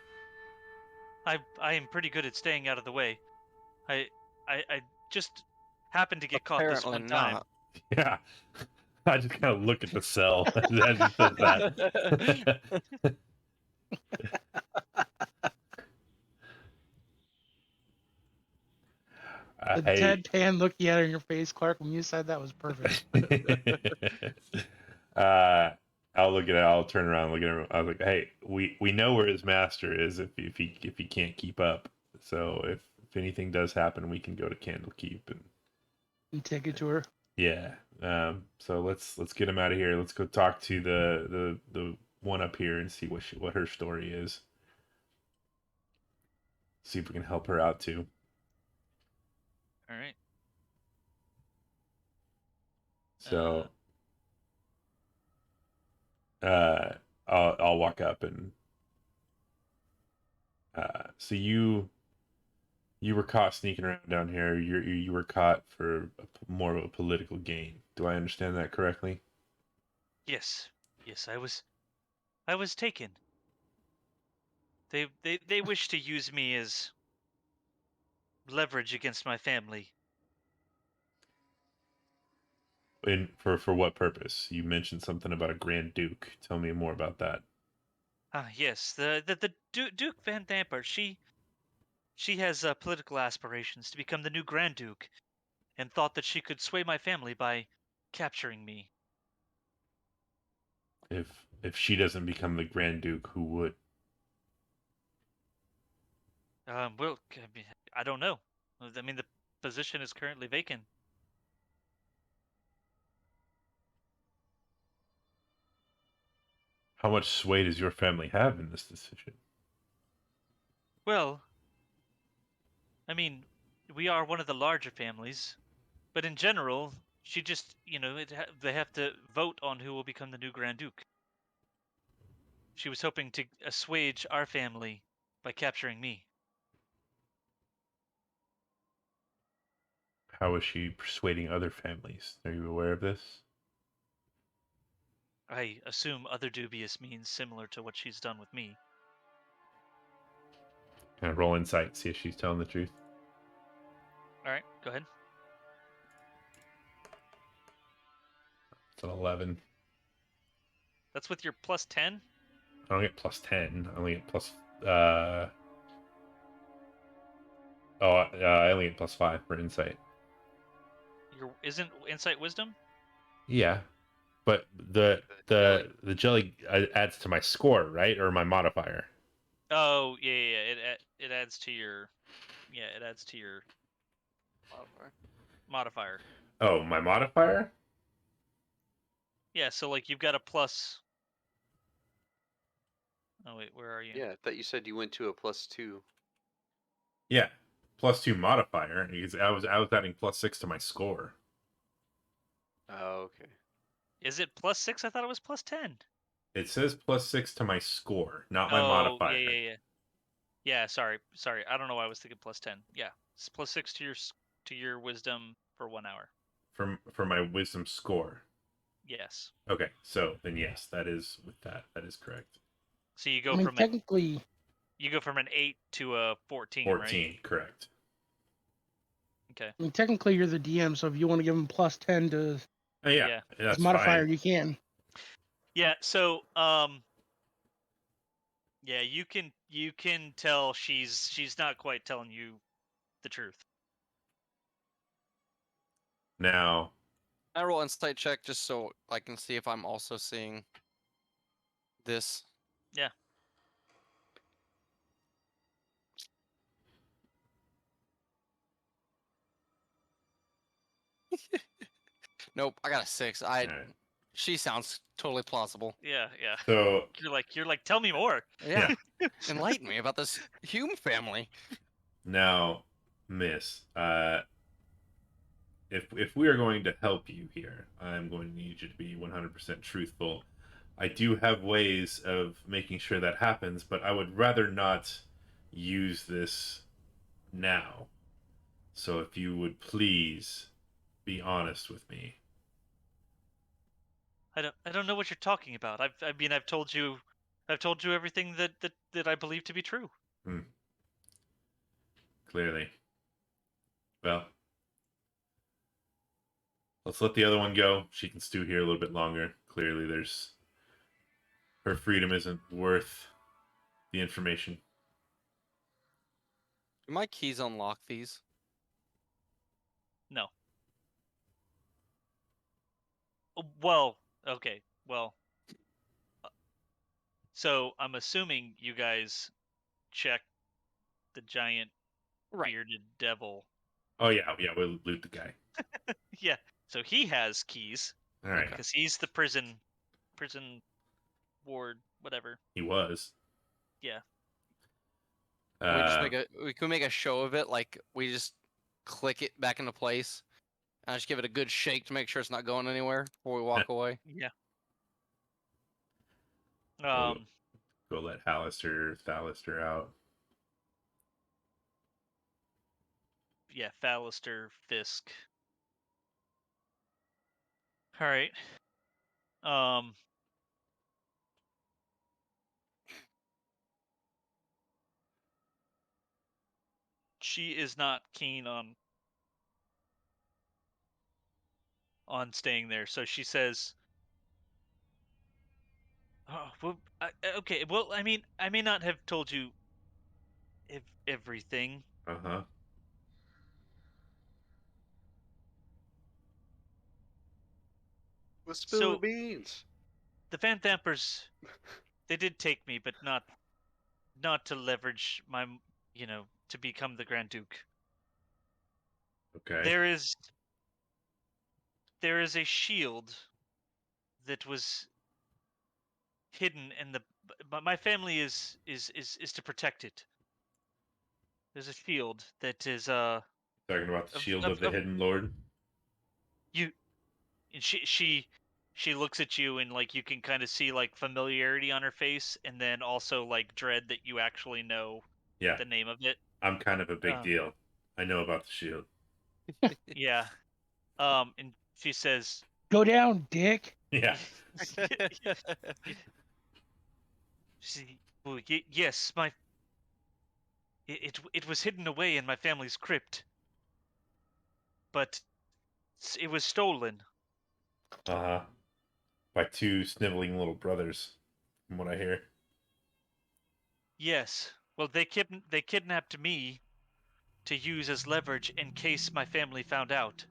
I am pretty good at staying out of the way. I just happened to get caught this Apparently one time. not. Yeah. I just kind of look at the cell as he says that. The deadpan look you had on your face, Clark, when you said that was perfect. I'll look at it. I'll turn around and look at him. I was like, "Hey, we know where his master is. If he can't keep up, so if anything does happen, we can go to Candlekeep and take it to her." Yeah. So let's get him out of here. Let's go talk to the one up here and see what her story is. See if we can help her out too. All right. So I'll walk up and so you were caught sneaking around down here. You were caught for more of a political gain. Do I understand that correctly? Yes, I was taken. They wish to use me as leverage against my family. And for what purpose? You mentioned something about a Grand Duke. Tell me more about that. Yes, the Duke Van Damper. She has political aspirations to become the new Grand Duke, and thought that she could sway my family by capturing me. If she doesn't become the Grand Duke, who would? Well, I don't know. I mean, the position is currently vacant. How much sway does your family have in this decision? Well, I mean, we are one of the larger families, but in general, She just, they have to vote on who will become the new Grand Duke. She was hoping to assuage our family by capturing me. How is she persuading other families? Are you aware of this? I assume other dubious means similar to what she's done with me. Kind of roll insight, see if she's telling the truth. All right, go ahead. It's an 11. That's with your plus 10? I don't get plus 10. I only get plus. I only get plus 5 for insight. Isn't insight wisdom? Yeah, but the jelly adds to my score, right, or my modifier. Oh, yeah. It adds to your modifier. Oh, my modifier? Yeah, so like you've got a plus. Oh wait, where are you? Yeah, I thought you said you went to a +2. Yeah, plus 2 modifier. Because I was adding plus 6 to my score. Oh, okay. Is it plus 6? I thought it was plus 10. It says plus 6 to my score, not my Oh, modifier. yeah. Yeah, sorry. I don't know why I was thinking plus 10. Yeah, it's plus 6 to your wisdom for 1 hour. For my wisdom score. Yes. Okay, so then yes, that is correct. So you go I mean, from technically, an 8 to a 14, 14, right? correct. Okay. I mean, technically you're the DM, so if you want to give him plus 10 to Oh, yeah, Yeah. that's his modifier, fine. you can. Yeah, so yeah, you can tell she's not quite telling you the truth. Now, I roll insight check just so I can see if I'm also seeing this. Yeah. Nope, I got a 6. all right. She sounds totally plausible. Yeah. So You're like tell me more. Yeah. Enlighten me about this Hume family. now, Miss, if we are going to help you here, I'm going to need you to be 100% truthful. I do have ways of making sure that happens, but I would rather not use this now. So if you would please be honest with me. I don't know what you're talking about. I've told you everything that I believe to be true. Clearly. Well, let's let the other one go. She can stew here a little bit longer. Clearly, her freedom isn't worth the information. Do my keys unlock these? No. Well, okay. Well, so I'm assuming you guys check the giant Right. bearded devil. Oh yeah, we'll loot the guy. Yeah. So he has keys All right, because he's the prison ward, whatever. he was. Yeah. We can make a show of it, like we just click it back into place. And I just give it a good shake to make sure it's not going anywhere before we walk away. Yeah. Go let Thallister out. Yeah, Fallister, Fisk. All right. She is not keen on staying there, so she says, "Oh, well, okay. Well, I mean, I may not have told you everything. Uh-huh. Let's spill So the beans. the Van Vampers, they did take me, but not to leverage my, to become the Grand Duke. Okay. There is a shield that was hidden in but my family is to protect it. There's a shield that is Talking about the shield of the of Hidden Lord. you and she looks at you, and like you can kind of see like familiarity on her face, and then also like dread that you actually know Yeah, the name of it. I'm kind of a big Uh, deal. I know about the shield. yeah. And she says, Go down, dick. Yeah. Well, yes, it was hidden away in my family's crypt, but it was stolen. Uh-huh. By two sniveling little brothers, from what I hear. Yes. Well, they kidnapped me to use as leverage in case my family found out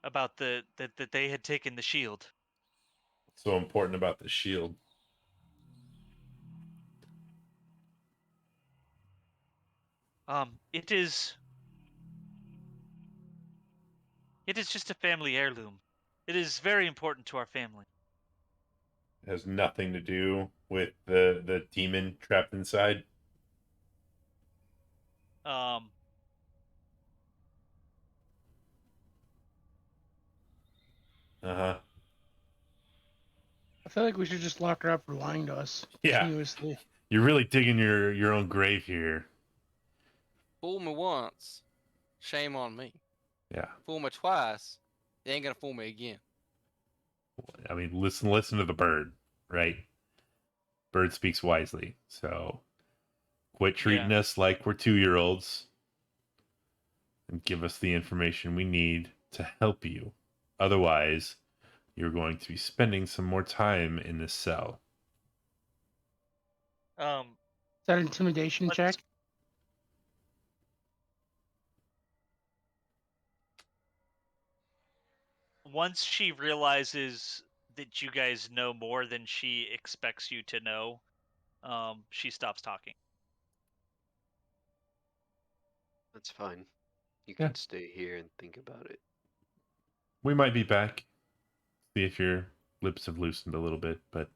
about that they had taken the shield. What's so important about the shield? It is just a family heirloom. It is very important to our family. It has nothing to do with the demon trapped inside. Um, Uh-huh. I feel like we should just lock her up for lying to us Yeah. continuously. You're really digging your own grave here. Fool me once, shame on me. Yeah. Fool me twice, you ain't gonna fool me again. I mean, listen to the bird, right? Bird speaks wisely. So quit treating us like we're 2-year-olds and give us the information we need to help you. Otherwise, you're going to be spending some more time in this cell. um, Is that an intimidation let's- check? once she realizes that you guys know more than she expects you to know, she stops talking. That's fine. You Yeah. can stay here and think about it. We might be back. See if your lips have loosened a little bit, but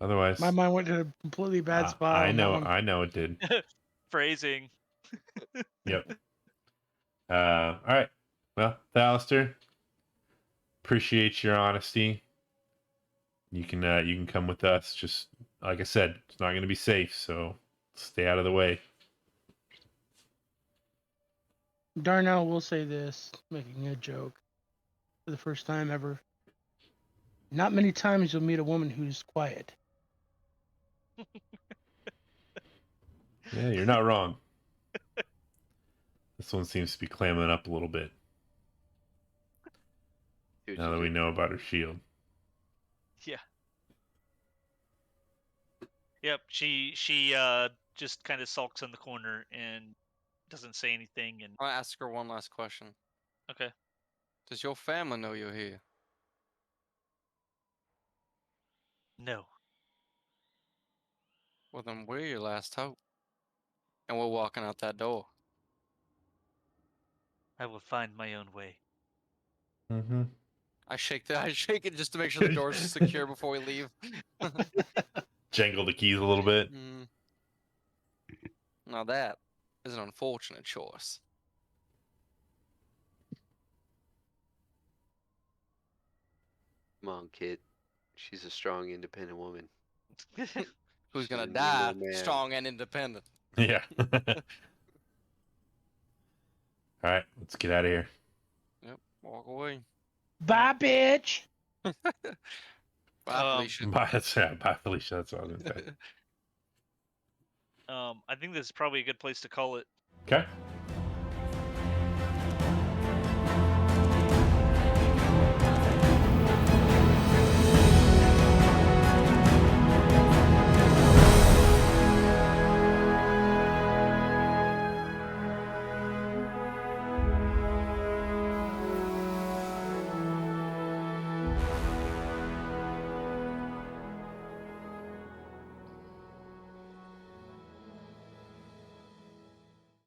otherwise, My mind went to a completely bad spot I on that know, one. I know it did. Phrasing. Yep. All right. Well, Thalister, appreciate your honesty. You can come with us. Just like I said, it's not going to be safe, so stay out of the way. Darnell will say this, making a joke for the first time ever. Not many times you'll meet a woman who's quiet. Yeah, you're not wrong. This one seems to be clamming up a little bit See what now you that we do. know about her shield. Yeah. Yep. She just kind of sulks in the corner and doesn't say anything. And I'll ask her one last question. okay. Does your family know you're here? No. Well, then we're your last hope. And we're walking out that door. I will find my own way. Mm-hmm. I shake it just to make sure the door's secure before we leave. Jangle the keys a little bit. Mm. Now that is an unfortunate choice. Come on, kid. She's a strong, independent woman. Who's She's gonna a new die man. strong and independent? Yeah. All right, let's get out of here. Yep, walk away. Bye, bitch. Bye, Felicia. Bye, Felicia. That's what I was gonna say. I think this is probably a good place to call it. Okay.